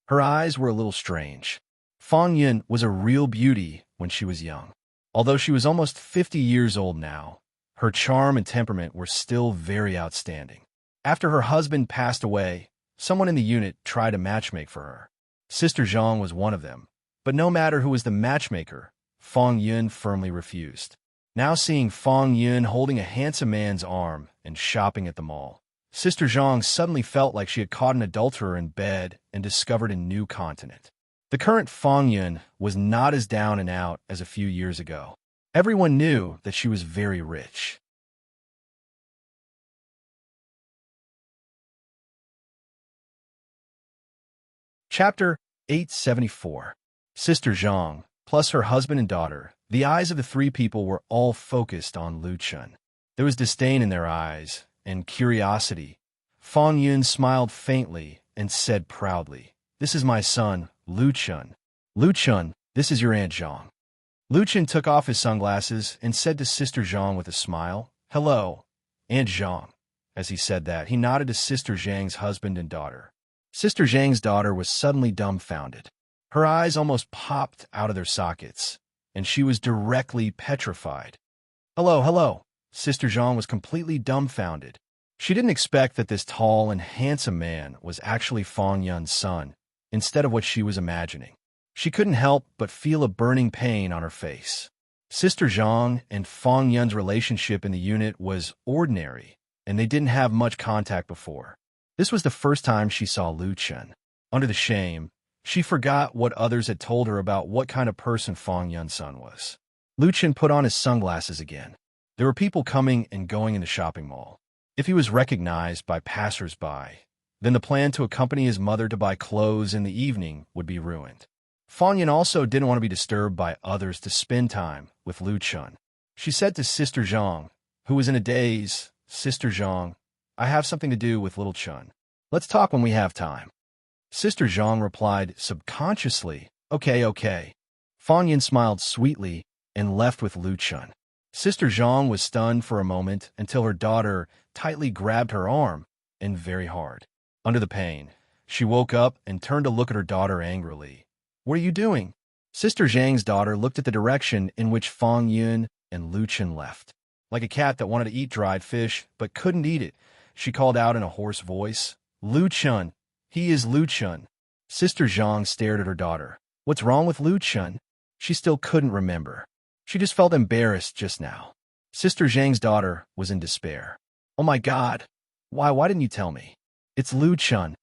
Her eyes were a little strange. Fong Yun was a real beauty when she was young. Although she was almost 50 years old now, her charm and temperament were still very outstanding. After her husband passed away, someone in the unit tried to matchmake for her. Sister Zhang was one of them, but no matter who was the matchmaker, Fong Yun firmly refused. Now seeing Fong Yun holding a handsome man's arm and shopping at the mall, Sister Zhang suddenly felt like she had caught an adulterer in bed and discovered a new continent. The current Fong Yun was not as down and out as a few years ago. Everyone knew that she was very rich. Chapter 874. Sister Zhang, plus her husband and daughter, the eyes of the three people were all focused on Lu Chun. There was disdain in their eyes and curiosity. Fong Yun smiled faintly and said proudly, This is my son, Lu Chun. Lu Chun, this is your Aunt Zhang. Lu Chun took off his sunglasses and said to Sister Zhang with a smile, Hello, Aunt Zhang. As he said that, he nodded to Sister Zhang's husband and daughter. Sister Zhang's daughter was suddenly dumbfounded. Her eyes almost popped out of their sockets, and she was directly petrified. Hello, hello. Sister Zhang was completely dumbfounded. She didn't expect that this tall and handsome man was actually Fong Yun's son, instead of what she was imagining. She couldn't help but feel a burning pain on her face. Sister Zhang and Fong Yun's relationship in the unit was ordinary, and they didn't have much contact before. This was the first time she saw Lu Chen. Under the shame, she forgot what others had told her about what kind of person Fong Yun's son was. Lu Chen put on his sunglasses again. There were people coming and going in the shopping mall. If he was recognized by passers-by, then the plan to accompany his mother to buy clothes in the evening would be ruined. Fong Yun also didn't want to be disturbed by others to spend time with Lu Chen. She said to Sister Zhang, who was in a daze, "Sister Zhang, I have something to do with little Chen. Let's talk when we have time." Sister Zhang replied subconsciously, Okay. Fong Yun smiled sweetly and left with Lu Chen. Sister Zhang was stunned for a moment until her daughter tightly grabbed her arm, and very hard. Under the pain, she woke up and turned to look at her daughter angrily. "What are you doing?" Sister Zhang's daughter looked at the direction in which Fong Yun and Lu Chen left. Like a cat that wanted to eat dried fish but couldn't eat it, she called out in a hoarse voice, "Lu Chen! He is Lu Chen!" Sister Zhang stared at her daughter. What's wrong with Lu Chen? She still couldn't remember. She just felt embarrassed just now. Sister Zhang's daughter was in despair. "Oh my God! Why didn't you tell me? It's Lu Chen."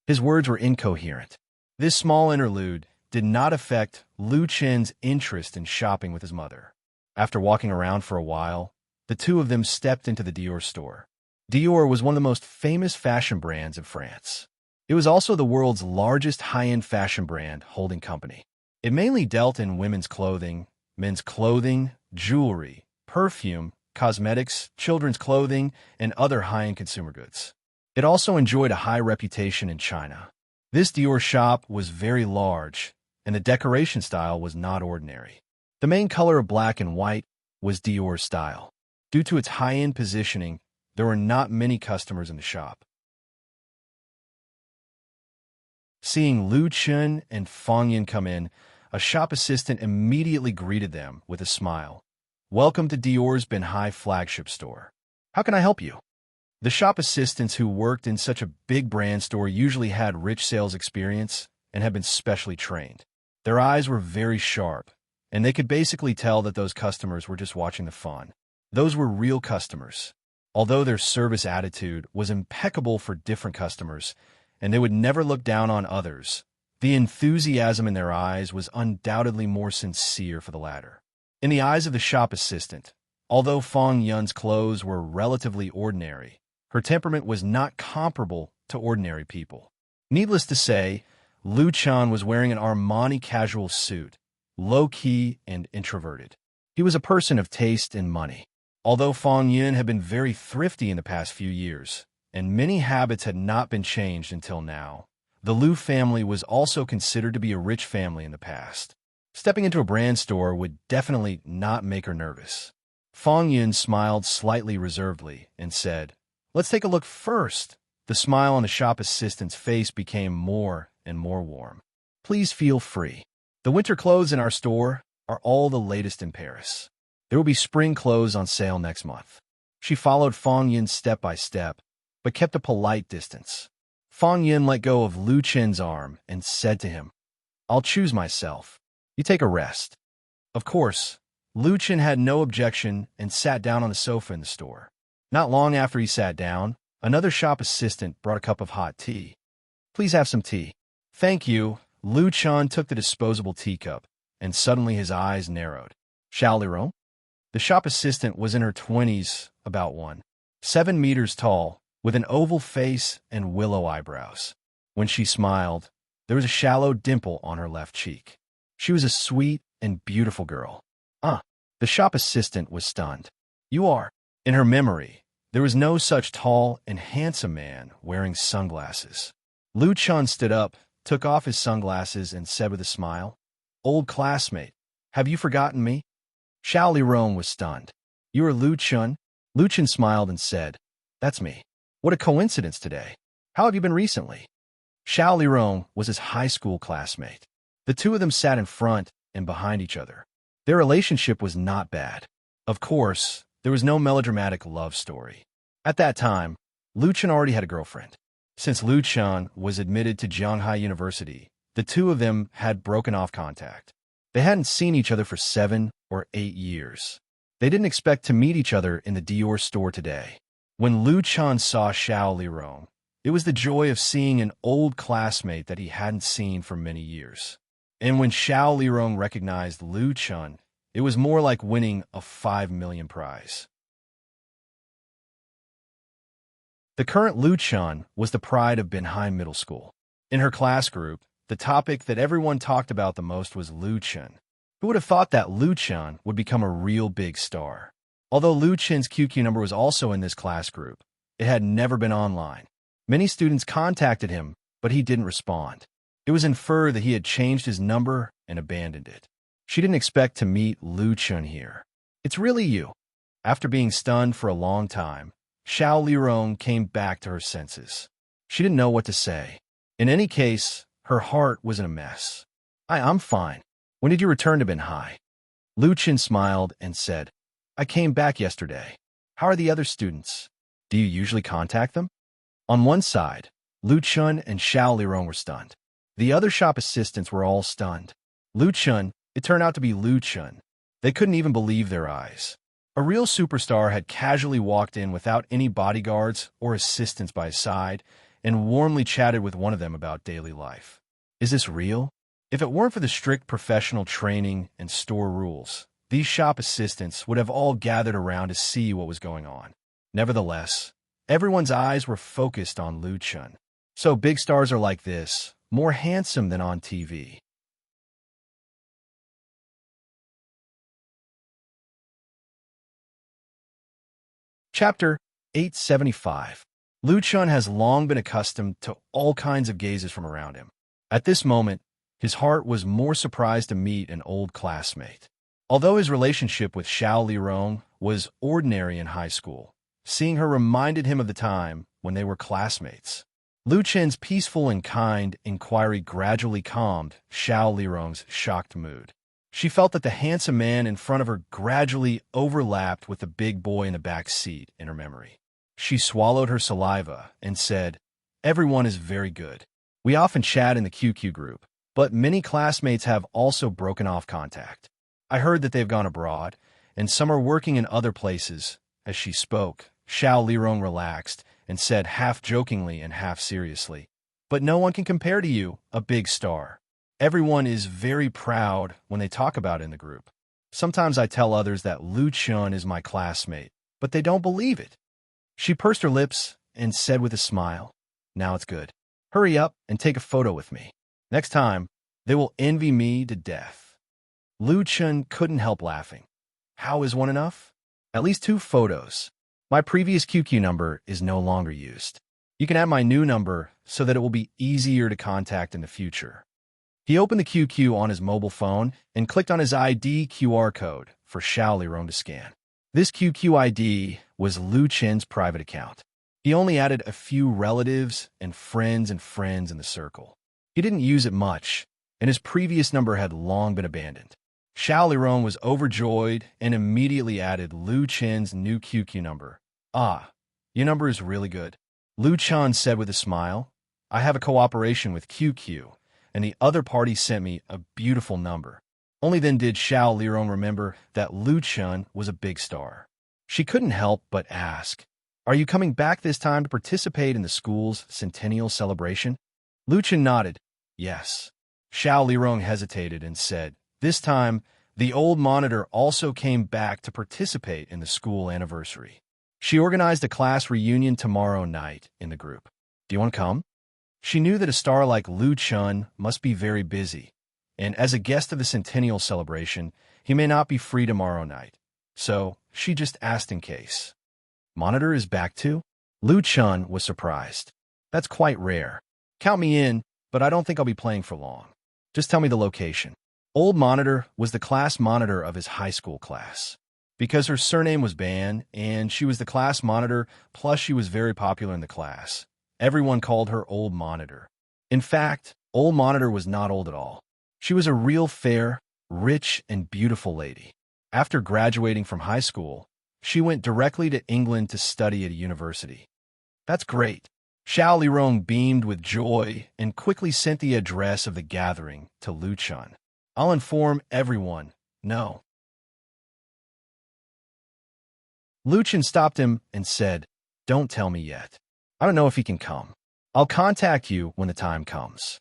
His words were incoherent. This small interlude did not affect Lu Chen's interest in shopping with his mother. After walking around for a while, the two of them stepped into the Dior store. Dior was one of the most famous fashion brands in France. It was also the world's largest high-end fashion brand holding company. It mainly dealt in women's clothing, men's clothing, jewelry, perfume, cosmetics, children's clothing, and other high-end consumer goods. It also enjoyed a high reputation in China. This Dior shop was very large, and the decoration style was not ordinary. The main color of black and white was Dior's style. Due to its high-end positioning, there were not many customers in the shop. Seeing Lu Chen and Fong Yun come in, a shop assistant immediately greeted them with a smile. "Welcome to Dior's Benhai flagship store. How can I help you?" The shop assistants who worked in such a big brand store usually had rich sales experience and had been specially trained. Their eyes were very sharp, and they could basically tell that those customers were just watching the fun. Those were real customers. Although their service attitude was impeccable for different customers, and they would never look down on others, the enthusiasm in their eyes was undoubtedly more sincere for the latter. In the eyes of the shop assistant, although Fong Yun's clothes were relatively ordinary, her temperament was not comparable to ordinary people. Needless to say, Lu Chen was wearing an Armani casual suit, low-key and introverted. He was a person of taste and money. Although Fong Yun had been very thrifty in the past few years, and many habits had not been changed until now, the Lu family was also considered to be a rich family in the past. Stepping into a brand store would definitely not make her nervous. Fong Yun smiled slightly reservedly and said, "Let's take a look first." The smile on the shop assistant's face became more and more warm. "Please feel free. The winter clothes in our store are all the latest in Paris. There will be spring clothes on sale next month." She followed Fong Yun step by step, but kept a polite distance. Fong Yun let go of Lu Chen's arm and said to him, "I'll choose myself. You take a rest." Of course, Lu Chen had no objection and sat down on the sofa in the store. Not long after he sat down, another shop assistant brought a cup of hot tea. "Please have some tea." "Thank you." Lu Chen took the disposable teacup, and suddenly his eyes narrowed. "Xiao. The shop assistant was in her 20s, about 1.7 meters tall, with an oval face and willow eyebrows. When she smiled, there was a shallow dimple on her left cheek. She was a sweet and beautiful girl. The shop assistant was stunned. "You are." In her memory, there was no such tall and handsome man wearing sunglasses. Lu Chen stood up, took off his sunglasses, and said with a smile, "Old classmate, have you forgotten me?" Xiao Liron was stunned. "You are Lu Chen?" Lu Chen smiled and said, "That's me. What a coincidence today. How have you been recently?" Xiao Liron was his high school classmate. The two of them sat in front and behind each other. Their relationship was not bad. Of course, there was no melodramatic love story. At that time, Lu Chen already had a girlfriend. Since Lu Chen was admitted to Shanghai University, the two of them had broken off contact. They hadn't seen each other for 7 or 8 years. They didn't expect to meet each other in the Dior store today. When Lu Chen saw Xiao Lirong, it was the joy of seeing an old classmate that he hadn't seen for many years. And when Xiao Lirong recognized Lu Chen, it was more like winning a 5 million prize. The current Lu Chen was the pride of Benheim Middle School. In her class group, the topic that everyone talked about the most was Lu Chen. Who would have thought that Lu Chen would become a real big star? Although Lu Chen's QQ number was also in this class group, it had never been online. Many students contacted him, but he didn't respond. It was inferred that he had changed his number and abandoned it. She didn't expect to meet Lu Chen here. It's really you. After being stunned for a long time, Xiao Lirong came back to her senses. She didn't know what to say. In any case, her heart was in a mess. I'm fine. When did you return to Benhai? Lu Chen smiled and said, I came back yesterday. How are the other students? Do you usually contact them? On one side, Lu Chen and Xiao Lirong were stunned. The other shop assistants were all stunned. Lu Chen, it turned out to be Lu Chen. They couldn't even believe their eyes. A real superstar had casually walked in without any bodyguards or assistants by his side and warmly chatted with one of them about daily life. Is this real? If it weren't for the strict professional training and store rules, these shop assistants would have all gathered around to see what was going on. Nevertheless, everyone's eyes were focused on Lu Chen. So big stars are like this, more handsome than on TV. Chapter 875. Lu Chen has long been accustomed to all kinds of gazes from around him. At this moment, his heart was more surprised to meet an old classmate. Although his relationship with Xiao Lirong was ordinary in high school, seeing her reminded him of the time when they were classmates. Lu Chen's peaceful and kind inquiry gradually calmed Xiao Lirong's shocked mood. She felt that the handsome man in front of her gradually overlapped with the big boy in the back seat in her memory. She swallowed her saliva and said, Everyone is very good. We often chat in the QQ group, but many classmates have also broken off contact. I heard that they've gone abroad, and some are working in other places. As she spoke, Xiao Lirong relaxed and said half jokingly and half seriously, But no one can compare to you, a big star. Everyone is very proud when they talk about it in the group. Sometimes I tell others that Lu Chen is my classmate, but they don't believe it. She pursed her lips and said with a smile, Now it's good. Hurry up and take a photo with me. Next time, they will envy me to death. Lu Chen couldn't help laughing. How is one enough? At least 2 photos. My previous QQ number is no longer used. You can add my new number so that it will be easier to contact in the future. He opened the QQ on his mobile phone and clicked on his ID QR code for Xiao Lirong to scan. This QQ ID was Lu Chen's private account. He only added a few relatives and friends in the circle. He didn't use it much, and his previous number had long been abandoned. Xiao Lirong was overjoyed and immediately added Lu Chen's new QQ number. Ah, your number is really good. Lu Chen said with a smile, I have a cooperation with QQ, and the other party sent me a beautiful number. Only then did Xiao Lirong remember that Lu Chen was a big star. She couldn't help but ask, Are you coming back this time to participate in the school's centennial celebration? Lu Chen nodded, Yes. Xiao Lirong hesitated and said, This time, the old monitor also came back to participate in the school anniversary. She organized a class reunion tomorrow night in the group. Do you want to come? She knew that a star like Lu Chen must be very busy, and as a guest of the centennial celebration, he may not be free tomorrow night. So she just asked in case. Monitor is back too? Lu Chen was surprised. That's quite rare. Count me in, but I don't think I'll be playing for long. Just tell me the location. Old Monitor was the class monitor of his high school class. Because her surname was Ban, and she was the class monitor, plus she was very popular in the class. Everyone called her Old Monitor. In fact, Old Monitor was not old at all. She was a real fair, rich, and beautiful lady. After graduating from high school, she went directly to England to study at a university. That's great. Xiao Lirong beamed with joy and quickly sent the address of the gathering to Lu Chun. I'll inform everyone. No. Lu Chun stopped him and said, Don't tell me yet. I don't know if he can come. I'll contact you when the time comes.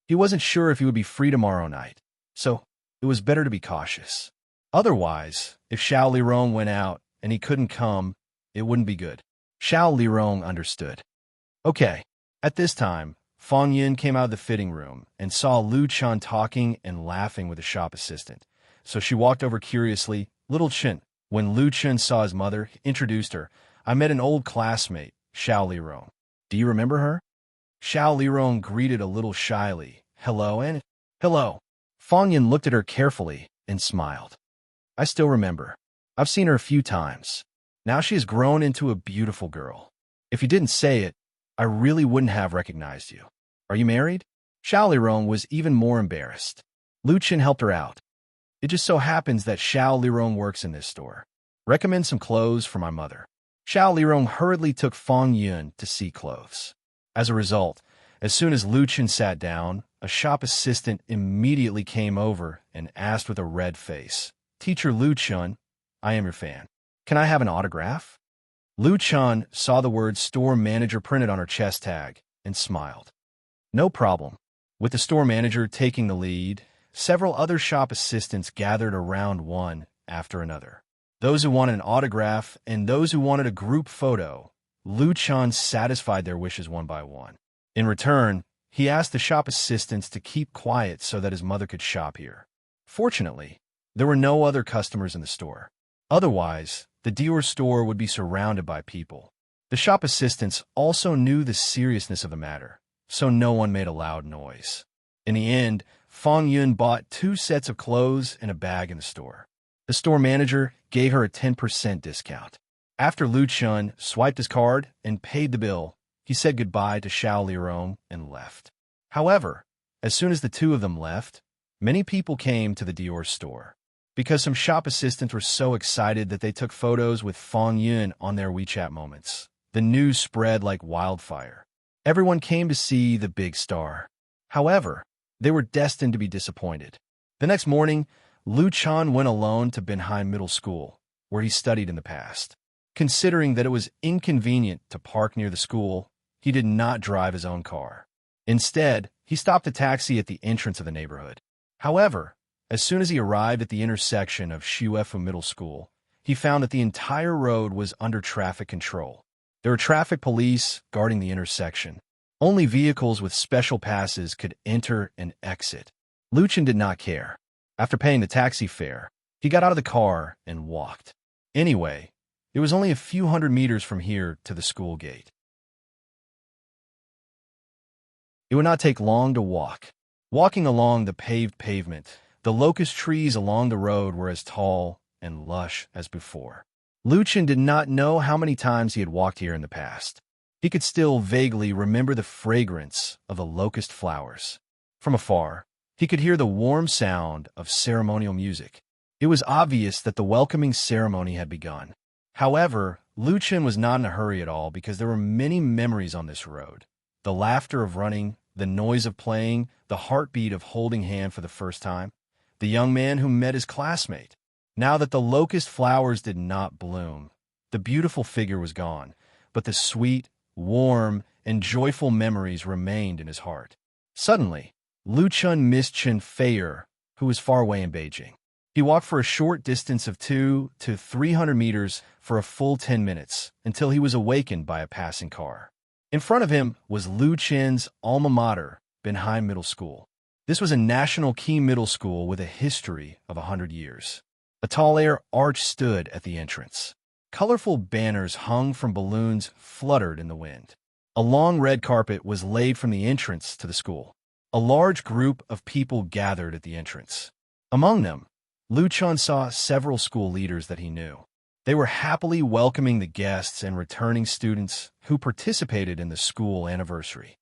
He wasn't sure if he would be free tomorrow night, so it was better to be cautious. Otherwise, if Xiao Lirong went out and he couldn't come, it wouldn't be good. Xiao Lirong understood. Okay. At this time, Fong Yun came out of the fitting room and saw Lu Chun talking and laughing with the shop assistant. So she walked over curiously. Little Chen. When Lu Chun saw his mother, he introduced her. I met an old classmate, Xiao Lirong. Do you remember her? Xiao Lirong greeted a little shyly. Hello and hello. Fong Yun looked at her carefully and smiled. I still remember. I've seen her a few times. Now she has grown into a beautiful girl. If you didn't say it, I really wouldn't have recognized you. Are you married? Xiao Lirong was even more embarrassed. Lu Chun helped her out. It just so happens that Xiao Lirong works in this store. Recommend some clothes for my mother. Xiao Lirong hurriedly took Fong Yun to see clothes. As a result, as soon as Lu Chun sat down, a shop assistant immediately came over and asked with a red face, Teacher Lu Chun, I am your fan. Can I have an autograph? Lu Chun saw the word store manager printed on her chest tag and smiled. No problem. With the store manager taking the lead, several other shop assistants gathered around one after another. Those who wanted an autograph and those who wanted a group photo. Lu Chun satisfied their wishes one by one. In return, he asked the shop assistants to keep quiet so that his mother could shop here. Fortunately, there were no other customers in the store. Otherwise, the Dior store would be surrounded by people. The shop assistants also knew the seriousness of the matter, so no one made a loud noise. In the end, Fong Yun bought 2 sets of clothes and a bag in the store. The store manager gave her a 10% discount. After Lu Chun swiped his card and paid the bill, he said goodbye to Xiao Lirong and left. However, as soon as the two of them left, many people came to the Dior store. Because some shop assistants were so excited that they took photos with Fong Yun on their WeChat moments. The news spread like wildfire. Everyone came to see the big star. However, they were destined to be disappointed. The next morning, Lu Chun went alone to Benheim Middle School, where he studied in the past. Considering that it was inconvenient to park near the school, he did not drive his own car. Instead, he stopped a taxi at the entrance of the neighborhood. However, as soon as he arrived at the intersection of Shuefu Middle School, he found that the entire road was under traffic control. There were traffic police guarding the intersection. Only vehicles with special passes could enter and exit. Lu Chun did not care. After paying the taxi fare, he got out of the car and walked. Anyway, it was only a few hundred meters from here to the school gate. It would not take long to walk. Walking along the paved pavement, the locust trees along the road were as tall and lush as before. Lu Chun did not know how many times he had walked here in the past. He could still vaguely remember the fragrance of the locust flowers. From afar, he could hear the warm sound of ceremonial music. It was obvious that the welcoming ceremony had begun. However, Lu Chun was not in a hurry at all because there were many memories on this road. The laughter of running, the noise of playing, the heartbeat of holding hand for the first time, the young man who met his classmate. Now that the locust flowers did not bloom, the beautiful figure was gone, but the sweet, warm, and joyful memories remained in his heart. Suddenly, Lu Chun missed Chen Feier, who was far away in Beijing. He walked for a short distance of 200 to 300 meters for a full 10 minutes until he was awakened by a passing car. In front of him was Lu Chun's alma mater, Benheim Middle School. This was a national key middle school with a history of 100 years. A tall air arch stood at the entrance. Colorful banners hung from balloons fluttered in the wind. A long red carpet was laid from the entrance to the school. A large group of people gathered at the entrance. Among them, Lu Chun saw several school leaders that he knew. They were happily welcoming the guests and returning students who participated in the school anniversary.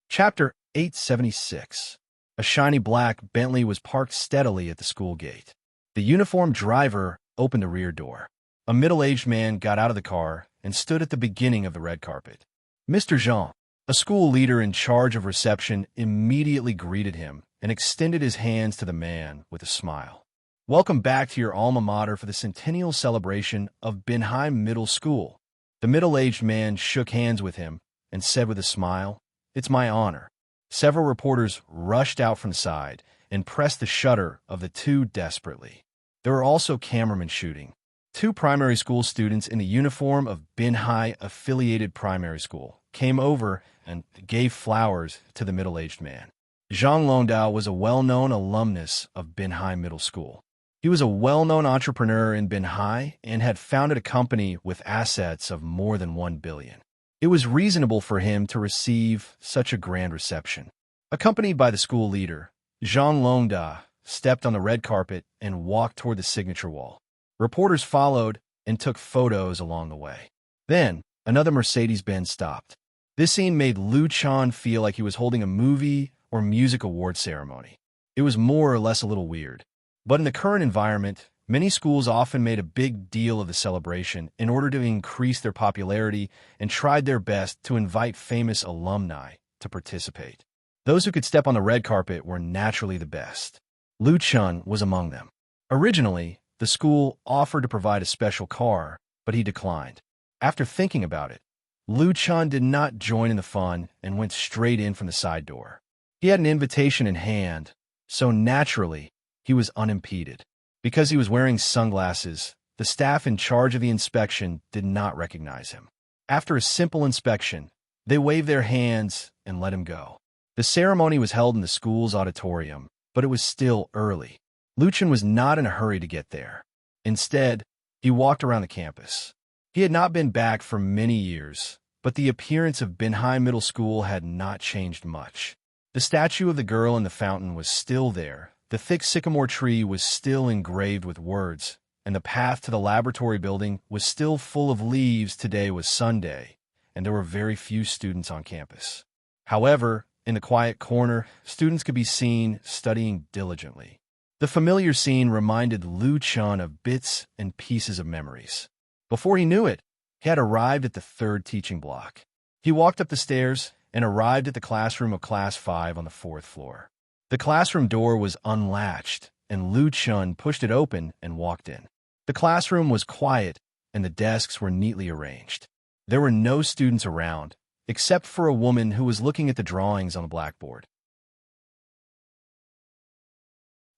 Chapter 876. A shiny black Bentley was parked steadily at the school gate. The uniformed driver opened the rear door. A middle-aged man got out of the car and stood at the beginning of the red carpet. Mr. Jean, a school leader in charge of reception, immediately greeted him and extended his hands to the man with a smile. Welcome back to your alma mater for the centennial celebration of Benheim Middle School. The middle-aged man shook hands with him and said with a smile, "It's my honor." Several reporters rushed out from the side and pressed the shutter of the two desperately. There were also cameramen shooting. Two primary school students in the uniform of Benhai Affiliated Primary School came over and gave flowers to the middle-aged man. Jean Landau was a well-known alumnus of Benhai Middle School. He was a well-known entrepreneur in Benhai and had founded a company with assets of more than $1 billion. It was reasonable for him to receive such a grand reception. Accompanied by the school leader, Jean Landau stepped on the red carpet and walked toward the signature wall. Reporters followed and took photos along the way. Then, another Mercedes-Benz stopped. This scene made Lu Chan feel like he was holding a movie or music award ceremony. It was more or less a little weird. But in the current environment, many schools often made a big deal of the celebration in order to increase their popularity and tried their best to invite famous alumni to participate. Those who could step on the red carpet were naturally the best. Lu Chun was among them. Originally, the school offered to provide a special car, but he declined. After thinking about it, Lu Chun did not join in the fun and went straight in from the side door. He had an invitation in hand, so naturally, he was unimpeded. Because he was wearing sunglasses, the staff in charge of the inspection did not recognize him. After a simple inspection, they waved their hands and let him go. The ceremony was held in the school's auditorium, but it was still early. Lu Chun was not in a hurry to get there. Instead, he walked around the campus. He had not been back for many years, but the appearance of Benheim Middle School had not changed much. The statue of the girl in the fountain was still there, the thick sycamore tree was still engraved with words, and the path to the laboratory building was still full of leaves. Today was Sunday, and there were very few students on campus. However, in the quiet corner, students could be seen studying diligently. The familiar scene reminded Lu Chun of bits and pieces of memories. Before he knew it, he had arrived at the third teaching block. He walked up the stairs and arrived at the classroom of Class 5 on the 4th floor. The classroom door was unlatched, and Lu Chun pushed it open and walked in. The classroom was quiet, and the desks were neatly arranged. There were no students around, except for a woman who was looking at the drawings on the blackboard.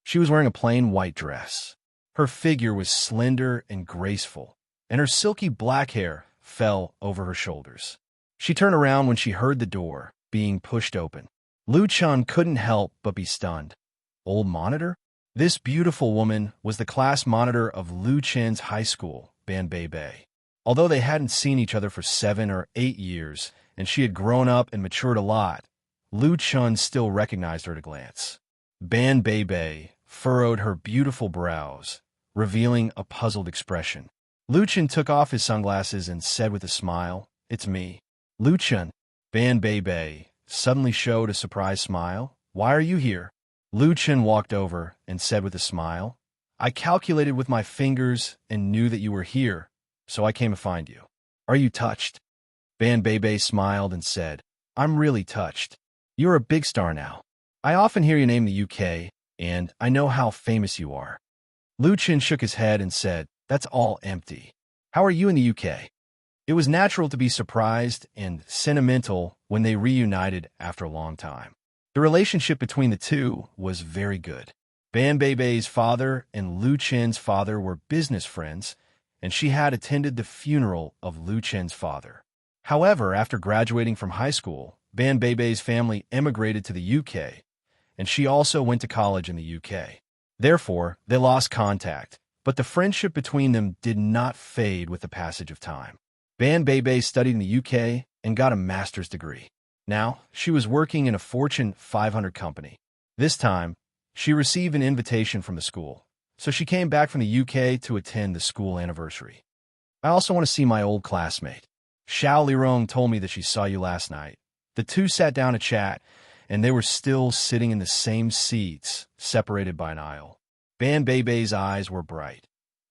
She was wearing a plain white dress. Her figure was slender and graceful, and her silky black hair fell over her shoulders. She turned around when she heard the door being pushed open. Lu Chun couldn't help but be stunned. Old monitor? This beautiful woman was the class monitor of Lu Chen's high school, Ban Bei Bei. Although they hadn't seen each other for 7 or 8 years, and she had grown up and matured a lot, Lu Chun still recognized her at a glance. Ban Bei Bei furrowed her beautiful brows, revealing a puzzled expression. Lu Chun took off his sunglasses and said with a smile, "It's me." Lu Chun. Ban Bei Bei suddenly showed a surprised smile. "Why are you here?" Lu Chun walked over and said with a smile, "I calculated with my fingers and knew that you were here, so I came to find you." "Are you touched?" Ban Bei Bei smiled and said, "I'm really touched. You're a big star now. I often hear you name the UK, and I know how famous you are." Lu Chun shook his head and said, "That's all empty. How are you in the UK?" It was natural to be surprised and sentimental when they reunited after a long time. The relationship between the two was very good. Ban Bei Bei's father and Lu Chen's father were business friends, and she had attended the funeral of Lu Chen's father. However, after graduating from high school, Ban Bei Bei's family emigrated to the UK, and she also went to college in the UK. Therefore, they lost contact, but the friendship between them did not fade with the passage of time. Ban Bei Bei studied in the UK and got a master's degree. Now, she was working in a Fortune 500 company. This time, she received an invitation from the school, so she came back from the UK to attend the school anniversary. "I also want to see my old classmate. Xiao Lirong told me that she saw you last night." The two sat down to chat, and they were still sitting in the same seats, separated by an aisle. Ban Beibei's eyes were bright.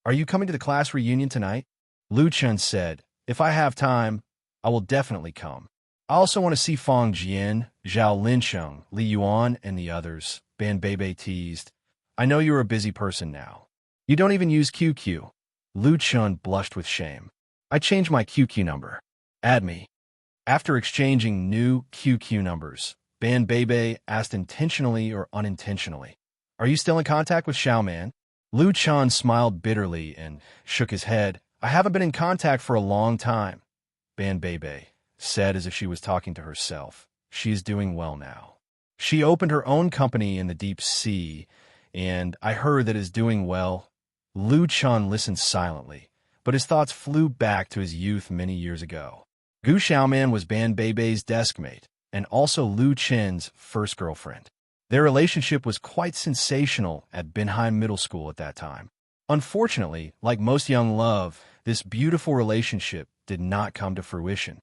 Are you coming to the class reunion tonight? Lu Chun said, if I have time, I will definitely come. I also want to see Fong Jian, Zhao Linsheng, Li Yuan, and the others, Ban Beibei teased. I know you're a busy person now. You don't even use QQ. Lu Chun blushed with shame. I changed my QQ number. Add me. After exchanging new QQ numbers, Ban Beibei asked intentionally or unintentionally, are you still in contact with Xiaoman? Lu Chun smiled bitterly and shook his head. I haven't been in contact for a long time. Ban Beibei said as if she was talking to herself. She is doing well now. She opened her own company in the deep sea, and I heard that is doing well. Lu Chun listened silently, but his thoughts flew back to his youth many years ago. Gu Xiaoman was Ban Beibei's desk mate, and also Lu Chen's first girlfriend. Their relationship was quite sensational at Benheim Middle School at that time. Unfortunately, like most young love, this beautiful relationship did not come to fruition.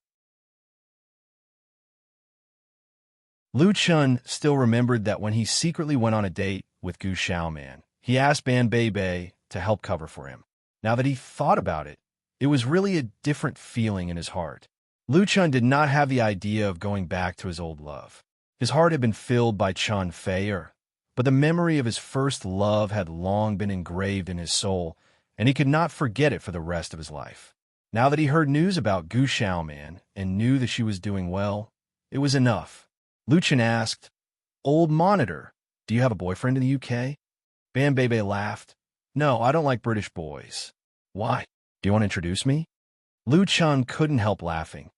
Lu Chun still remembered that when he secretly went on a date with Gu Xiaoman, he asked Ban Beibei to help cover for him. Now that he thought about it, it was really a different feeling in his heart. Lu Chun did not have the idea of going back to his old love. His heart had been filled by Chun Feier, but the memory of his first love had long been engraved in his soul, and he could not forget it for the rest of his life. Now that he heard news about Gu Xiaoman and knew that she was doing well, it was enough. Lu Chun asked, Old Monitor, do you have a boyfriend in the UK? Ban Beibei laughed. No, I don't like British boys. Why? Do you want to introduce me? Lu Chun couldn't help laughing.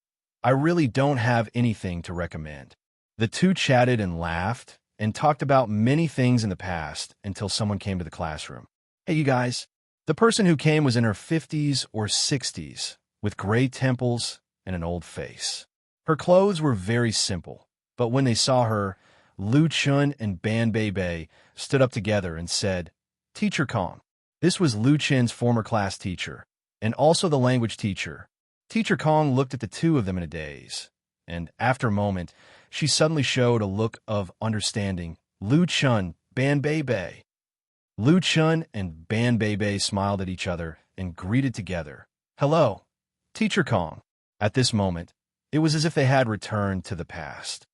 I really don't have anything to recommend. The two chatted and laughed and talked about many things in the past until someone came to the classroom. Hey, you guys. The person who came was in her 50s or 60s, with gray temples and an old face. Her clothes were very simple, but when they saw her, Lu Chun and Ban Beibei stood up together and said, Teacher Kong. This was Lu Chen's former class teacher, and also the language teacher. Teacher Kong looked at the two of them in a daze, and after a moment, she suddenly showed a look of understanding. Lu Chun, Ban Beibei. Lu Chun and Ban Beibei smiled at each other and greeted together. Hello, Teacher Kong. At this moment, it was as if they had returned to the past.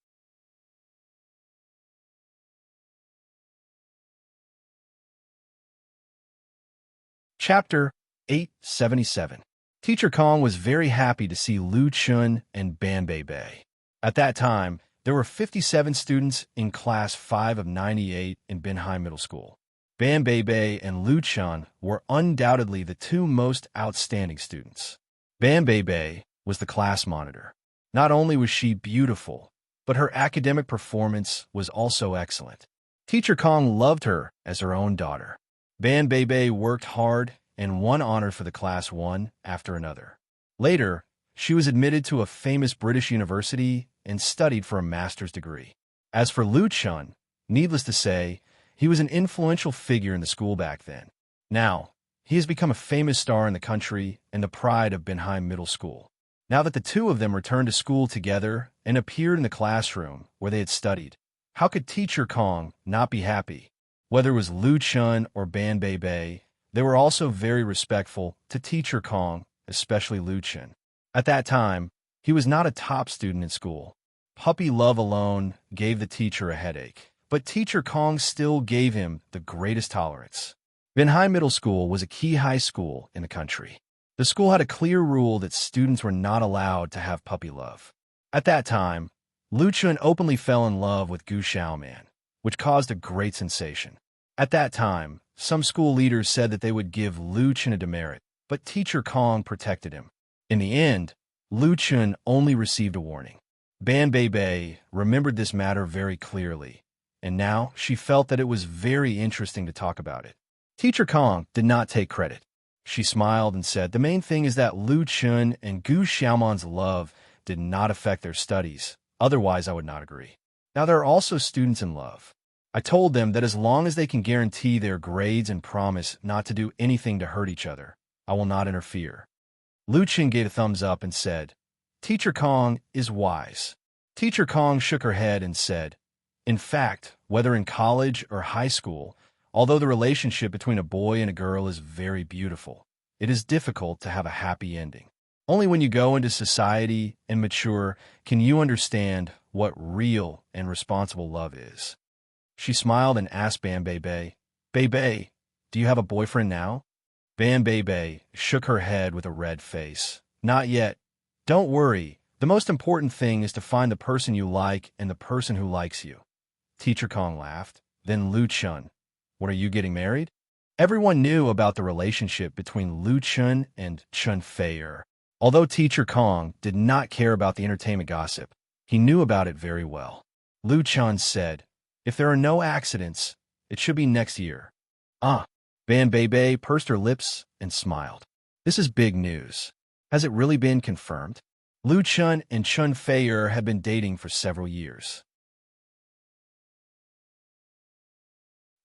Chapter 877. Teacher Kong was very happy to see Lu Chun and Ban Beibei. At that time, there were 57 students in Class 5 of 98 in Benheim Middle School. Ban Beibei and Lu Chun were undoubtedly the two most outstanding students. Ban Beibei was the class monitor. Not only was she beautiful, but her academic performance was also excellent. Teacher Kong loved her as her own daughter. Ban Beibei worked hard and won honors for the class one after another. Later, she was admitted to a famous British university and studied for a master's degree. As for Lu Chun, needless to say, he was an influential figure in the school back then. Now, he has become a famous star in the country and the pride of Benheim Middle School. Now that the two of them returned to school together and appeared in the classroom where they had studied, how could Teacher Kong not be happy? Whether it was Lu Chun or Ban Beibei, they were also very respectful to Teacher Kong, especially Lu Chun. At that time, he was not a top student in school. Puppy love alone gave the teacher a headache, but Teacher Kong still gave him the greatest tolerance. Benheim Middle School was a key high school in the country. The school had a clear rule that students were not allowed to have puppy love. At that time, Lu Chun openly fell in love with Gu Xiaoman, which caused a great sensation. At that time, some school leaders said that they would give Lu Chun a demerit, but Teacher Kong protected him. In the end, Lu Chun only received a warning. Ban Beibei remembered this matter very clearly, and now she felt that it was very interesting to talk about it. Teacher Kong did not take credit. She smiled and said, the main thing is that Lu Chun and Gu Xiaoman's love did not affect their studies. Otherwise, I would not agree. Now, there are also students in love. I told them that as long as they can guarantee their grades and promise not to do anything to hurt each other, I will not interfere. Lu Chun gave a thumbs up and said, Teacher Kong is wise. Teacher Kong shook her head and said, in fact, whether in college or high school, Although the relationship between a boy and a girl is very beautiful, it is difficult to have a happy ending. Only when you go into society and mature can you understand what real and responsible love is. She smiled and asked Bebe, Bebe, do you have a boyfriend now? Bebe shook her head with a red face. Not yet. Don't worry. The most important thing is to find the person you like and the person who likes you. Teacher Kong laughed. Then Lu Chun, what, are you getting married? Everyone knew about the relationship between Lu Chun and Chun Fei. Although Teacher Kong did not care about the entertainment gossip, he knew about it very well. Lu Chun said, if there are no accidents, it should be next year. Bebe pursed her lips and smiled. This is big news. Has it really been confirmed? Lu Chun and Chun Fei had been dating for several years.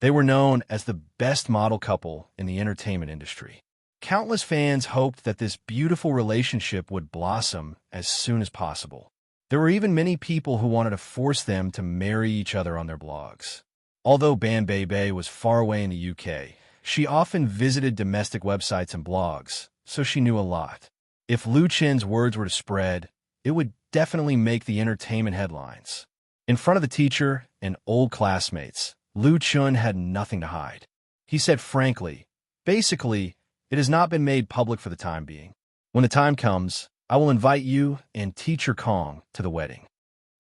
They were known as the best model couple in the entertainment industry. Countless fans hoped that this beautiful relationship would blossom as soon as possible. There were even many people who wanted to force them to marry each other on their blogs. Although Bebe was far away in the UK, she often visited domestic websites and blogs, so she knew a lot. If Lu Chen's words were to spread, it would definitely make the entertainment headlines. In front of the teacher and old classmates, Lu Chun had nothing to hide. He said frankly, basically, it has not been made public for the time being. When the time comes, I will invite you and Teacher Kong to the wedding.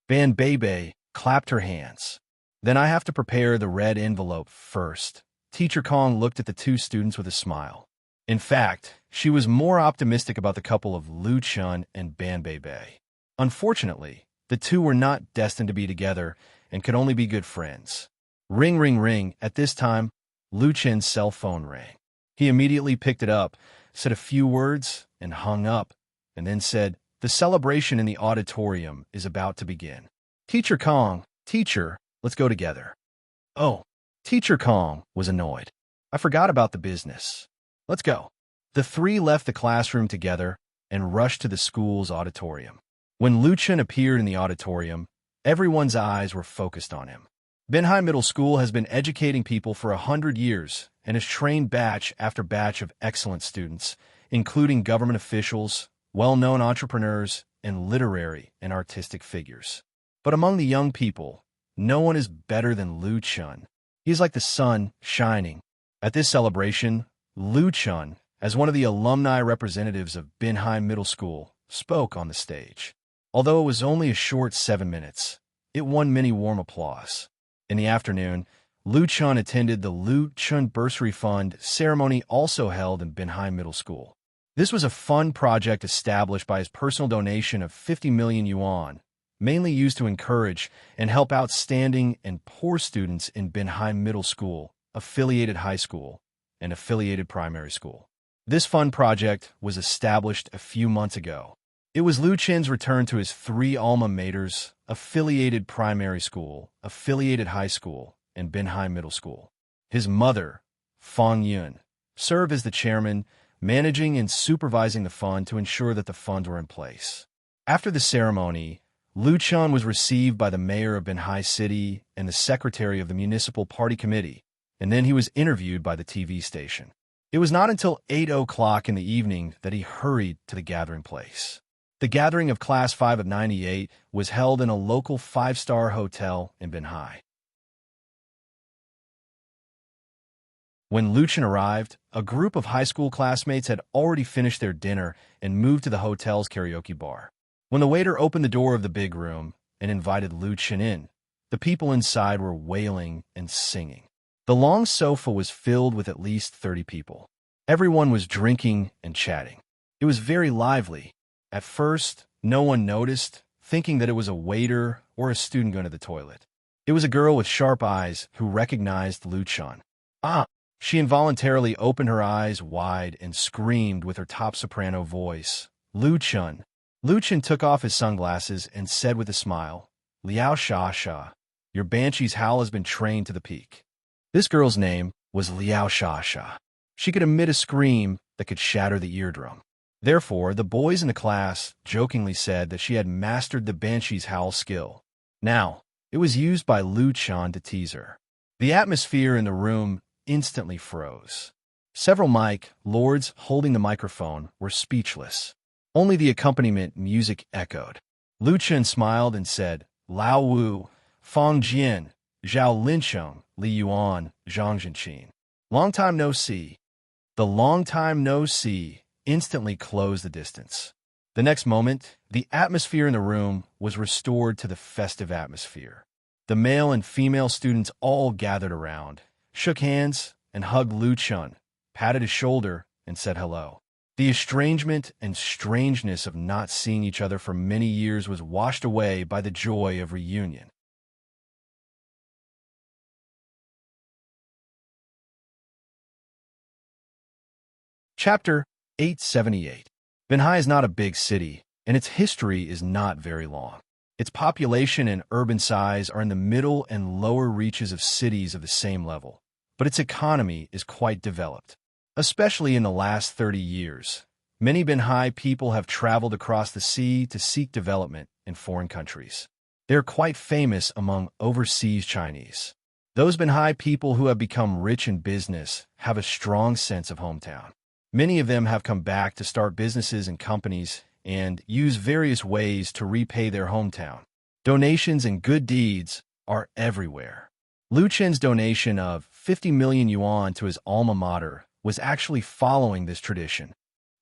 Bebe clapped her hands. Then I have to prepare the red envelope first. Teacher Kong looked at the two students with a smile. In fact, she was more optimistic about the couple of Lu Chun and Bebe. Unfortunately, the two were not destined to be together and could only be good friends. Ring, ring, ring. At this time, Lu Chen's cell phone rang. He immediately picked it up, said a few words, and hung up, and then said, the celebration in the auditorium is about to begin. Teacher Kong, teacher, let's go together. Oh, Teacher Kong was annoyed. I forgot about the business. Let's go. The three left the classroom together and rushed to the school's auditorium. When Lu Chun appeared in the auditorium, everyone's eyes were focused on him. Binhai Middle School has been educating people for 100 years and has trained batch after batch of excellent students, including government officials, well-known entrepreneurs, and literary and artistic figures. But among the young people, no one is better than Lu Chun. He is like the sun shining. At this celebration, Lu Chun, as one of the alumni representatives of Binhai Middle School, spoke on the stage. Although it was only a short 7 minutes, it won many warm applause. In the afternoon, Lu Chun attended the Lu Chun Bursary Fund ceremony also held in Binhai Middle School. This was a fun project established by his personal donation of 50 million yuan, mainly used to encourage and help outstanding and poor students in Binhai Middle School, affiliated high school, and affiliated primary school. This fun project was established a few months ago. It was Lu Chen's return to his three alma maters, affiliated primary school, affiliated high school, and Binhai Middle School. His mother, Fong Yun, served as the chairman, managing and supervising the fund to ensure that the funds were in place. After the ceremony, Lu Chun was received by the mayor of Binhai City and the secretary of the municipal party committee, and then he was interviewed by the TV station. It was not until 8 o'clock in the evening that he hurried to the gathering place. The gathering of Class 5 of 98 was held in a local 5-star hotel in Binhai. When Lu Chun arrived, a group of high school classmates had already finished their dinner and moved to the hotel's karaoke bar. When the waiter opened the door of the big room and invited Lu Chun in, the people inside were wailing and singing. The long sofa was filled with at least 30 people. Everyone was drinking and chatting. It was very lively. At first, no one noticed, thinking that it was a waiter or a student going to the toilet. It was a girl with sharp eyes who recognized Lu Chun. She involuntarily opened her eyes wide and screamed with her top soprano voice, Lu Chun. Lu Chun took off his sunglasses and said with a smile, Liao Sha Sha, your banshee's howl has been trained to the peak. This girl's name was Liao Sha Sha. She could emit a scream that could shatter the eardrum. Therefore, the boys in the class jokingly said that she had mastered the banshee's howl skill. Now, it was used by Lu Chun to tease her. The atmosphere in the room instantly froze. Several lords holding the microphone were speechless. Only the accompaniment music echoed. Lu Chen smiled and said, Lao Wu, Fong Jian, Zhao Linsheng, Li Yuan, Zhang Zhenqin. Long time no see. The long time no see instantly closed the distance. The next moment, the atmosphere in the room was restored to the festive atmosphere. The male and female students all gathered around, shook hands, and hugged Lu Chun, patted his shoulder, and said hello. The estrangement and strangeness of not seeing each other for many years was washed away by the joy of reunion. Chapter 878. Binhai is not a big city, and its history is not very long. Its population and urban size are in the middle and lower reaches of cities of the same level, but its economy is quite developed. Especially in the last 30 years, many Binhai people have traveled across the sea to seek development in foreign countries. They are quite famous among overseas Chinese. Those Binhai people who have become rich in business have a strong sense of hometown. Many of them have come back to start businesses and companies and use various ways to repay their hometown. Donations and good deeds are everywhere. Lu Chen's donation of 50 million yuan to his alma mater was actually following this tradition.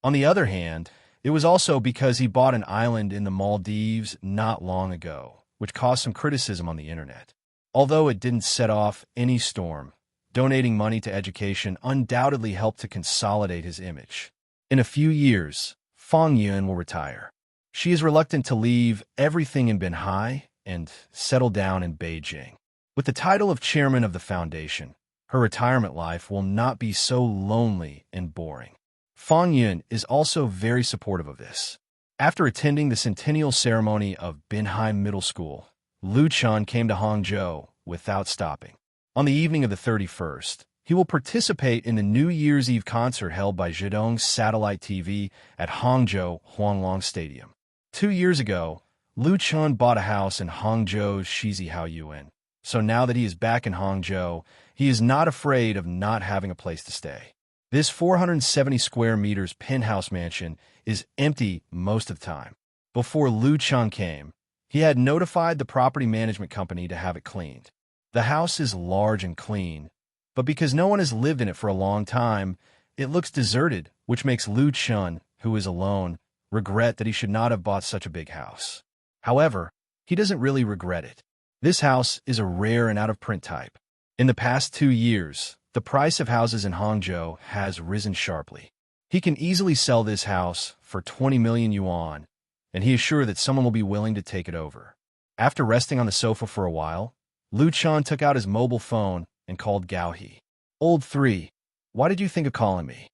On the other hand, it was also because he bought an island in the Maldives not long ago, which caused some criticism on the internet. Although it didn't set off any storm, donating money to education undoubtedly helped to consolidate his image. In a few years, Fang Yun will retire. She is reluctant to leave everything in Binhai and settle down in Beijing. With the title of chairman of the foundation, her retirement life will not be so lonely and boring. Fang Yun is also very supportive of this. After attending the centennial ceremony of Binhai Middle School, Lu Chun came to Hangzhou without stopping. On the evening of the 31st, he will participate in the New Year's Eve concert held by Zhidong Satellite TV at Hangzhou Huanglong Stadium. 2 years ago, Lu Chun bought a house in Hangzhou's Shizihaoyuan. So now that he is back in Hangzhou, he is not afraid of not having a place to stay. This 470 square meters penthouse mansion is empty most of the time. Before Lu Chun came, he had notified the property management company to have it cleaned. The house is large and clean, but because no one has lived in it for a long time, it looks deserted, which makes Lu Chun, who is alone, regret that he should not have bought such a big house. However, he doesn't really regret it. This house is a rare and out-of-print type. In the past 2 years, the price of houses in Hangzhou has risen sharply. He can easily sell this house for 20 million yuan, and he is sure that someone will be willing to take it over. After resting on the sofa for a while, Lu Chun took out his mobile phone and called Gao He. Old 3, why did you think of calling me?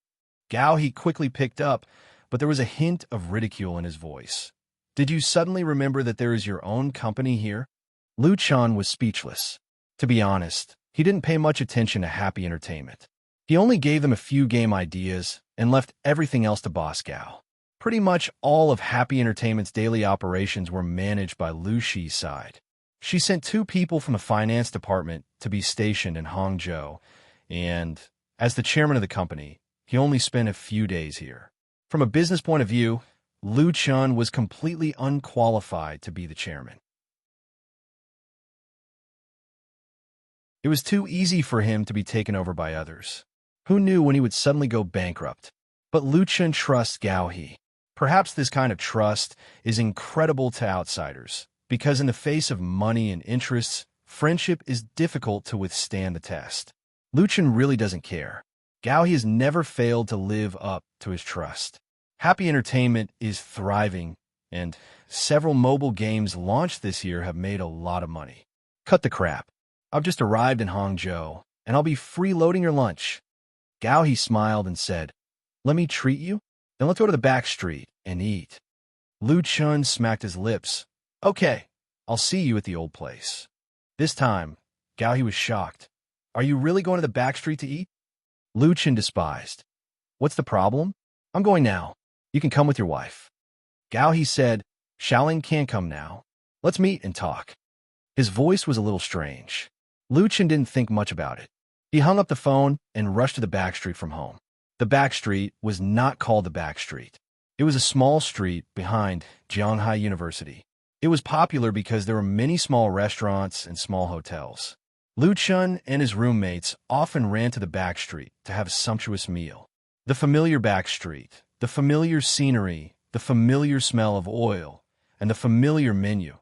Gao He quickly picked up, but there was a hint of ridicule in his voice. Did you suddenly remember that there is your own company here? Lu Chun was speechless. To be honest, he didn't pay much attention to Happy Entertainment. He only gave them a few game ideas and left everything else to Boss Gao. Pretty much all of Happy Entertainment's daily operations were managed by Lu Shi's side. She sent 2 people from the finance department to be stationed in Hangzhou, and, as the chairman of the company, he only spent a few days here. From a business point of view, Lu Chun was completely unqualified to be the chairman. It was too easy for him to be taken over by others. Who knew when he would suddenly go bankrupt? But Lu Chun trusts Gao He. Perhaps this kind of trust is incredible to outsiders, because in the face of money and interests, friendship is difficult to withstand the test. Lu Chun really doesn't care. Gao He has never failed to live up to his trust. Happy Entertainment is thriving, and several mobile games launched this year have made a lot of money. Cut the crap. I've just arrived in Hangzhou, and I'll be freeloading your lunch. Gao He smiled and said, let me treat you? Then let's go to the back street and eat. Lu Chun smacked his lips. Okay, I'll see you at the old place. This time, Gao He was shocked. Are you really going to the back street to eat? Lu Chun despised. What's the problem? I'm going now. You can come with your wife. Gao He said, Xiaoling can't come now. Let's meet and talk. His voice was a little strange. Lu Chun didn't think much about it. He hung up the phone and rushed to the back street from home. The back street was not called the back street. It was a small street behind Jianghai University. It was popular because there were many small restaurants and small hotels. Lu Chun and his roommates often ran to the back street to have a sumptuous meal. The familiar back street, the familiar scenery, the familiar smell of oil, and the familiar menu.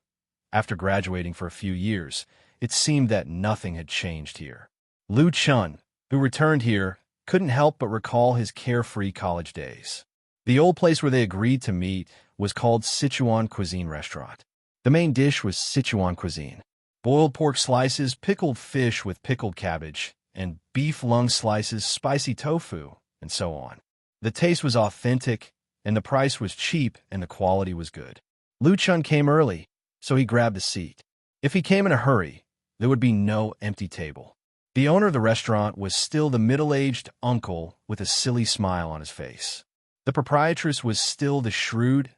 After graduating for a few years, it seemed that nothing had changed here. Lu Chun, who returned here, couldn't help but recall his carefree college days. The old place where they agreed to meet was called Sichuan Cuisine Restaurant. The main dish was Sichuan cuisine: boiled pork slices, pickled fish with pickled cabbage, and beef lung slices, spicy tofu, and so on. The taste was authentic, and the price was cheap, and the quality was good. Lu Chun came early, so he grabbed a seat. If he came in a hurry, there would be no empty table. The owner of the restaurant was still the middle-aged uncle with a silly smile on his face. The proprietress was still the shrewd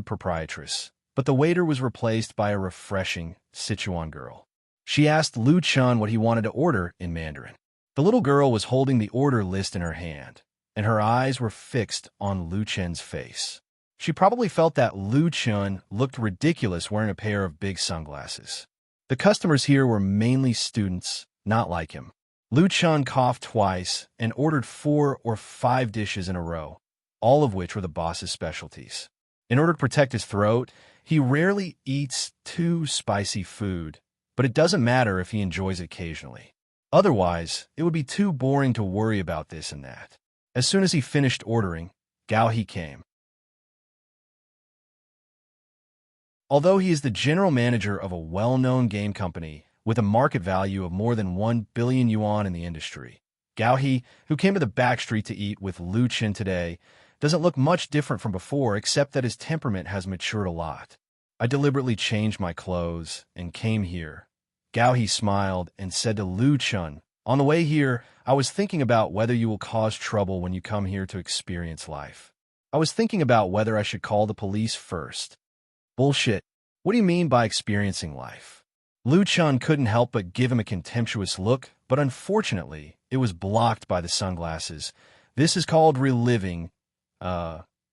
proprietress, but the waiter was replaced by a refreshing Sichuan girl. She asked Lu Chun what he wanted to order in Mandarin. The little girl was holding the order list in her hand, and her eyes were fixed on Lu Chun's face. She probably felt that Lu Chun looked ridiculous wearing a pair of big sunglasses. The customers here were mainly students, not like him. Lu Chun coughed twice and ordered 4 or 5 dishes in a row, all of which were the boss's specialties. In order to protect his throat, he rarely eats too spicy food, but it doesn't matter if he enjoys it occasionally. Otherwise, it would be too boring to worry about this and that. As soon as he finished ordering, Gao He came. Although he is the general manager of a well-known game company with a market value of more than 1 billion yuan in the industry, Gao He, who came to the back street to eat with Lu Chun today, doesn't look much different from before except that his temperament has matured a lot. I deliberately changed my clothes and came here. Gao He smiled and said to Lu Chun, "On the way here, I was thinking about whether you will cause trouble when you come here to experience life. I was thinking about whether I should call the police first." "Bullshit. What do you mean by experiencing life?" Lu Chun couldn't help but give him a contemptuous look, but unfortunately, it was blocked by the sunglasses. "This is called reliving,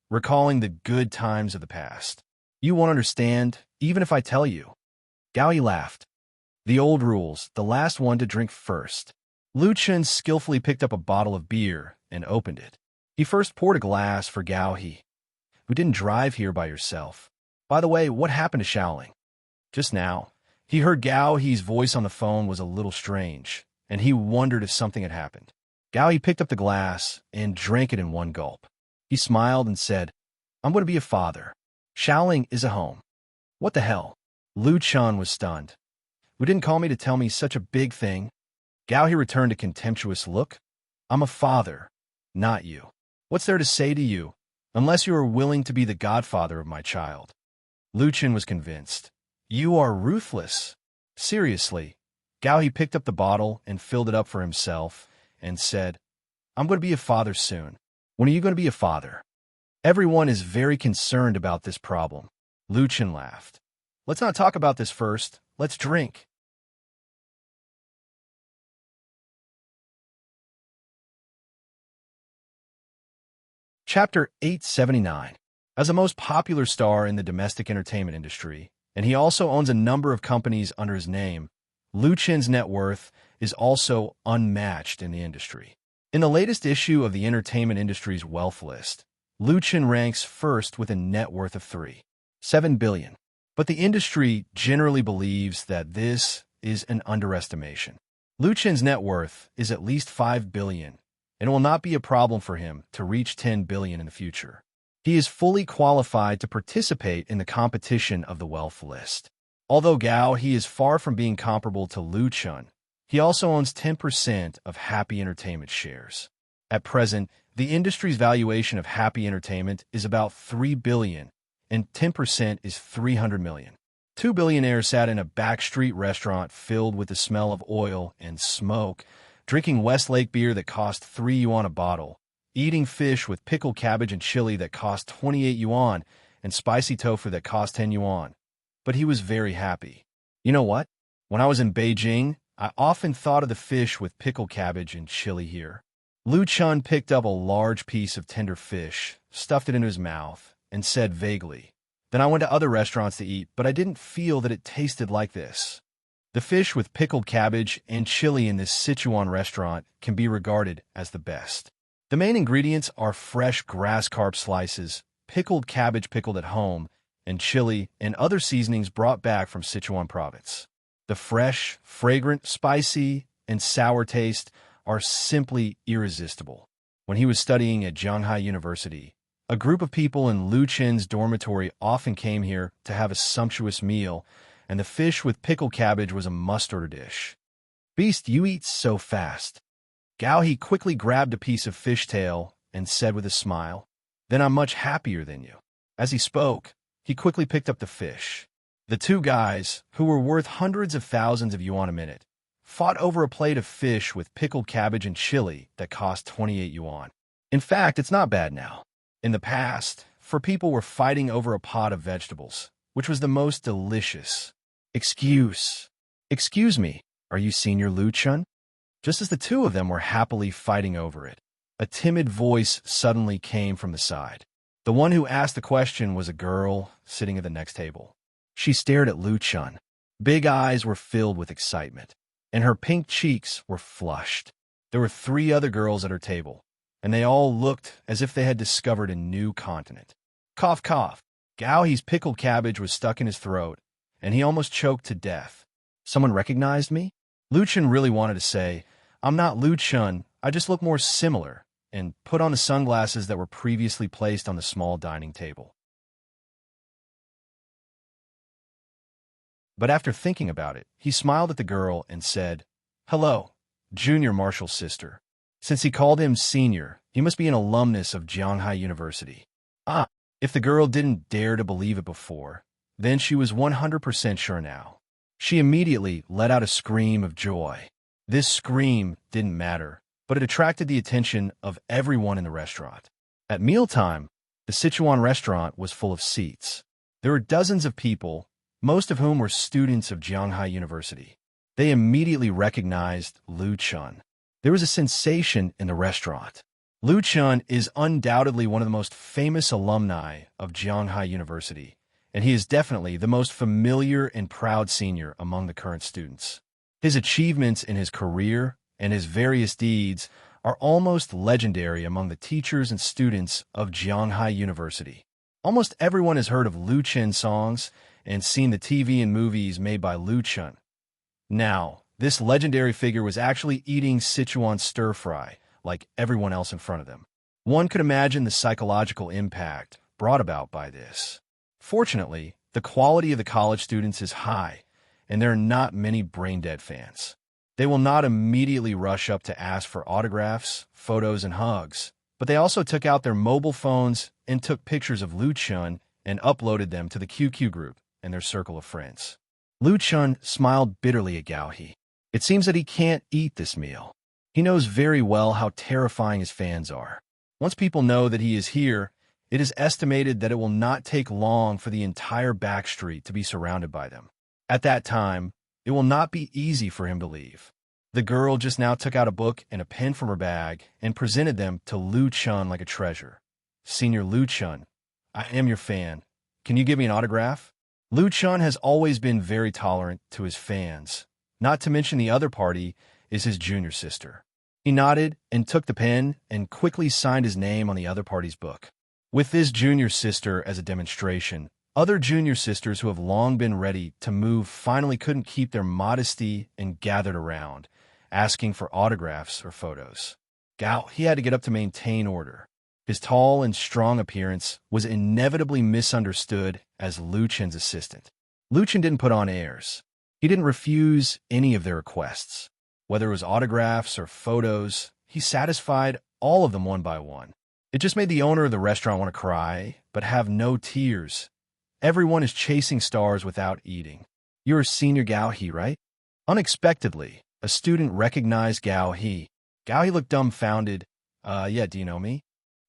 recalling the good times of the past. You won't understand, even if I tell you." Gao He laughed. "The old rules, the last one to drink first." Lu Chun skillfully picked up a bottle of beer and opened it. He first poured a glass for Gao He. "You didn't drive here by yourself. By the way, what happened to Shaoling?" "Just now." He heard Gao He's voice on the phone was a little strange, and he wondered if something had happened. Gao He picked up the glass and drank it in one gulp. He smiled and said, "I'm going to be a father. Shaoling is a home." "What the hell?" Lu Chun was stunned. "You didn't call me to tell me such a big thing?" Gao He returned a contemptuous look. "I'm a father, not you. What's there to say to you, unless you are willing to be the godfather of my child?" Lu Chun was convinced. "You are ruthless." Seriously, Gao He picked up the bottle and filled it up for himself and said, "I'm going to be a father soon." "When are you going to be a father?" "Everyone is very concerned about this problem." Lu Chun laughed. "Let's not talk about this first. Let's drink." Chapter 879. As the most popular star in the domestic entertainment industry, and he also owns a number of companies under his name, Lu Chun's net worth is also unmatched in the industry. In the latest issue of the entertainment industry's wealth list, Lu Chun ranks first with a net worth of 3.7 billion. But the industry generally believes that this is an underestimation. Lu Chun's net worth is at least 5 billion, and it will not be a problem for him to reach 10 billion in the future. He is fully qualified to participate in the competition of the wealth list. Although Gao He is far from being comparable to Lu Chun, he also owns 10% of Happy Entertainment shares. At present, the industry's valuation of Happy Entertainment is about 3 billion, and 10% is 300 million. Two billionaires sat in a backstreet restaurant filled with the smell of oil and smoke, drinking Westlake beer that cost 3 yuan a bottle, eating fish with pickled cabbage and chili that cost 28 yuan, and spicy tofu that cost 10 yuan. But he was very happy. "You know what? When I was in Beijing, I often thought of the fish with pickled cabbage and chili here. Lu Chun picked up a large piece of tender fish, stuffed it into his mouth, and said vaguely, "Then I went to other restaurants to eat, but I didn't feel that it tasted like this." The fish with pickled cabbage and chili in this Sichuan restaurant can be regarded as the best. The main ingredients are fresh grass carp slices, pickled cabbage pickled at home, and chili and other seasonings brought back from Sichuan province. The fresh, fragrant, spicy, and sour taste are simply irresistible. When he was studying at Shanghai University, a group of people in Lu Chen's dormitory often came here to have a sumptuous meal, and the fish with pickled cabbage was a must-order dish. "Beast, you eat so fast." Gao He quickly grabbed a piece of fishtail and said with a smile, "Then I'm much happier than you." As he spoke, he quickly picked up the fish. The two guys, who were worth hundreds of thousands of yuan a minute, fought over a plate of fish with pickled cabbage and chili that cost 28 yuan. In fact, it's not bad now. In the past, people were fighting over a pot of vegetables, which was the most delicious. Excuse me, are you Senior Lu Chun?" Just as the two of them were happily fighting over it, a timid voice suddenly came from the side. The one who asked the question was a girl sitting at the next table. She stared at Lu Chun. Big eyes were filled with excitement, and her pink cheeks were flushed. There were 3 other girls at her table, and they all looked as if they had discovered a new continent. Cough, cough. Gao He's pickled cabbage was stuck in his throat, and he almost choked to death. Someone recognized me? Lu Chun really wanted to say, "I'm not Lu Chun, I just look more similar," and put on the sunglasses that were previously placed on the small dining table. But after thinking about it, he smiled at the girl and said, "Hello, Junior Marshall's sister." Since he called him Senior, he must be an alumnus of Shanghai University. If the girl didn't dare to believe it before, then she was 100% sure now. She immediately let out a scream of joy. This scream didn't matter, but it attracted the attention of everyone in the restaurant. At mealtime, the Sichuan restaurant was full of seats. There were dozens of people, most of whom were students of Shanghai University. They immediately recognized Lu Chun. There was a sensation in the restaurant. Lu Chun is undoubtedly one of the most famous alumni of Shanghai University, and he is definitely the most familiar and proud senior among the current students. His achievements in his career and his various deeds are almost legendary among the teachers and students of Shanghai University. Almost everyone has heard of Lu Chen's songs and seen the TV and movies made by Lu Chun. Now, this legendary figure was actually eating Sichuan stir-fry like everyone else in front of them. One could imagine the psychological impact brought about by this. Fortunately, the quality of the college students is high, and there are not many brain-dead fans. They will not immediately rush up to ask for autographs, photos, and hugs, but they also took out their mobile phones and took pictures of Lu Chun and uploaded them to the QQ group and their circle of friends. Lu Chun smiled bitterly at Gao He. It seems that he can't eat this meal. He knows very well how terrifying his fans are. Once people know that he is here, it is estimated that it will not take long for the entire back street to be surrounded by them. At that time, it will not be easy for him to leave. The girl just now took out a book and a pen from her bag and presented them to Lu Chun like a treasure. "Senior Lu Chun, I am your fan. Can you give me an autograph?" Lu Chun has always been very tolerant to his fans. Not to mention the other party is his junior sister. He nodded and took the pen and quickly signed his name on the other party's book. With this junior sister as a demonstration, other junior sisters who have long been ready to move finally couldn't keep their modesty and gathered around, asking for autographs or photos. Gao, he had to get up to maintain order. His tall and strong appearance was inevitably misunderstood as Lu Chen's assistant. Lu Chen didn't put on airs. He didn't refuse any of their requests. Whether it was autographs or photos, he satisfied all of them one by one. It just made the owner of the restaurant want to cry, but have no tears. Everyone is chasing stars without eating. "You're Senior Gao He, right?" Unexpectedly, a student recognized Gao He. Gao He looked dumbfounded. Yeah, do you know me?"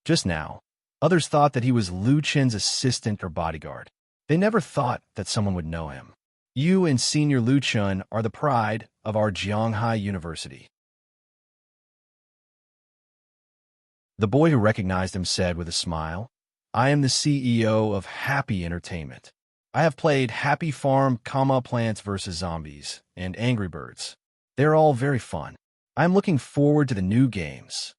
Just now, others thought that he was Lu Chen's assistant or bodyguard. They never thought that someone would know him. You and Senior Lu Chun are the pride of our Jianghai University. The boy who recognized him said with a smile, I am the CEO of Happy Entertainment. I have played Happy Farm, Plants vs. Zombies, and Angry Birds. They're all very fun. I'm looking forward to the new games.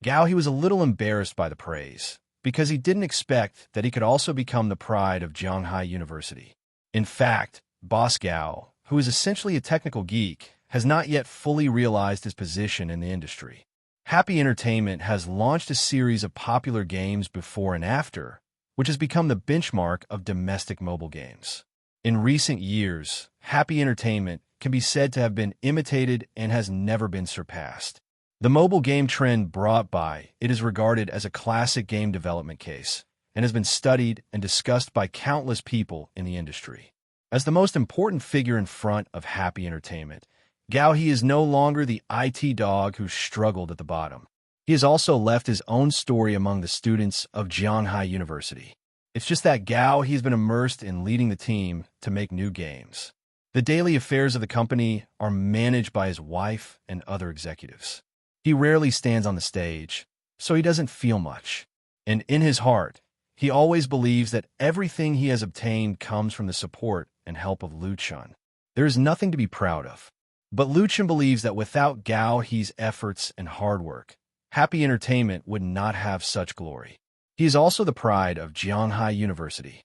Gao, he was a little embarrassed by the praise, because he didn't expect that he could also become the pride of Jianghai University. In fact, Boss Gao, who is essentially a technical geek, has not yet fully realized his position in the industry. Happy Entertainment has launched a series of popular games before and after, which has become the benchmark of domestic mobile games. In recent years, Happy Entertainment can be said to have been imitated and has never been surpassed. The mobile game trend brought by it is regarded as a classic game development case and has been studied and discussed by countless people in the industry. As the most important figure in front of Happy Entertainment, Gao He is no longer the IT dog who struggled at the bottom. He has also left his own story among the students of Jianghai University. It's just that Gao he's been immersed in leading the team to make new games. The daily affairs of the company are managed by his wife and other executives. He rarely stands on the stage, so he doesn't feel much. And in his heart, he always believes that everything he has obtained comes from the support and help of Lu Chun. There is nothing to be proud of. But Lu Chun believes that without Gao He's efforts and hard work, Happy Entertainment would not have such glory. He is also the pride of Jianghai University.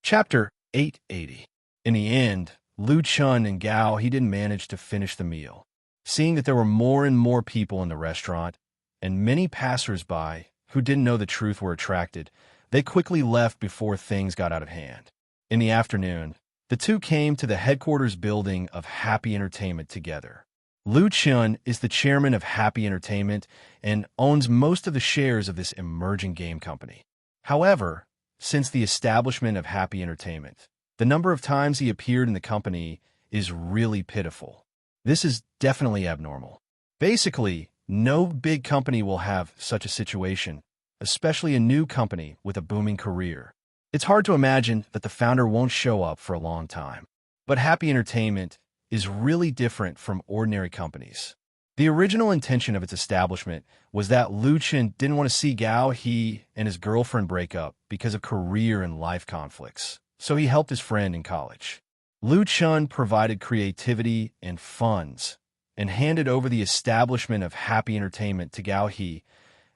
Chapter 880. In the end, Lu Chun and Gao he didn't manage to finish the meal. Seeing that there were more and more people in the restaurant, and many passers-by who didn't know the truth were attracted, they quickly left before things got out of hand. In the afternoon, the two came to the headquarters building of Happy Entertainment together. Lu Chun is the chairman of Happy Entertainment and owns most of the shares of this emerging game company. However, since the establishment of Happy Entertainment, the number of times he appeared in the company is really pitiful. This is definitely abnormal. Basically, no big company will have such a situation, especially a new company with a booming career. It's hard to imagine that the founder won't show up for a long time. But Happy Entertainment is really different from ordinary companies. The original intention of its establishment was that Lu Chun didn't want to see Gao He and his girlfriend break up because of career and life conflicts, so he helped his friend in college. Lu Chun provided creativity and funds and handed over the establishment of Happy Entertainment to Gao He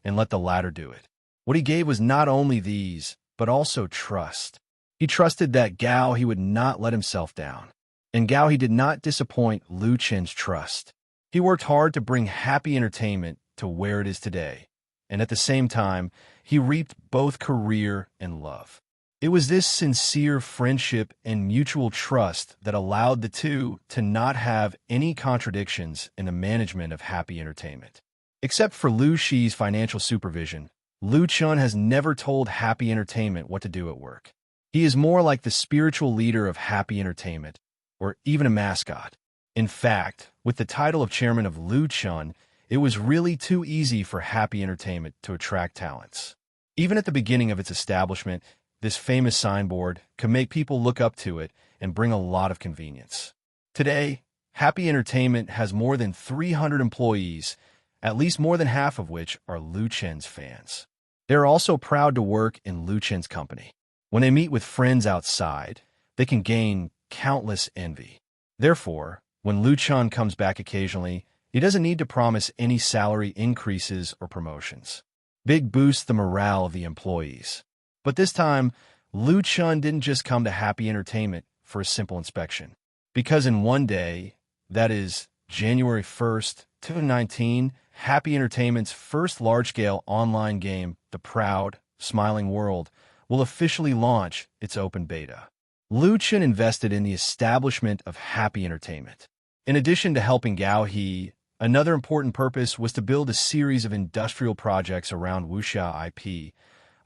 and let the latter do it. What he gave was not only these, but also trust. He trusted that Gao He would not let himself down, and Gao He did not disappoint Lu Chun's trust. He worked hard to bring Happy Entertainment to where it is today, and at the same time, he reaped both career and love. It was this sincere friendship and mutual trust that allowed the two to not have any contradictions in the management of Happy Entertainment. Except for Lu Shi's financial supervision, Lu Chun has never told Happy Entertainment what to do at work. He is more like the spiritual leader of Happy Entertainment, or even a mascot. In fact, with the title of chairman of Lu Chun, it was really too easy for Happy Entertainment to attract talents. Even at the beginning of its establishment, this famous signboard could make people look up to it and bring a lot of convenience. Today, Happy Entertainment has more than 300 employees, at least more than half of which are Lu Chun's fans. They are also proud to work in Lu Chun's company. When they meet with friends outside, they can gain countless envy. Therefore, when Lu Chun comes back occasionally, he doesn't need to promise any salary increases or promotions. Big boosts the morale of the employees. But this time, Lu Chun didn't just come to Happy Entertainment for a simple inspection. Because in one day, that is, January 1st, 2019, Happy Entertainment's first large-scale online game, The Proud, Smiling World, will officially launch its open beta. Lu Chun invested in the establishment of Happy Entertainment. In addition to helping Gao He, another important purpose was to build a series of industrial projects around wuxia IP,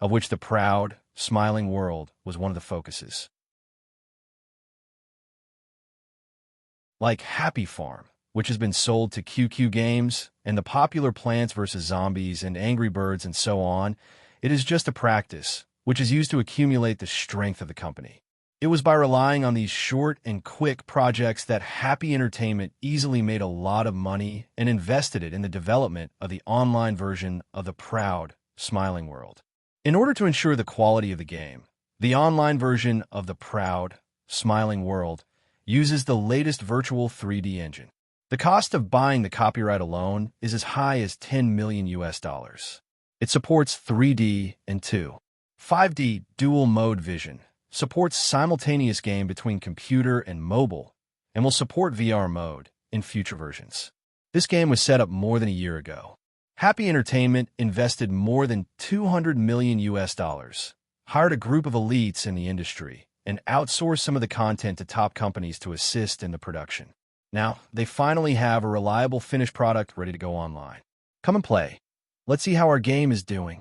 of which The Proud, Smiling World was one of the focuses. Like Happy Farm, which has been sold to QQ Games, and the popular Plants vs. Zombies and Angry Birds and so on, it is just a practice, which is used to accumulate the strength of the company. It was by relying on these short and quick projects that Happy Entertainment easily made a lot of money and invested it in the development of the online version of the proud, smiling world. In order to ensure the quality of the game, the online version of the proud, smiling world uses the latest virtual 3D engine. The cost of buying the copyright alone is as high as $10 million. It supports 3D and 5D dual mode vision, supports simultaneous game between computer and mobile, and will support VR mode in future versions. This game was set up more than a year ago. Happy Entertainment invested more than $200 million, hired a group of elites in the industry, and outsourced some of the content to top companies to assist in the production. Now, they finally have a reliable finished product ready to go online. Come and play. Let's see how our game is doing.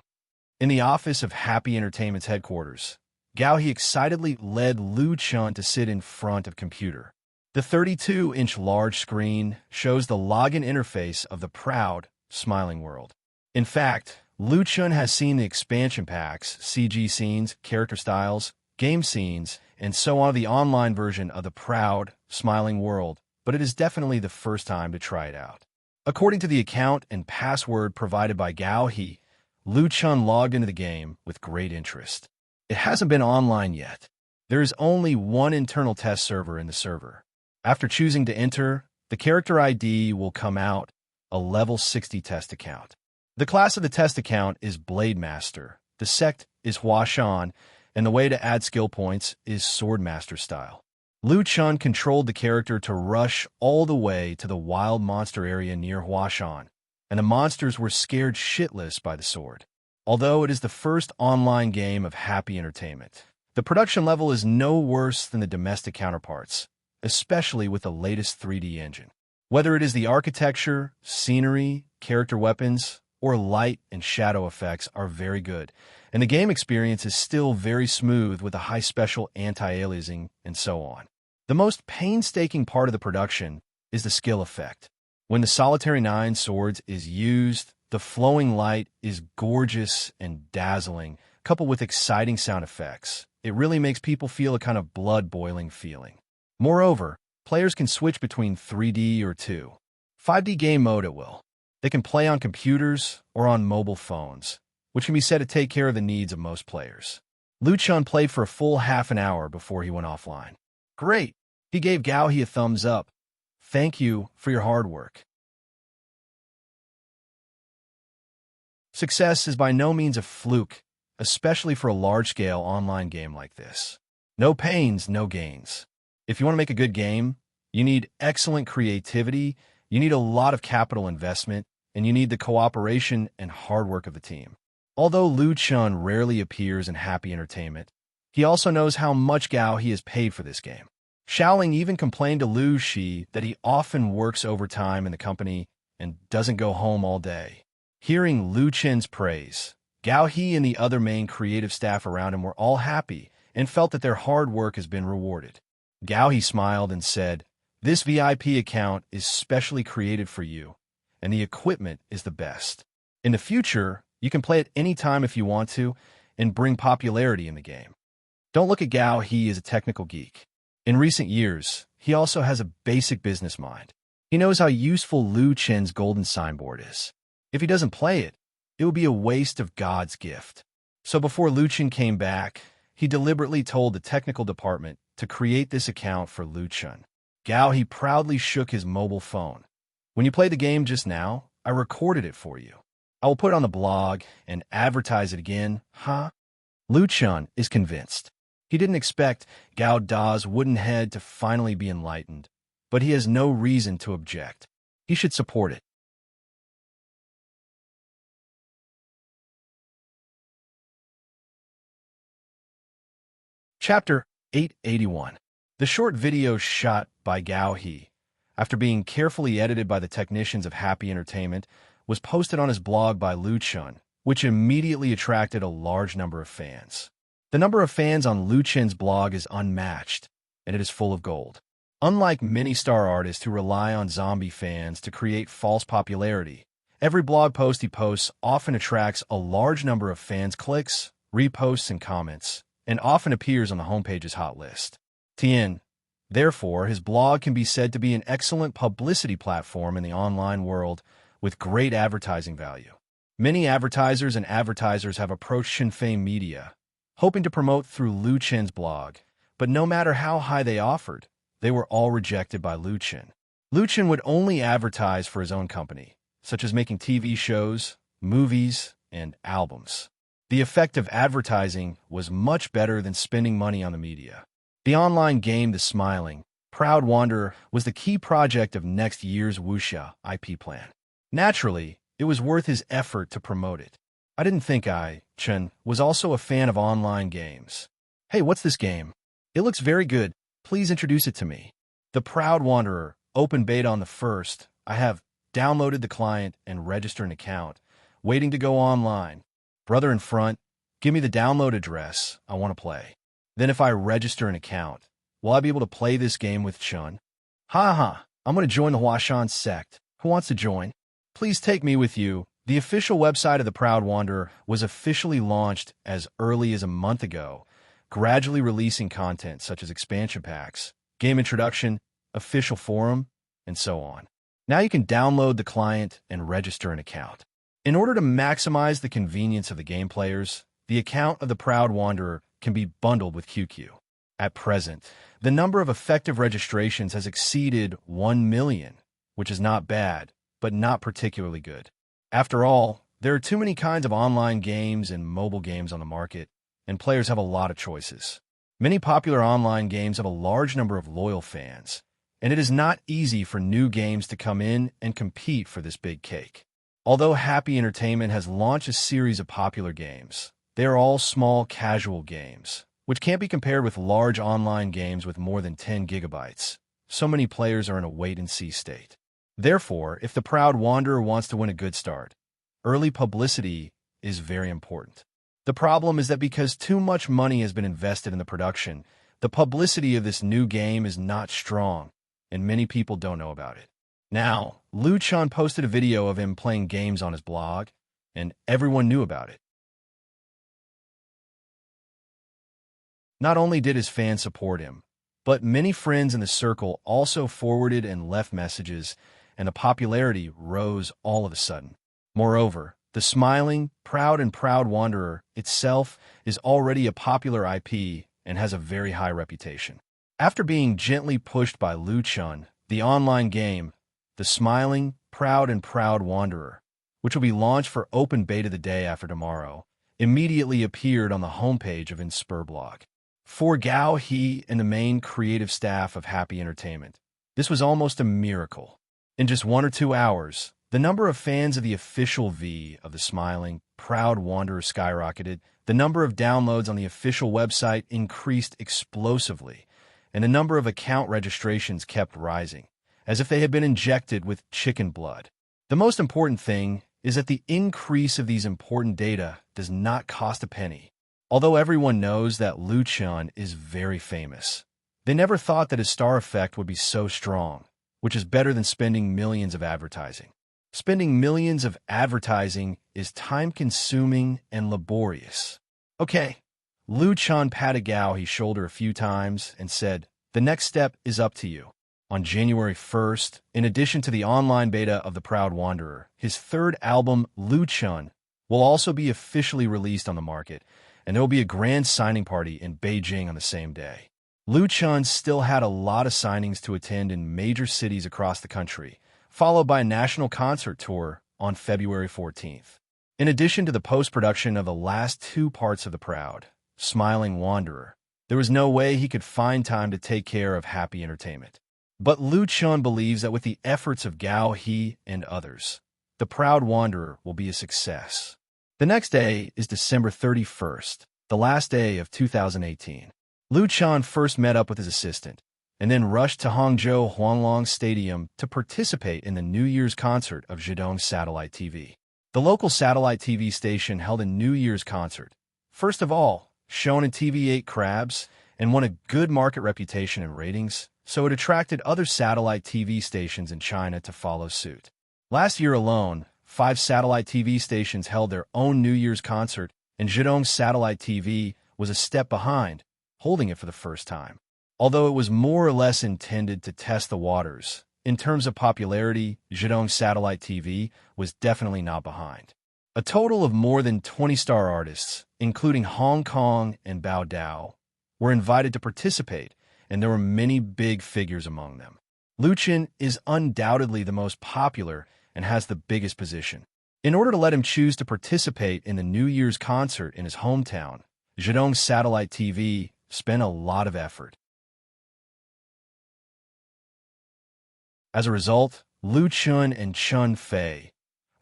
In the office of Happy Entertainment's headquarters, Gao He excitedly led Lu Chun to sit in front of computer. The 32-inch large screen shows the login interface of the proud, smiling world. In fact, Lu Chun has seen the expansion packs, CG scenes, character styles, game scenes, and so on of the online version of the proud, smiling world, but it is definitely the first time to try it out. According to the account and password provided by Gao He, Lu Chun logged into the game with great interest. It hasn't been online yet. There is only one internal test server in the server. After choosing to enter, the character ID will come out, a level 60 test account. The class of the test account is Blade Master, the sect is Huashan, and the way to add skill points is Swordmaster style. Lu Chun controlled the character to rush all the way to the wild monster area near Huashan, and the monsters were scared shitless by the sword. Although it is the first online game of Happy Entertainment, the production level is no worse than the domestic counterparts, especially with the latest 3D engine. Whether it is the architecture, scenery, character weapons, or light and shadow effects are very good, and the game experience is still very smooth with a high special anti-aliasing and so on. The most painstaking part of the production is the skill effect. When the Solitary 9 swords is used, the flowing light is gorgeous and dazzling, coupled with exciting sound effects. It really makes people feel a kind of blood-boiling feeling. Moreover, players can switch between 3D or 5D game mode at will. They can play on computers or on mobile phones, which can be said to take care of the needs of most players. Lu Chun played for a full half an hour before he went offline. Great! He gave Gao He a thumbs up. Thank you for your hard work. Success is by no means a fluke, especially for a large-scale online game like this. No pains, no gains. If you want to make a good game, you need excellent creativity, you need a lot of capital investment, and you need the cooperation and hard work of the team. Although Lu Chun rarely appears in Happy Entertainment, he also knows how much Gao He has paid for this game. Xiaoling even complained to Lu Shi that he often works overtime in the company and doesn't go home all day. Hearing Lu Chun's praise, Gao He and the other main creative staff around him were all happy and felt that their hard work has been rewarded. Gao He smiled and said, "This VIP account is specially created for you, and the equipment is the best. In the future, you can play it anytime if you want to and bring popularity in the game." Don't look at Gao He as a technical geek. In recent years, he also has a basic business mind. He knows how useful Lu Chun's golden signboard is. If he doesn't play it, it would be a waste of God's gift. So before Lu Chun came back, he deliberately told the technical department to create this account for Lu Chun. Gao He proudly shook his mobile phone. "When you played the game just now, I recorded it for you. I will put it on the blog and advertise it again, huh?" Lu Chun is convinced. He didn't expect Gao Da's wooden head to finally be enlightened, but he has no reason to object. He should support it. Chapter 881. The short video shot by Gao He, after being carefully edited by the technicians of Happy Entertainment, was posted on his blog by Lu Chun, which immediately attracted a large number of fans. The number of fans on Lu Chun's blog is unmatched, and it is full of gold. Unlike many star artists who rely on zombie fans to create false popularity, every blog post he posts often attracts a large number of fans' clicks, reposts, and comments, and often appears on the homepage's hot list. Therefore, his blog can be said to be an excellent publicity platform in the online world with great advertising value. Many advertisers and advertisers have approached Shinfei Media, hoping to promote through Lu Chen's blog, but no matter how high they offered, they were all rejected by Lu Chen. Lu Chen would only advertise for his own company, such as making TV shows, movies, and albums. The effect of advertising was much better than spending money on the media. The online game The Smiling, Proud Wanderer was the key project of next year's Wuxia IP plan. Naturally, it was worth his effort to promote it. I didn't think Chen was also a fan of online games. Hey, what's this game? It looks very good. Please introduce it to me. The Proud Wanderer, open beta on the 1st. I have downloaded the client and registered an account, waiting to go online. Brother in front, give me the download address. I want to play. Then if I register an account, will I be able to play this game with Chun? I'm going to join the Huashan sect. Who wants to join? Please take me with you. The official website of the Proud Wanderer was officially launched as early as a month ago, gradually releasing content such as expansion packs, game introduction, official forum, and so on. Now you can download the client and register an account. In order to maximize the convenience of the game players, the account of the Proud Wanderer can be bundled with QQ. At present, the number of effective registrations has exceeded 1 million, which is not bad, but not particularly good. After all, there are too many kinds of online games and mobile games on the market, and players have a lot of choices. Many popular online games have a large number of loyal fans, and it is not easy for new games to come in and compete for this big cake. Although Happy Entertainment has launched a series of popular games, they are all small, casual games, which can't be compared with large online games with more than 10 gigabytes. So many players are in a wait-and-see state. Therefore, if the Proud Wanderer wants to win a good start, early publicity is very important. The problem is that because too much money has been invested in the production, the publicity of this new game is not strong, and many people don't know about it. Now, Lu Chen posted a video of him playing games on his blog, and everyone knew about it. Not only did his fans support him, but many friends in the circle also forwarded and left messages, and the popularity rose all of a sudden. Moreover, the Smiling, Proud Wanderer itself is already a popular IP and has a very high reputation. After being gently pushed by Lu Chen, the online game, The Smiling, Proud Wanderer, which will be launched for open beta the day after tomorrow, immediately appeared on the homepage of Immerse blog. For Gao He and the main creative staff of Happy Entertainment, this was almost a miracle. In just 1 or 2 hours, the number of fans of the official V of the Smiling, Proud Wanderer skyrocketed, the number of downloads on the official website increased explosively, and the number of account registrations kept rising, as if they had been injected with chicken blood. The most important thing is that the increase of these important data does not cost a penny. Although everyone knows that Lu Chen is very famous, they never thought that his star effect would be so strong, which is better than spending millions of advertising. Spending millions of advertising is time-consuming and laborious. Okay, Lu Chen patted Gao He's shoulder a few times and said, "The next step is up to you." On January 1st, in addition to the online beta of The Proud Wanderer, his third album, Lu Chen, will also be officially released on the market, and there will be a grand signing party in Beijing on the same day. Lu Chen still had a lot of signings to attend in major cities across the country, followed by a national concert tour on February 14th. In addition to the post-production of the last 2 parts of The Proud, Smiling Wanderer, there was no way he could find time to take care of Happy Entertainment. But Lu Chen believes that with the efforts of Gao He and others, The Proud Wanderer will be a success. The next day is December 31st, the last day of 2018. Lu Chen first met up with his assistant, and then rushed to Hangzhou Huanglong Stadium to participate in the New Year's concert of Zhejiang Satellite TV. The local satellite TV station held a New Year's concert. First of all, shown in TV8 Crabs, and won a good market reputation and ratings, so it attracted other satellite TV stations in China to follow suit. Last year alone, 5 satellite TV stations held their own New Year's concert, and Zhejiang's satellite TV was a step behind, holding it for the first time. Although it was more or less intended to test the waters, in terms of popularity, Zhejiang's satellite TV was definitely not behind. A total of more than 20 star artists, including Hong Kong and Bao Dao, were invited to participate, and there were many big figures among them. Lu Chen is undoubtedly the most popular and has the biggest position. In order to let him choose to participate in the New Year's concert in his hometown, Zhejiang's satellite TV spent a lot of effort. As a result, Lu Chen and Chun Fei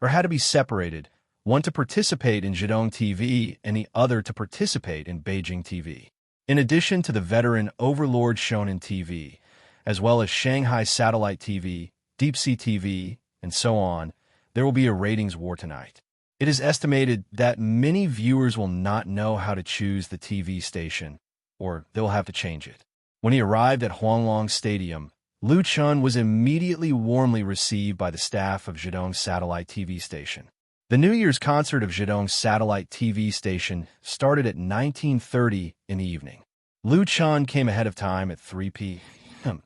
had to be separated, one to participate in Zhejiang TV and the other to participate in Beijing TV. In addition to the veteran Overlord Shonen TV, as well as Shanghai Satellite TV, Deep Sea TV, and so on, there will be a ratings war tonight. It is estimated that many viewers will not know how to choose the TV station, or they will have to change it. When he arrived at Huanglong Stadium, Lu Chen was immediately warmly received by the staff of Zhejiang's satellite TV station. The New Year's concert of Zhejiang's satellite TV station started at 19:30 in the evening. Lu Chen came ahead of time at 3 p.m.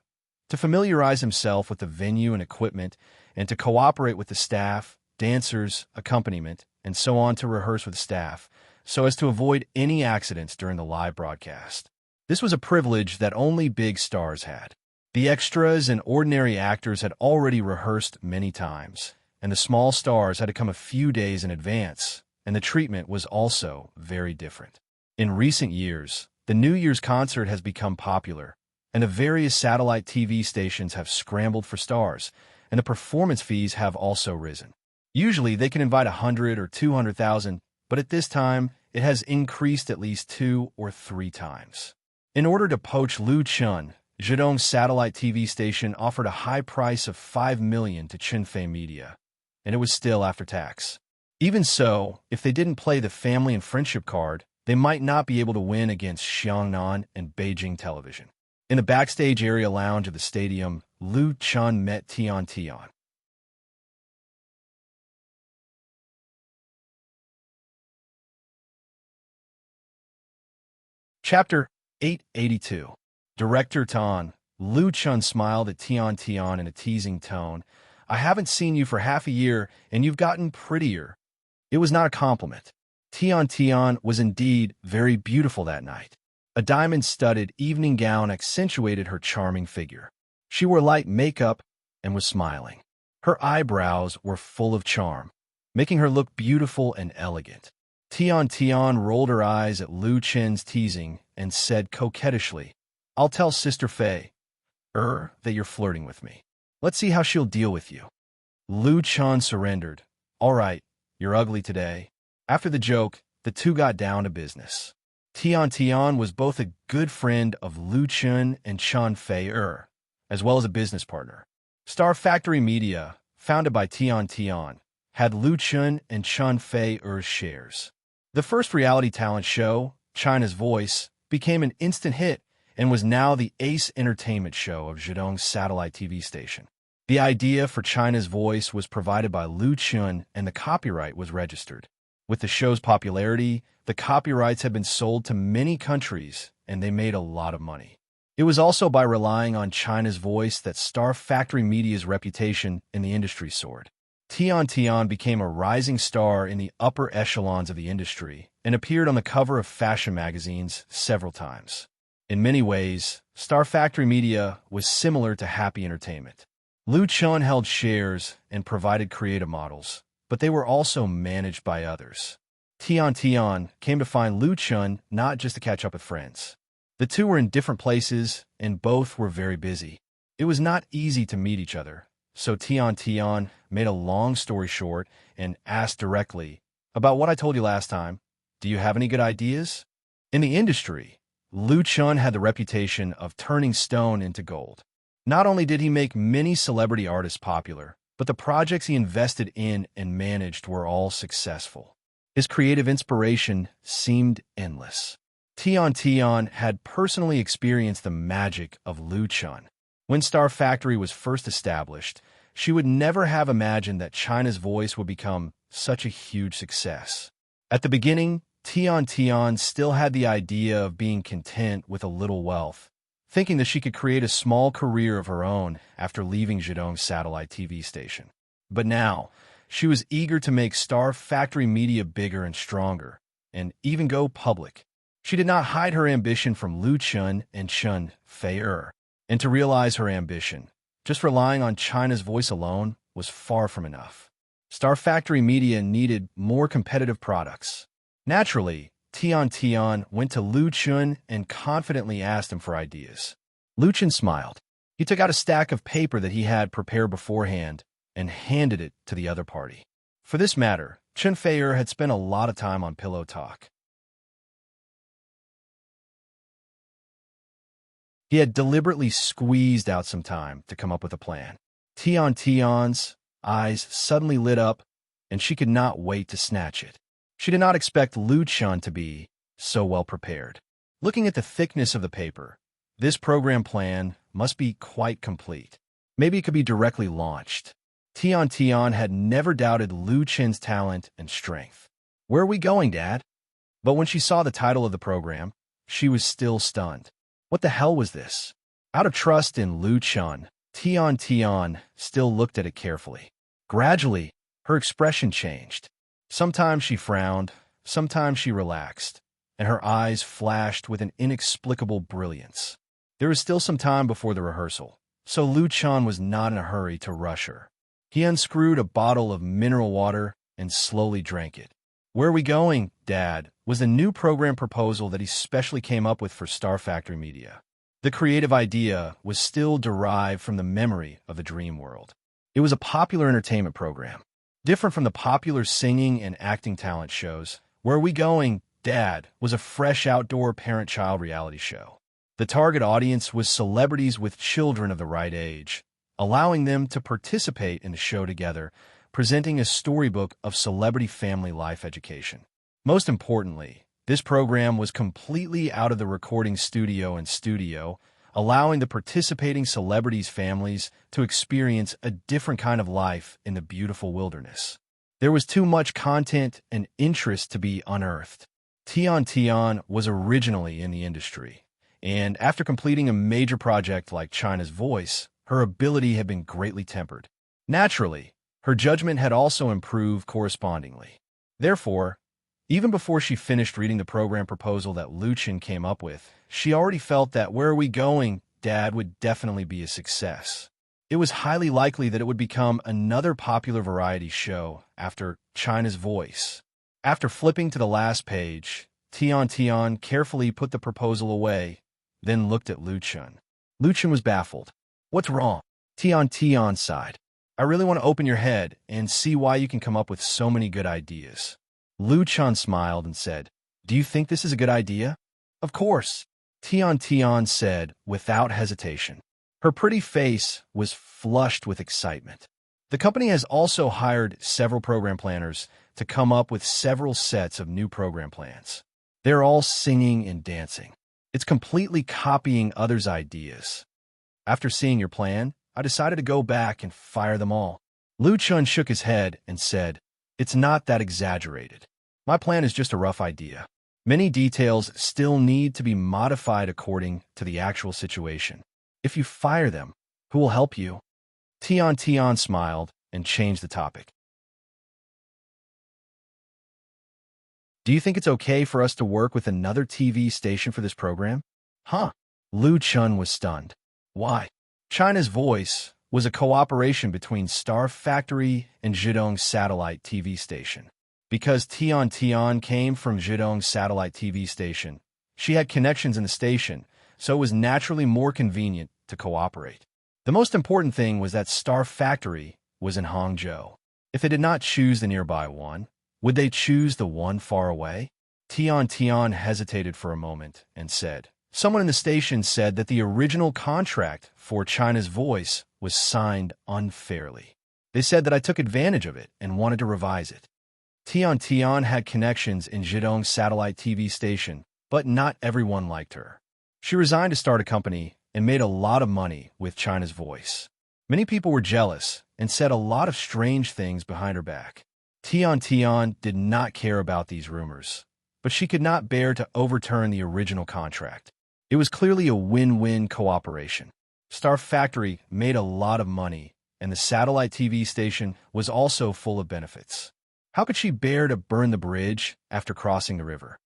to familiarize himself with the venue and equipment and to cooperate with the staff, dancers, accompaniment, and so on to rehearse with staff, so as to avoid any accidents during the live broadcast. This was a privilege that only big stars had. The extras and ordinary actors had already rehearsed many times, and the small stars had to come a few days in advance, and the treatment was also very different. In recent years, the New Year's concert has become popular, and the various satellite TV stations have scrambled for stars, and the performance fees have also risen. Usually, they can invite 100 or 200,000, but at this time, it has increased at least 2 or 3 times. In order to poach Lu Chen, Zhejiang's satellite TV station offered a high price of $5 million to Qinfei Media, and it was still after tax. Even so, if they didn't play the family and friendship card, they might not be able to win against Xiangnan and Beijing Television. In the backstage area lounge of the stadium, Lu Chen met Tian Tian. Chapter 882. Director Tan. Lu Chen smiled at Tian Tian in a teasing tone. I haven't seen you for half a year, and you've gotten prettier. It was not a compliment. Tian Tian was indeed very beautiful that night. A diamond-studded evening gown accentuated her charming figure. She wore light makeup and was smiling. Her eyebrows were full of charm, making her look beautiful and elegant. Tian Tian rolled her eyes at Lu Chen's teasing and said coquettishly, I'll tell Sister Fei, that you're flirting with me. Let's see how she'll deal with you. Lu Chen surrendered. All right, you're ugly today. After the joke, the two got down to business. Tian Tian was both a good friend of Lu Chen and Chun Fei, as well as a business partner. Star Factory Media, founded by Tian Tian, had Lu Chen and Chun Fei's shares. The first reality talent show, China's Voice, became an instant hit and was now the ace entertainment show of Zhejiang's satellite TV station. The idea for China's Voice was provided by Lu Chen, and the copyright was registered. With the show's popularity, the copyrights had been sold to many countries, and they made a lot of money. It was also by relying on China's Voice that Star Factory Media's reputation in the industry soared. Tian Tian became a rising star in the upper echelons of the industry and appeared on the cover of fashion magazines several times. In many ways, Star Factory Media was similar to Happy Entertainment. Lu Chen held shares and provided creative models, but they were also managed by others. Tian Tian came to find Lu Chen not just to catch up with friends. The two were in different places, and both were very busy. It was not easy to meet each other, so Tian Tian made a long story short and asked directly, about what I told you last time, do you have any good ideas? In the industry, Lu Chen had the reputation of turning stone into gold. Not only did he make many celebrity artists popular, but the projects he invested in and managed were all successful. His creative inspiration seemed endless. Tian Tian had personally experienced the magic of Lu Chen. When Star Factory was first established, she would never have imagined that China's Voice would become such a huge success. At the beginning, Tian still had the idea of being content with a little wealth, thinking that she could create a small career of her own after leaving Zhidong's satellite TV station. But now, she was eager to make Star Factory Media bigger and stronger, and even go public. She did not hide her ambition from Lu Chun and Chun Fei-er, and to realize her ambition, just relying on China's Voice alone was far from enough. Star Factory Media needed more competitive products. Naturally, Tian went to Lu Chun and confidently asked him for ideas. Lu Chun smiled. He took out a stack of paper that he had prepared beforehand and handed it to the other party. For this matter, Chun Fei-er had spent a lot of time on Pillow Talk. He had deliberately squeezed out some time to come up with a plan. Tian's eyes suddenly lit up, and she could not wait to snatch it. She did not expect Lu Chun to be so well prepared. Looking at the thickness of the paper, this program plan must be quite complete. Maybe it could be directly launched. Tian had never doubted Lu Chun's talent and strength. "Where are we going, Dad?" But when she saw the title of the program, she was still stunned. What the hell was this? Out of trust in Lu Chun, Tian still looked at it carefully. Gradually, her expression changed. Sometimes she frowned, sometimes she relaxed, and her eyes flashed with an inexplicable brilliance. There was still some time before the rehearsal, so Lu Chun was not in a hurry to rush her. He unscrewed a bottle of mineral water and slowly drank it. "Where are we going, Dad?" was the new program proposal that he specially came up with for Star Factory Media. The creative idea was still derived from the memory of the dream world. It was a popular entertainment program, different from the popular singing and acting talent shows. "Where are we going, Dad?" was a fresh outdoor parent-child reality show. The target audience was celebrities with children of the right age, allowing them to participate in the show together, presenting a storybook of celebrity family life education. Most importantly, this program was completely out of the recording studio, allowing the participating celebrities' families to experience a different kind of life in the beautiful wilderness. There was too much content and interest to be unearthed. Tian was originally in the industry, and after completing a major project like China's Voice, her ability had been greatly tempered. Naturally, her judgment had also improved correspondingly. Therefore, even before she finished reading the program proposal that Lu Chun came up with, she already felt that "Where are we going, Dad?" would definitely be a success. It was highly likely that it would become another popular variety show after China's Voice. After flipping to the last page, Tian carefully put the proposal away, then looked at Lu Chun. Lu Chun was baffled. "What's wrong?" Tian sighed. "I really want to open your head and see why you can come up with so many good ideas." Lu Chun smiled and said, "Do you think this is a good idea?" "Of course," Tian said without hesitation. Her pretty face was flushed with excitement. The company has also hired several program planners to come up with several sets of new program plans. They're all singing and dancing. It's completely copying others' ideas. After seeing your plan, I decided to go back and fire them all. Lu Chun shook his head and said, "It's not that exaggerated. My plan is just a rough idea. Many details still need to be modified according to the actual situation. If you fire them, who will help you?" Tian smiled and changed the topic. "Do you think it's okay for us to work with another TV station for this program?" "Huh?" Lu Chun was stunned. "Why?" China's Voice was a cooperation between Star Factory and Zhidong's satellite TV station. Because Tian came from Zhidong's satellite TV station, she had connections in the station, so it was naturally more convenient to cooperate. The most important thing was that Star Factory was in Hangzhou. If they did not choose the nearby one, would they choose the one far away? Tian hesitated for a moment and said, "Someone in the station said that the original contract for China's Voice was signed unfairly. They said that I took advantage of it and wanted to revise it." Tian had connections in Zhidong's satellite TV station, but not everyone liked her. She resigned to start a company and made a lot of money with China's voice. Many people were jealous and said a lot of strange things behind her back. Tian did not care about these rumors, but she could not bear to overturn the original contract. It was clearly a win-win cooperation. Star Factory made a lot of money, and the satellite TV station was also full of benefits. How could she bear to burn the bridge after crossing the river?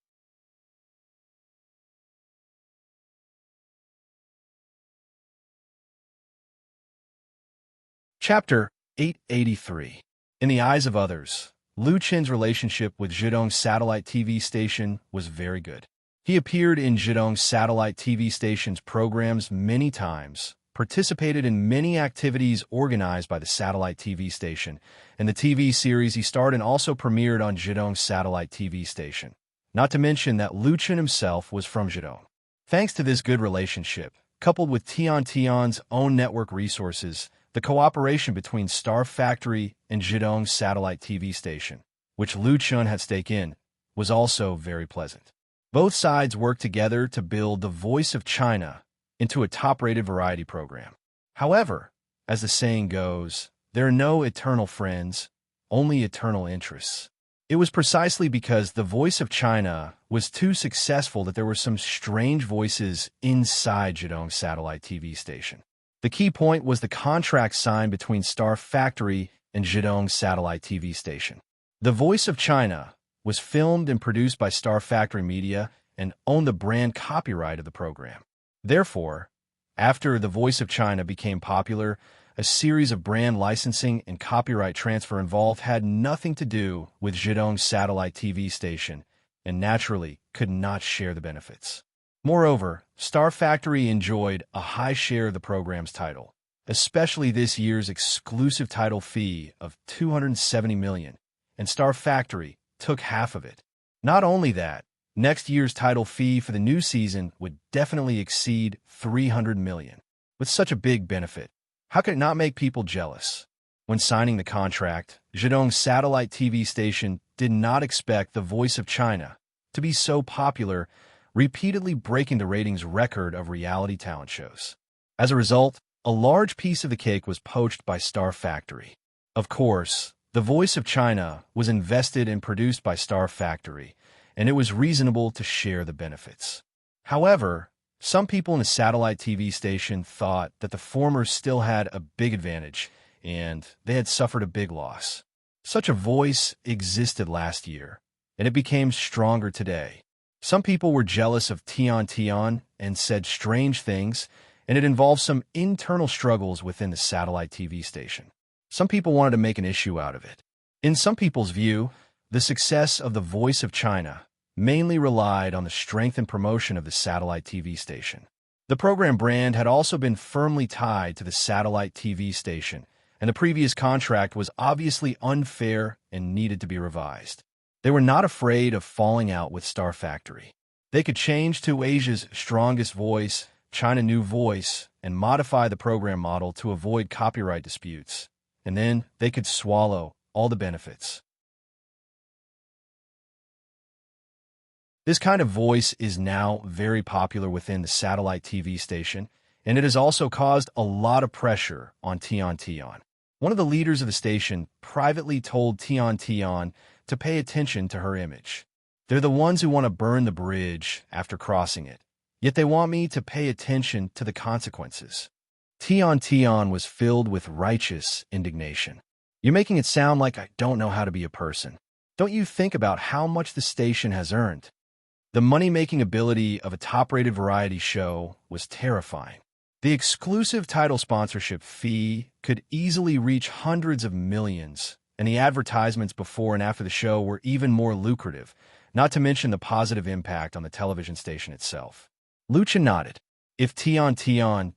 Chapter 883. In the eyes of others, Lu Qin's relationship with Zhidong's satellite TV station was very good. He appeared in Zhidong's satellite TV station's programs many times, participated in many activities organized by the satellite TV station, and the TV series he starred in also premiered on Zhidong's satellite TV station. Not to mention that Lu Qin himself was from Zhidong. Thanks to this good relationship, coupled with Tian's own network resources, the cooperation between Star Factory and Zhidong's satellite TV station, which Lu Qin had stake in, was also very pleasant. Both sides worked together to build the Voice of China into a top-rated variety program. However, as the saying goes, there are no eternal friends, only eternal interests. It was precisely because the Voice of China was too successful that there were some strange voices inside Zhidong's satellite TV station. The key point was the contract signed between Star Factory and Zhidong's satellite TV station. The Voice of China was filmed and produced by Star Factory Media and owned the brand copyright of the program. Therefore, after The Voice of China became popular, a series of brand licensing and copyright transfer involved had nothing to do with Zhidong's satellite TV station and naturally could not share the benefits. Moreover, Star Factory enjoyed a high share of the program's title, especially this year's exclusive title fee of $270 million, and Star Factory took half of it. Not only that, next year's title fee for the new season would definitely exceed $300 million. With such a big benefit, how could it not make people jealous? When signing the contract, Zhidong's satellite TV station did not expect The Voice of China to be so popular, repeatedly breaking the ratings record of reality talent shows. As a result, a large piece of the cake was poached by Star Factory. Of course, The Voice of China was invested and produced by Star Factory, and it was reasonable to share the benefits. However, some people in the satellite TV station thought that the former still had a big advantage, and they had suffered a big loss. Such a voice existed last year, and it became stronger today. Some people were jealous of Tian and said strange things, and it involved some internal struggles within the satellite TV station. Some people wanted to make an issue out of it. In some people's view, the success of The Voice of China mainly relied on the strength and promotion of the satellite TV station. The program brand had also been firmly tied to the satellite TV station, and the previous contract was obviously unfair and needed to be revised. They were not afraid of falling out with Star Factory. They could change to Asia's strongest voice, China New Voice, and modify the program model to avoid copyright disputes. And then they could swallow all the benefits. This kind of voice is now very popular within the satellite TV station, and it has also caused a lot of pressure on Tian. One of the leaders of the station privately told Tian to pay attention to her image. They're the ones who want to burn the bridge after crossing it, yet they want me to pay attention to the consequences. Tian was filled with righteous indignation. You're making it sound like I don't know how to be a person. Don't you think about how much the station has earned? The money-making ability of a top-rated variety show was terrifying. The exclusive title sponsorship fee could easily reach hundreds of millions, and the advertisements before and after the show were even more lucrative, not to mention the positive impact on the television station itself. Lu Qin nodded. If Tian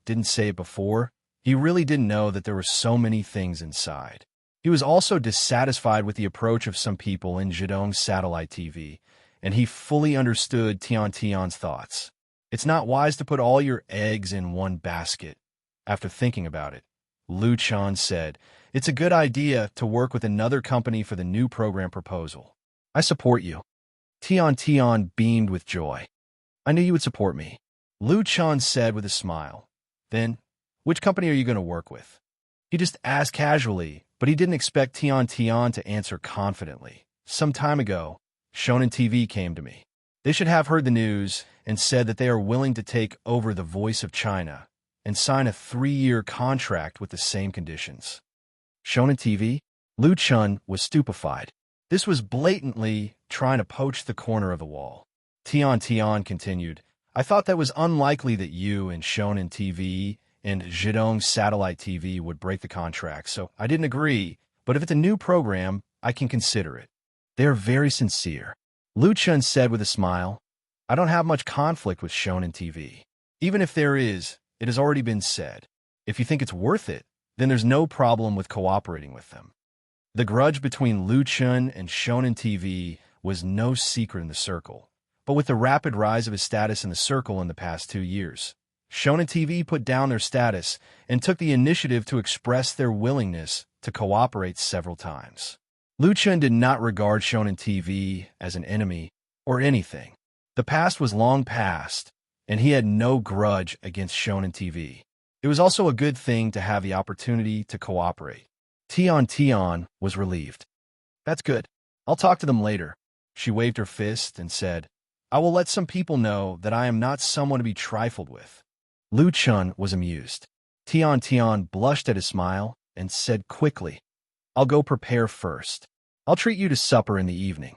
didn't say it before, he really didn't know that there were so many things inside. He was also dissatisfied with the approach of some people in Zhidong's satellite TV, and he fully understood Tian's thoughts. It's not wise to put all your eggs in one basket. After thinking about it, Lu Qin said, it's a good idea to work with another company for the new program proposal. I support you. Tian beamed with joy. I knew you would support me. Lu Qin said with a smile. Then, which company are you going to work with? He just asked casually, but he didn't expect Tian Tian to answer confidently. Some time ago, Shonen TV came to me. They should have heard the news and said that they are willing to take over the Voice of China and sign a 3-year contract with the same conditions. Shonen TV? Lu Chun was stupefied. This was blatantly trying to poach the corner of the wall. Tian Tian continued, I thought that was unlikely that you and Shonen TV and Zhidong Satellite TV would break the contract, so I didn't agree, but if it's a new program, I can consider it. They are very sincere. Lu Chun said with a smile, I don't have much conflict with Shonen TV. Even if there is, it has already been said. If you think it's worth it, then there's no problem with cooperating with them. The grudge between Lu Chun and Shonen TV was no secret in the circle, but with the rapid rise of his status in the circle in the past 2 years, Shonen TV put down their status and took the initiative to express their willingness to cooperate several times. Lu Chun did not regard Shonen TV as an enemy or anything. The past was long past, and he had no grudge against Shonen TV. It was also a good thing to have the opportunity to cooperate. Tian Tian was relieved. That's good. I'll talk to them later. She waved her fist and said, I will let some people know that I am not someone to be trifled with. Lu Chun was amused. Tian Tian blushed at his smile and said quickly, I'll go prepare first. I'll treat you to supper in the evening.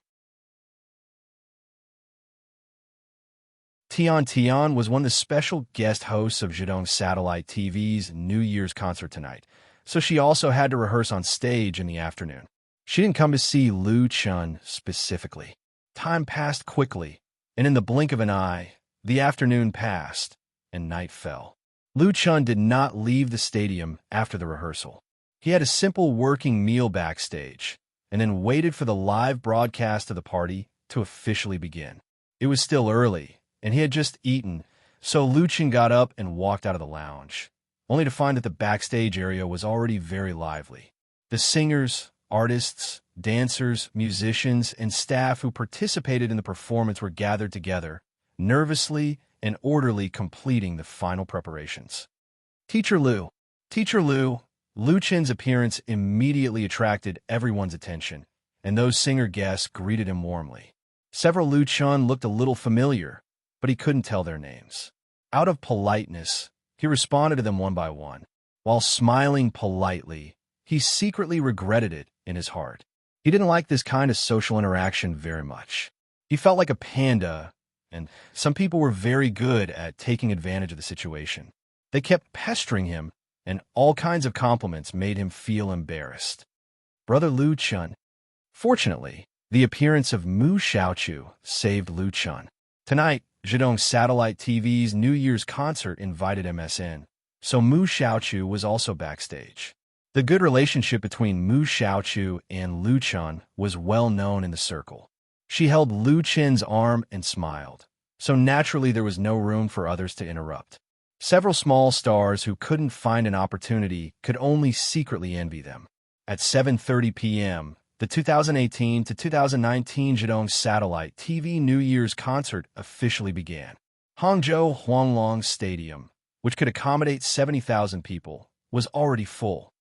Tian Tian was one of the special guest hosts of Zhidong Satellite TV's New Year's concert tonight, so she also had to rehearse on stage in the afternoon. She didn't come to see Lu Chun specifically. Time passed quickly, and in the blink of an eye, the afternoon passed, and night fell. Lu Chun did not leave the stadium after the rehearsal. He had a simple working meal backstage, and then waited for the live broadcast of the party to officially begin. It was still early, and he had just eaten, so Lu Chun got up and walked out of the lounge, only to find that the backstage area was already very lively. The singers, artists, dancers, musicians, and staff who participated in the performance were gathered together, nervously and orderly completing the final preparations. Teacher Lu. Lu Chun's appearance immediately attracted everyone's attention, and those singer guests greeted him warmly. Several Lu Chun looked a little familiar, but he couldn't tell their names. Out of politeness, he responded to them one by one. While smiling politely, he secretly regretted it in his heart. He didn't like this kind of social interaction very much. He felt like a panda, and some people were very good at taking advantage of the situation. They kept pestering him, and all kinds of compliments made him feel embarrassed. Brother Lu Chun. Fortunately, the appearance of Mu Xiaochu saved Lu Chun. Tonight, Zhidong Satellite TV's New Year's concert invited MSN, so Mu Xiaochu was also backstage. The good relationship between Mu Xiaochu and Lu Chun was well known in the circle. She held Lu Chun's arm and smiled, so naturally there was no room for others to interrupt. Several small stars who couldn't find an opportunity could only secretly envy them. At 7:30 p.m., the 2018 to 2019 Zhidong Satellite TV New Year's concert officially began. Hangzhou Huanglong Stadium, which could accommodate 70,000 people, was already full.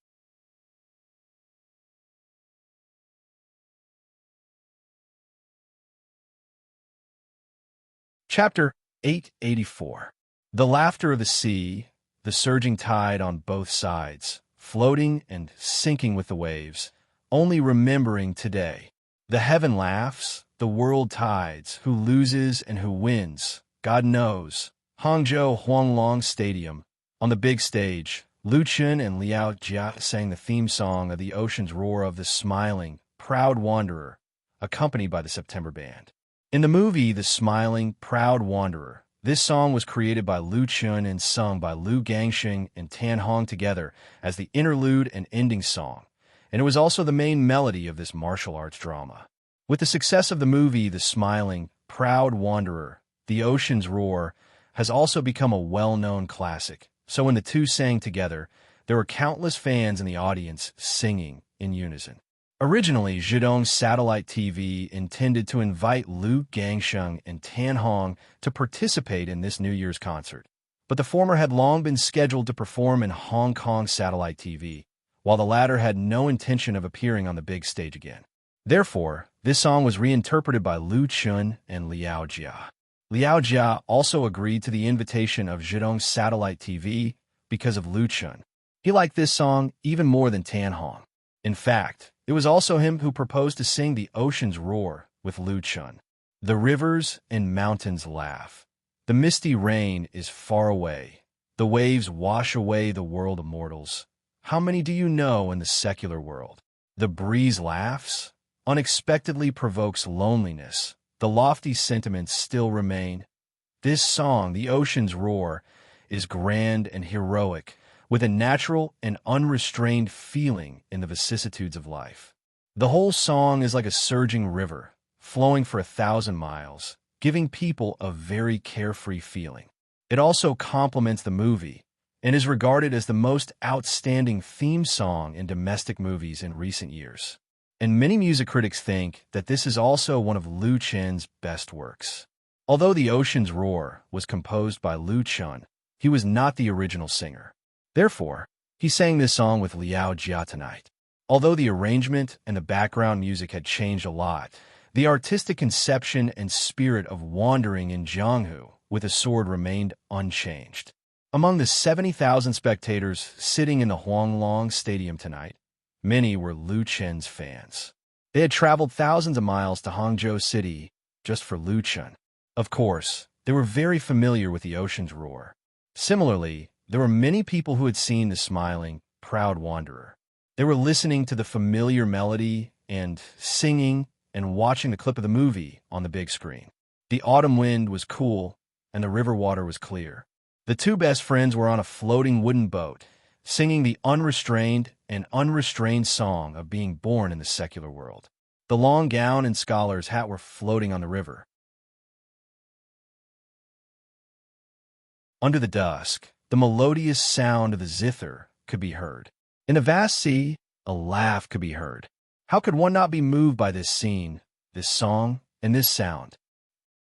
Chapter 884. The laughter of the sea, the surging tide on both sides, floating and sinking with the waves, only remembering today. The heaven laughs, the world tides, who loses and who wins, God knows. Hangzhou Huanglong Stadium. On the big stage, Lu Chun and Liao Jia sang the theme song of the ocean's roar of the smiling, proud wanderer, accompanied by the September Band. In the movie The Smiling, Proud Wanderer, this song was created by Lu Chun and sung by Lu Gangsheng and Tan Hong together as the interlude and ending song, and it was also the main melody of this martial arts drama. With the success of the movie The Smiling, Proud Wanderer, The Ocean's Roar has also become a well-known classic, so when the two sang together, there were countless fans in the audience singing in unison. Originally, Zhidong Satellite TV intended to invite Lu Gangsheng and Tan Hong to participate in this New Year's concert. but the former had long been scheduled to perform in Hong Kong satellite TV, while the latter had no intention of appearing on the big stage again. Therefore, this song was reinterpreted by Lu Chun and Liao Jia. Liao Jia also agreed to the invitation of Zhidong satellite TV because of Lu Chun. He liked this song even more than Tan Hong. In fact, it was also him who proposed to sing The Ocean's Roar with Lu Chun. The rivers and mountains laugh. The misty rain is far away. The waves wash away the world of mortals. How many do you know in the secular world? The breeze laughs, unexpectedly provokes loneliness. The lofty sentiments still remain. This song, The Ocean's Roar, is grand and heroic, with a natural and unrestrained feeling in the vicissitudes of life. The whole song is like a surging river, flowing for 1,000 miles, giving people a very carefree feeling. It also complements the movie and is regarded as the most outstanding theme song in domestic movies in recent years. And many music critics think that this is also one of Lu Chun's best works. Although The Ocean's Roar was composed by Lu Chun, he was not the original singer. Therefore, he sang this song with Liao Jia tonight. Although the arrangement and the background music had changed a lot, the artistic conception and spirit of wandering in Jianghu with a sword remained unchanged. Among the 70,000 spectators sitting in the Huanglong Stadium tonight, many were Lu Chun's fans. They had traveled thousands of miles to Hangzhou City just for Lu Chun. Of course, they were very familiar with The Ocean's Roar. Similarly, there were many people who had seen the smiling, proud wanderer. They were listening to the familiar melody and singing and watching the clip of the movie on the big screen. The autumn wind was cool and the river water was clear. The two best friends were on a floating wooden boat, singing the unrestrained and unrestrained song of being born in the secular world. The long gown and scholar's hat were floating on the river. Under the dusk, the melodious sound of the zither could be heard. In the vast sea, a laugh could be heard. How could one not be moved by this scene, this song, and this sound?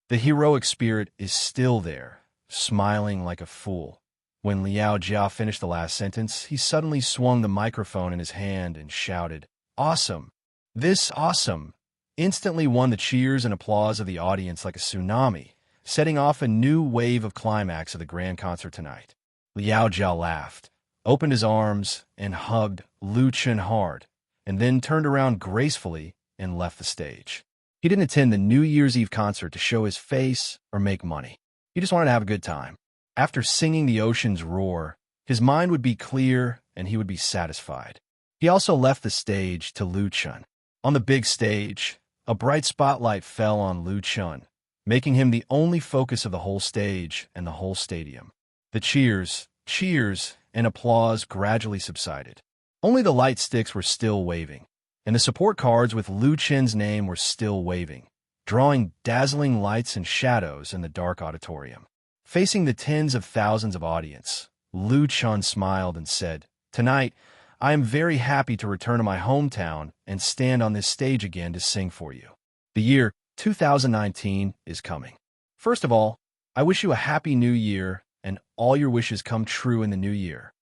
The heroic spirit is still there, smiling like a fool. When Liao Jia finished the last sentence, he suddenly swung the microphone in his hand and shouted, "Awesome! This awesome!" Instantly won the cheers and applause of the audience like a tsunami, setting off a new wave of climax of the grand concert tonight. Liao Jia laughed, opened his arms, and hugged Lu Chun hard, and then turned around gracefully and left the stage. He didn't attend the New Year's Eve concert to show his face or make money. He just wanted to have a good time. After singing The Ocean's Roar, his mind would be clear and he would be satisfied. He also left the stage to Lu Chun. On the big stage, a bright spotlight fell on Lu Chun, making him the only focus of the whole stage and the whole stadium. The cheers, and applause gradually subsided. Only the light sticks were still waving, and the support cards with Lu Chun's name were still waving, drawing dazzling lights and shadows in the dark auditorium. Facing the tens of thousands of audience, Lu Chun smiled and said, "Tonight, I am very happy to return to my hometown and stand on this stage again to sing for you. The year 2019 is coming. First of all, I wish you a happy new year and all your wishes come true in the new year."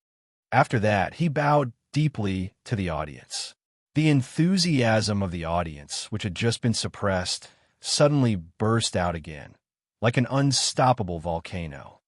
After that, he bowed deeply to the audience. The enthusiasm of the audience, which had just been suppressed, suddenly burst out again, like an unstoppable volcano.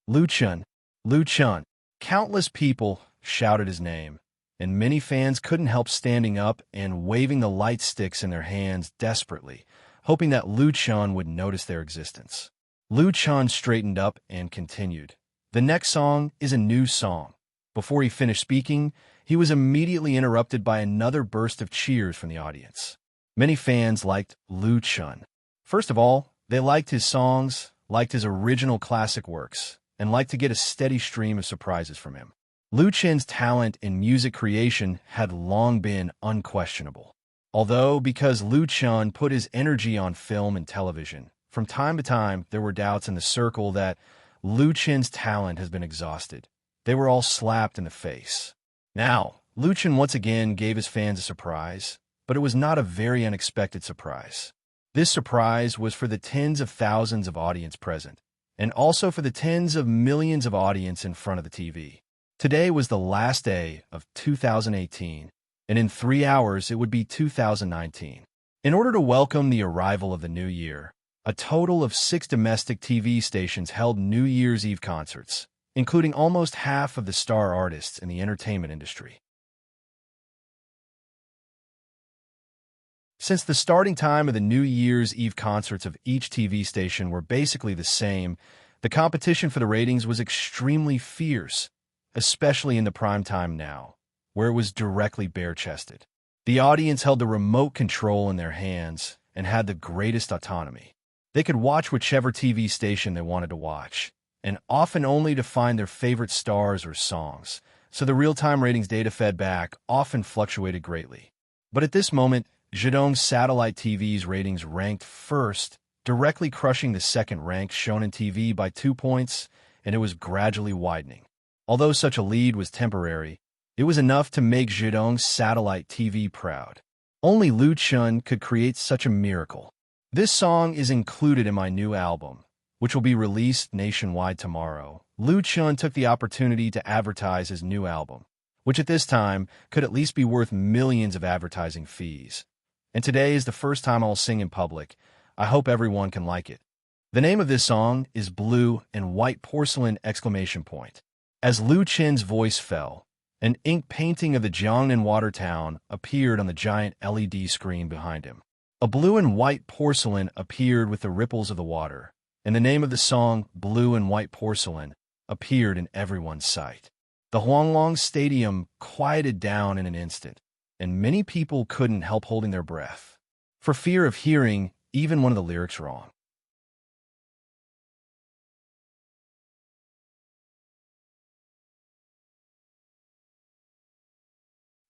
Lu Chun, Lu Chun. Countless people shouted his name, and many fans couldn't help standing up and waving the light sticks in their hands desperately, hoping that Lu Chun would notice their existence. Lu Chun straightened up and continued. The next song is a new song. Before he finished speaking, he was immediately interrupted by another burst of cheers from the audience. Many fans liked Lu Chun. First of all, they liked his songs, liked his original classic works, and liked to get a steady stream of surprises from him. Lu Chun's talent in music creation had long been unquestionable. Although, because Lu Chun put his energy on film and television, from time to time there were doubts in the circle that Lu Chun's talent has been exhausted. They were all slapped in the face. Now, Lu Chun once again gave his fans a surprise, but it was not a very unexpected surprise. This surprise was for the tens of thousands of audience present, and also for the tens of millions of audience in front of the TV. Today was the last day of 2018, and in 3 hours it would be 2019. In order to welcome the arrival of the new year, a total of 6 domestic TV stations held New Year's Eve concerts, including almost half of the star artists in the entertainment industry. Since the starting time of the New Year's Eve concerts of each TV station were basically the same, the competition for the ratings was extremely fierce, especially in the prime time now, where it was directly bare-chested. The audience held the remote control in their hands and had the greatest autonomy. They could watch whichever TV station they wanted to watch, and often only to find their favorite stars or songs, so the real-time ratings data fed back often fluctuated greatly. But at this moment, Zhejiang's satellite TV's ratings ranked first, directly crushing the second-ranked Shonan TV by 2 points, and it was gradually widening. Although such a lead was temporary, it was enough to make Zhejiang's satellite TV proud. Only Lu Chun could create such a miracle. This song is included in my new album, which will be released nationwide tomorrow. Lu Chun took the opportunity to advertise his new album, which at this time could at least be worth millions of advertising fees. And today is the first time I'll sing in public. I hope everyone can like it. The name of this song is Blue and White Porcelain! As Lu Chen's voice fell, an ink painting of the Jiangnan water town appeared on the giant LED screen behind him. A blue and white porcelain appeared with the ripples of the water, and the name of the song, Blue and White Porcelain, appeared in everyone's sight. The Huanglong Stadium quieted down in an instant, and many people couldn't help holding their breath, for fear of hearing even one of the lyrics wrong.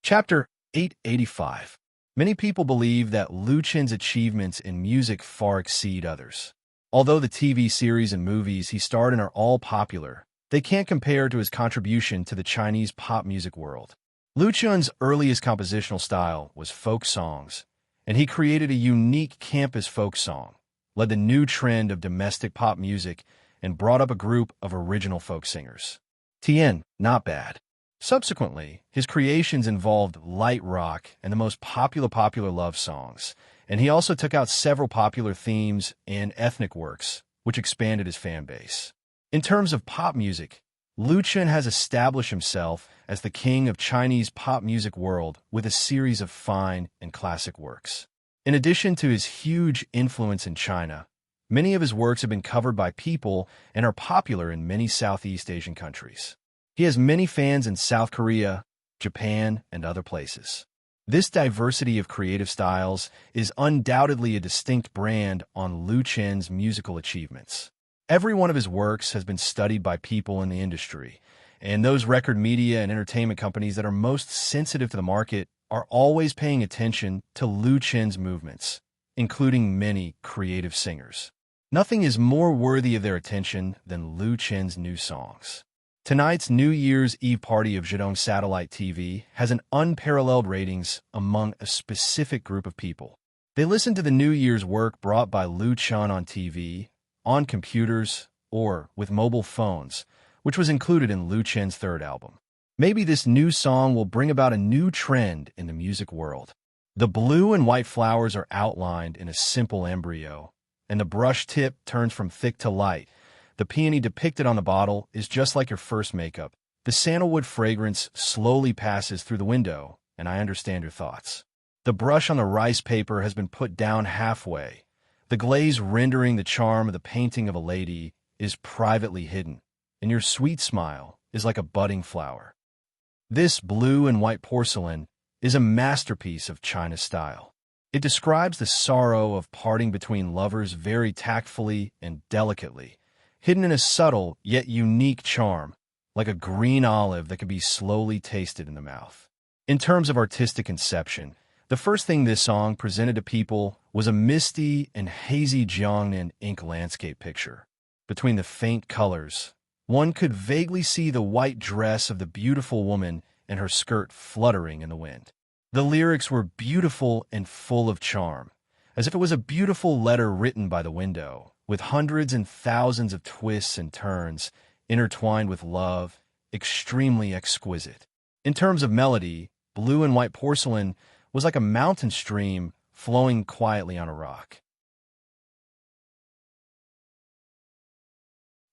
Chapter 885. Many people believe that Lu Chen's achievements in music far exceed others. Although the TV series and movies he starred in are all popular, they can't compare to his contribution to the Chinese pop music world. Lu Chen's earliest compositional style was folk songs, and he created a unique campus folk song, led the new trend of domestic pop music, and brought up a group of original folk singers. Tien, not bad. Subsequently, his creations involved light rock and the most popular love songs, and he also took out several popular themes and ethnic works, which expanded his fan base. In terms of pop music, Lu Chen has established himself as the king of Chinese pop music world with a series of fine and classic works. In addition to his huge influence in China, many of his works have been covered by people and are popular in many Southeast Asian countries. He has many fans in South Korea, Japan, and other places. This diversity of creative styles is undoubtedly a distinct brand on Lu Chen's musical achievements. Every one of his works has been studied by people in the industry, and those record media and entertainment companies that are most sensitive to the market are always paying attention to Lu Chen's movements, including many creative singers. Nothing is more worthy of their attention than Lu Chen's new songs. Tonight's New Year's Eve party of Zhejiang Satellite TV has an unparalleled ratings among a specific group of people. They listen to the New Year's work brought by Lu Chen on TV, on computers, or with mobile phones, which was included in Lu Chen's third album. Maybe this new song will bring about a new trend in the music world. The blue and white flowers are outlined in a simple embryo, and the brush tip turns from thick to light. The peony depicted on the bottle is just like your first makeup. The sandalwood fragrance slowly passes through the window, and I understand your thoughts. The brush on the rice paper has been put down halfway. The glaze rendering the charm of the painting of a lady is privately hidden, and your sweet smile is like a budding flower. This blue and white porcelain is a masterpiece of China style. It describes the sorrow of parting between lovers very tactfully and delicately, hidden in a subtle yet unique charm, like a green olive that can be slowly tasted in the mouth. In terms of artistic conception, the first thing this song presented to people was a misty and hazy Jiangnan ink landscape picture. Between the faint colors, one could vaguely see the white dress of the beautiful woman and her skirt fluttering in the wind. The lyrics were beautiful and full of charm, as if it was a beautiful letter written by the window, with hundreds and thousands of twists and turns, intertwined with love, extremely exquisite. In terms of melody, Blue and White Porcelain was like a mountain stream flowing quietly on a rock.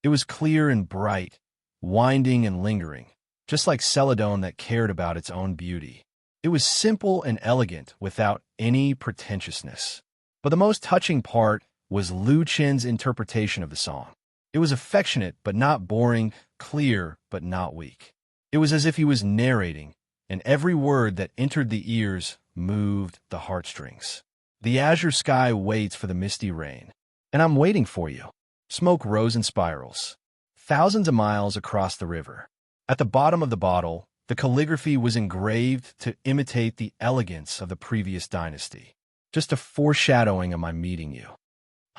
It was clear and bright, winding and lingering, just like Celadon that cared about its own beauty. It was simple and elegant without any pretentiousness. But the most touching part was Lu Chen's interpretation of the song. It was affectionate but not boring, clear but not weak. It was as if he was narrating, and every word that entered the ears moved the heartstrings. The azure sky waits for the misty rain, and I'm waiting for you. Smoke rose in spirals, thousands of miles across the river. At the bottom of the bottle, the calligraphy was engraved to imitate the elegance of the previous dynasty, just a foreshadowing of my meeting you.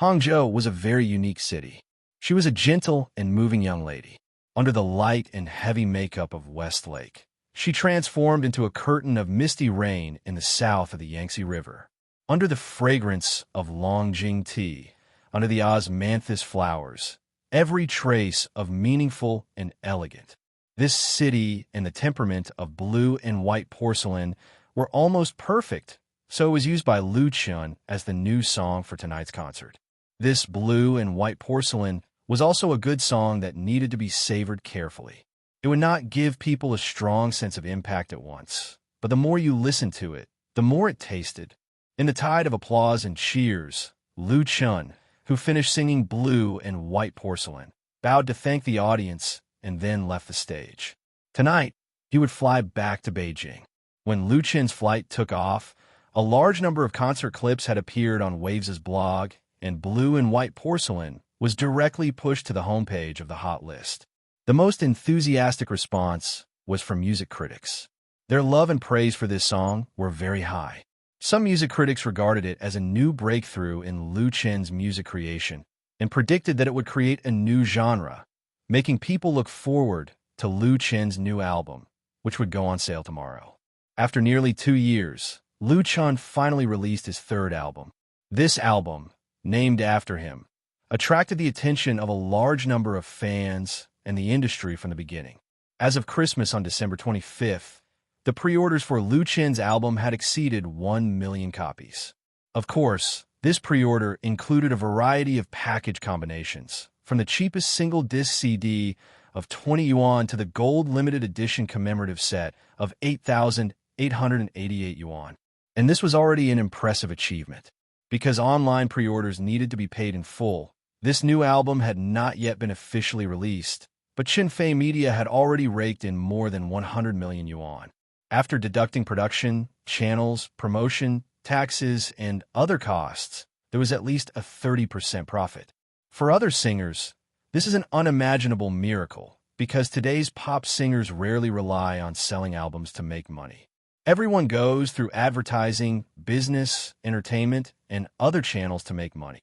Hangzhou was a very unique city. She was a gentle and moving young lady. Under the light and heavy makeup of Westlake, she transformed into a curtain of misty rain in the south of the Yangtze River. Under the fragrance of Longjing tea, under the osmanthus flowers, every trace of meaningful and elegant. This city and the temperament of Blue and White Porcelain were almost perfect, so it was used by Lu Chen as the new song for tonight's concert. This Blue and White Porcelain was also a good song that needed to be savored carefully. It would not give people a strong sense of impact at once, but the more you listened to it, the more it tasted. In the tide of applause and cheers, Lu Chen, who finished singing Blue and White Porcelain, bowed to thank the audience and then left the stage. Tonight, he would fly back to Beijing. When Lu Chen's flight took off, a large number of concert clips had appeared on Waves' blog, and Blue and White Porcelain was directly pushed to the homepage of the hot list. The most enthusiastic response was from music critics. Their love and praise for this song were very high. Some music critics regarded it as a new breakthrough in Lu Chen's music creation and predicted that it would create a new genre, making people look forward to Lu Chen's new album, which would go on sale tomorrow. After nearly 2 years, Lu Chen finally released his third album. This album, named after him, attracted the attention of a large number of fans and the industry from the beginning. As of Christmas on December 25th, the pre-orders for Lu Chen's album had exceeded 1 million copies. Of course, this pre-order included a variety of package combinations, from the cheapest single-disc CD of 20 yuan to the gold limited edition commemorative set of 8,888 yuan. And this was already an impressive achievement. Because online pre-orders needed to be paid in full, this new album had not yet been officially released, but Xinfei Media had already raked in more than 100 million yuan. After deducting production, channels, promotion, taxes, and other costs, there was at least a 30% profit. For other singers, this is an unimaginable miracle, because today's pop singers rarely rely on selling albums to make money. Everyone goes through advertising, business, entertainment, and other channels to make money.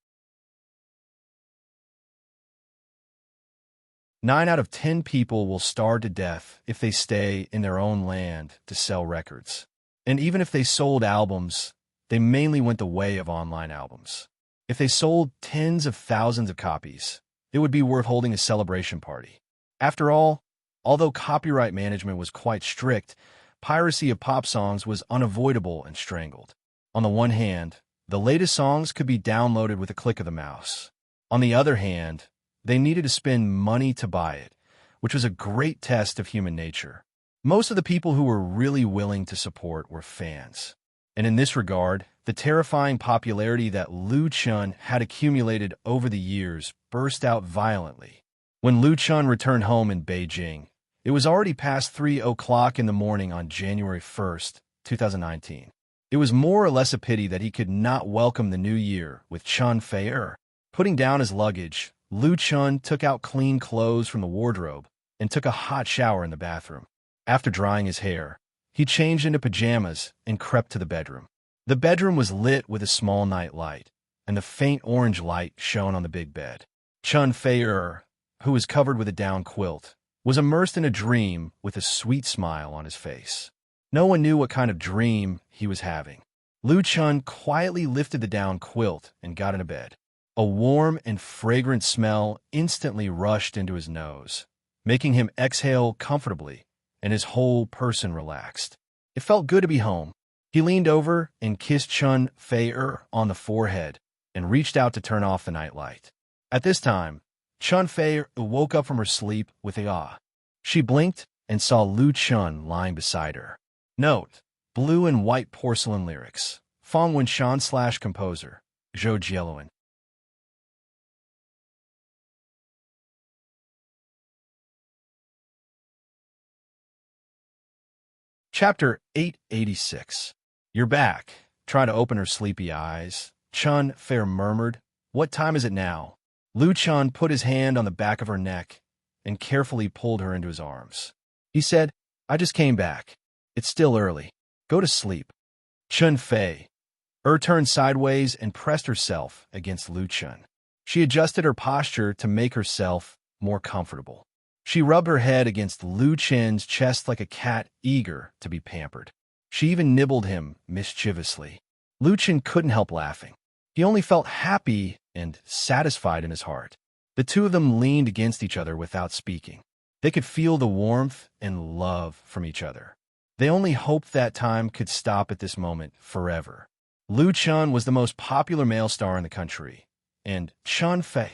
9 out of 10 people will starve to death if they stay in their own land to sell records. And even if they sold albums, they mainly went the way of online albums. If they sold tens of thousands of copies, it would be worth holding a celebration party. After all, although copyright management was quite strict, piracy of pop songs was unavoidable and strangled. On the one hand, the latest songs could be downloaded with a click of the mouse. On the other hand, they needed to spend money to buy it, which was a great test of human nature. Most of the people who were really willing to support were fans. And in this regard, the terrifying popularity that Lu Chen had accumulated over the years burst out violently. When Lu Chen returned home in Beijing, it was already past 3 o'clock in the morning on January 1st, 2019. It was more or less a pity that he could not welcome the new year with Chen Fei. Putting down his luggage, Lu Chen took out clean clothes from the wardrobe and took a hot shower in the bathroom. After drying his hair, he changed into pajamas and crept to the bedroom. The bedroom was lit with a small night light, and the faint orange light shone on the big bed. Chen Fei, who was covered with a down quilt, was immersed in a dream with a sweet smile on his face. No one knew what kind of dream he was having. Lu Chen quietly lifted the down quilt and got into bed. A warm and fragrant smell instantly rushed into his nose, making him exhale comfortably, and his whole person relaxed. It felt good to be home. He leaned over and kissed Chun Fei-er on the forehead and reached out to turn off the nightlight. At this time, Chun Fei woke up from her sleep with a ah. She blinked and saw Lu Chun lying beside her. Note: blue and white porcelain lyrics. Fong Wen Composer. Zhou Jieluan. Chapter 886. You're back. Trying to open her sleepy eyes. Chun Fei murmured, "What time is it now?" Lu Chun put his hand on the back of her neck and carefully pulled her into his arms. He said, "I just came back. It's still early. Go to sleep." Chun Fei turned sideways and pressed herself against Lu Chun. She adjusted her posture to make herself more comfortable. She rubbed her head against Lu Chen's chest like a cat eager to be pampered. She even nibbled him mischievously. Lu Chen couldn't help laughing. He only felt happy and satisfied in his heart. The two of them leaned against each other without speaking. They could feel the warmth and love from each other. They only hoped that time could stop at this moment forever. Lu Chun was the most popular male star in the country, and Chun Fei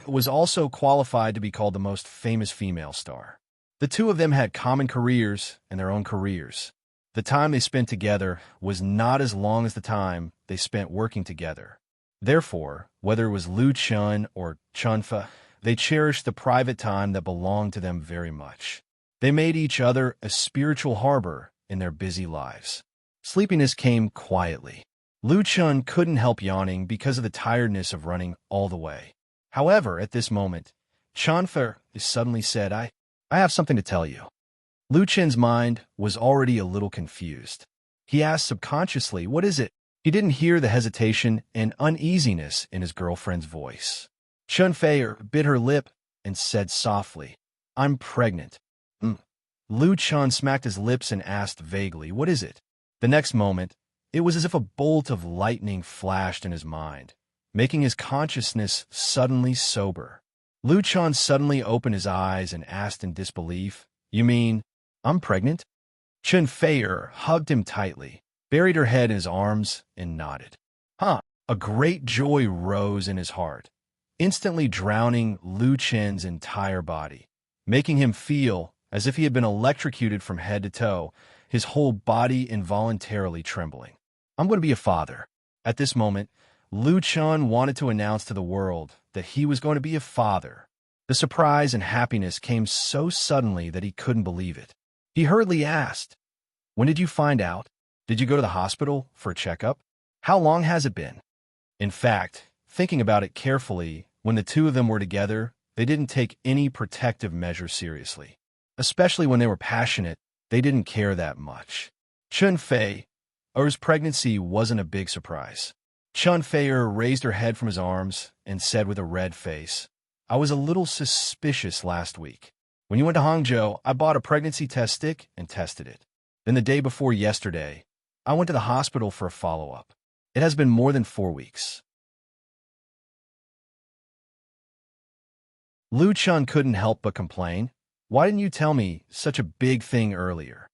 was also qualified to be called the most famous female star. The two of them had common careers and their own careers. The time they spent together was not as long as the time they spent working together. Therefore, whether it was Lu Chun or Chun Fei, they cherished the private time that belonged to them very much. They made each other a spiritual harbor in their busy lives. Sleepiness came quietly. Lu Chun couldn't help yawning because of the tiredness of running all the way. However, at this moment, Chun Fei suddenly said, I have something to tell you. Lu Chen's mind was already a little confused. He asked subconsciously, "What is it?" He didn't hear the hesitation and uneasiness in his girlfriend's voice. Chun Fei bit her lip and said softly, "I'm pregnant." Lu Chun smacked his lips and asked vaguely, "What is it?" The next moment, it was as if a bolt of lightning flashed in his mind, making his consciousness suddenly sober. Lu Chun suddenly opened his eyes and asked in disbelief, "You mean, I'm pregnant?" Chun Fei hugged him tightly, buried her head in his arms, and nodded. Huh! A great joy rose in his heart, instantly drowning Lu Chen's entire body, making him feel as if he had been electrocuted from head to toe, his whole body involuntarily trembling. "I'm going to be a father." At this moment, Lu Chun wanted to announce to the world that he was going to be a father. The surprise and happiness came so suddenly that he couldn't believe it. He hurriedly asked, "When did you find out? Did you go to the hospital for a checkup? How long has it been?" In fact, thinking about it carefully, when the two of them were together, they didn't take any protective measures seriously. Especially when they were passionate, they didn't care that much. Chun Fei's pregnancy wasn't a big surprise. Chun Fei raised her head from his arms and said with a red face, "I was a little suspicious last week. When you went to Hangzhou, I bought a pregnancy test stick and tested it. Then the day before yesterday, I went to the hospital for a follow-up. It has been more than 4 weeks." Lu Chun couldn't help but complain. "Why didn't you tell me such a big thing earlier?"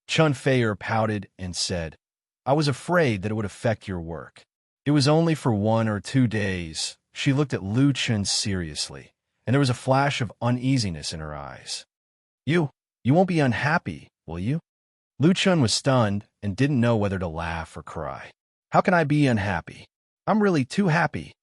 Chun Fei pouted and said, "I was afraid that it would affect your work." It was only for 1 or 2 days. She looked at Lu Chun seriously, and there was a flash of uneasiness in her eyes. You won't be unhappy, will you?" Lu Chun was stunned and didn't know whether to laugh or cry. "How can I be unhappy? I'm really too happy."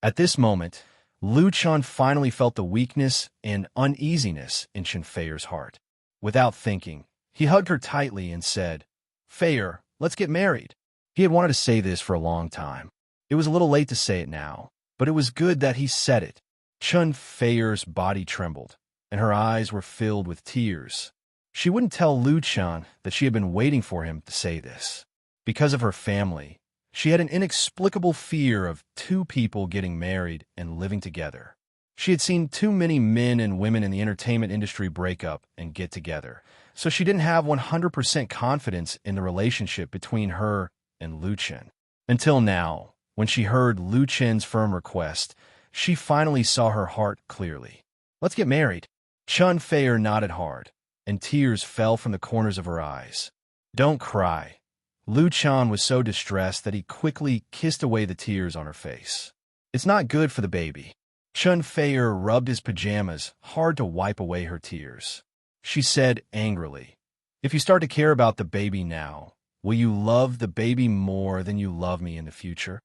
At this moment, Lu Chun finally felt the weakness and uneasiness in Chun Fei's heart. Without thinking, he hugged her tightly and said, "Fei, let's get married." He had wanted to say this for a long time. It was a little late to say it now, but it was good that he said it. Chun Fei's body trembled, and her eyes were filled with tears. She wouldn't tell Lu Chun that she had been waiting for him to say this. Because of her family, she had an inexplicable fear of two people getting married and living together. She had seen too many men and women in the entertainment industry break up and get together, so she didn't have 100% confidence in the relationship between her and Lu Chun. Until now, When she heard Lu Chen's firm request, she finally saw her heart clearly. "Let's get married." Chun Feier nodded hard, and tears fell from the corners of her eyes. "Don't cry." Lu Chan was so distressed that he quickly kissed away the tears on her face. "It's not good for the baby." Chun Feier rubbed his pajamas hard to wipe away her tears. She said angrily, "If you start to care about the baby now, will you love the baby more than you love me in the future?"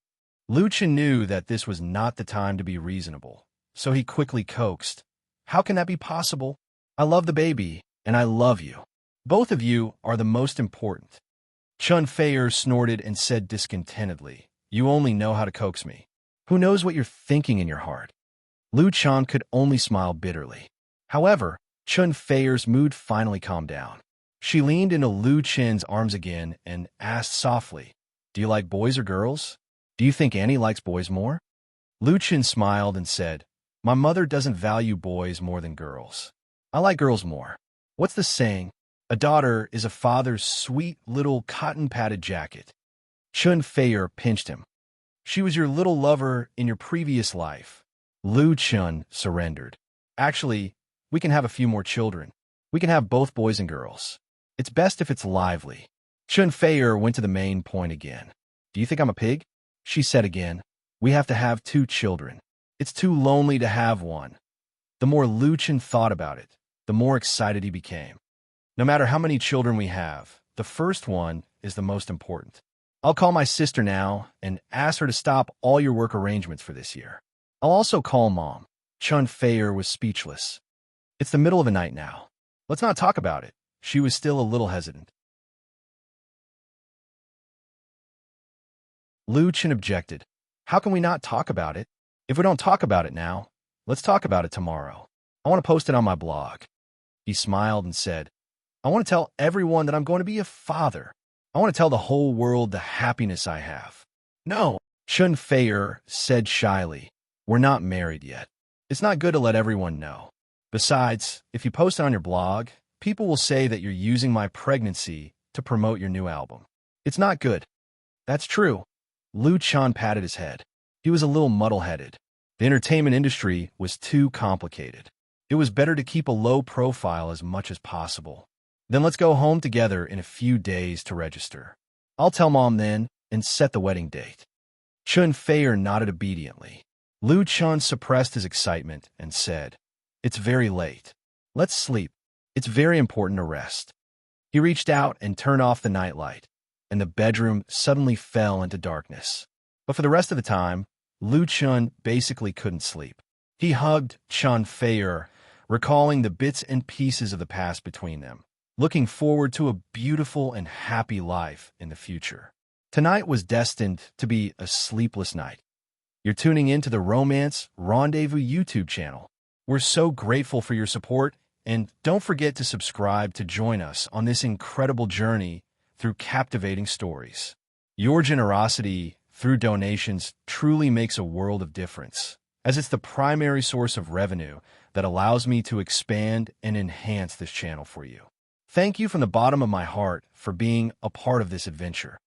Lu Chen knew that this was not the time to be reasonable, so he quickly coaxed, "How can that be possible? I love the baby, and I love you. Both of you are the most important." Chun Feier snorted and said discontentedly, "You only know how to coax me. Who knows what you're thinking in your heart?" Lu Chan could only smile bitterly. However, Chun Feier's mood finally calmed down. She leaned into Lu Chen's arms again and asked softly, "Do you like boys or girls? Do you think Annie likes boys more?" Lu Chen smiled and said, "My mother doesn't value boys more than girls. I like girls more. What's the saying? A daughter is a father's sweet little cotton-padded jacket." Chun Feier pinched him. "She was your little lover in your previous life." Lu Chen surrendered. "Actually, we can have a few more children. We can have both boys and girls. It's best if it's lively." Chun Feier went to the main point again. "Do you think I'm a pig?" she said again. "We have to have 2 children. It's too lonely to have one." The more Lu Chen thought about it, the more excited he became. "No matter how many children we have, the first one is the most important. I'll call my sister now and ask her to stop all your work arrangements for this year. I'll also call Mom." Chun Feier was speechless. "It's the middle of the night now. Let's not talk about it." She was still a little hesitant. Lu Chen objected. "How can we not talk about it? If we don't talk about it now, let's talk about it tomorrow. I want to post it on my blog." He smiled and said, "I want to tell everyone that I'm going to be a father. I want to tell the whole world the happiness I have." "No," Chun Feier said shyly. "We're not married yet. It's not good to let everyone know. Besides, if you post it on your blog, people will say that you're using my pregnancy to promote your new album. It's not good." "That's true." Lu Chan patted his head. He was a little muddle-headed. The entertainment industry was too complicated. It was better to keep a low profile as much as possible. "Then let's go home together in a few days to register. I'll tell Mom then and set the wedding date." Chun Feier nodded obediently. Lu Chan suppressed his excitement and said, "It's very late. Let's sleep. It's very important to rest." He reached out and turned off the nightlight, and the bedroom suddenly fell into darkness. But for the rest of the time, Lu Chan basically couldn't sleep. He hugged Chun Feier, recalling the bits and pieces of the past between them, looking forward to a beautiful and happy life in the future. Tonight was destined to be a sleepless night. You're tuning in to the Romance Rendezvous YouTube channel. We're so grateful for your support, and don't forget to subscribe to join us on this incredible journey through captivating stories. Your generosity through donations truly makes a world of difference, as it's the primary source of revenue that allows me to expand and enhance this channel for you. Thank you from the bottom of my heart for being a part of this adventure.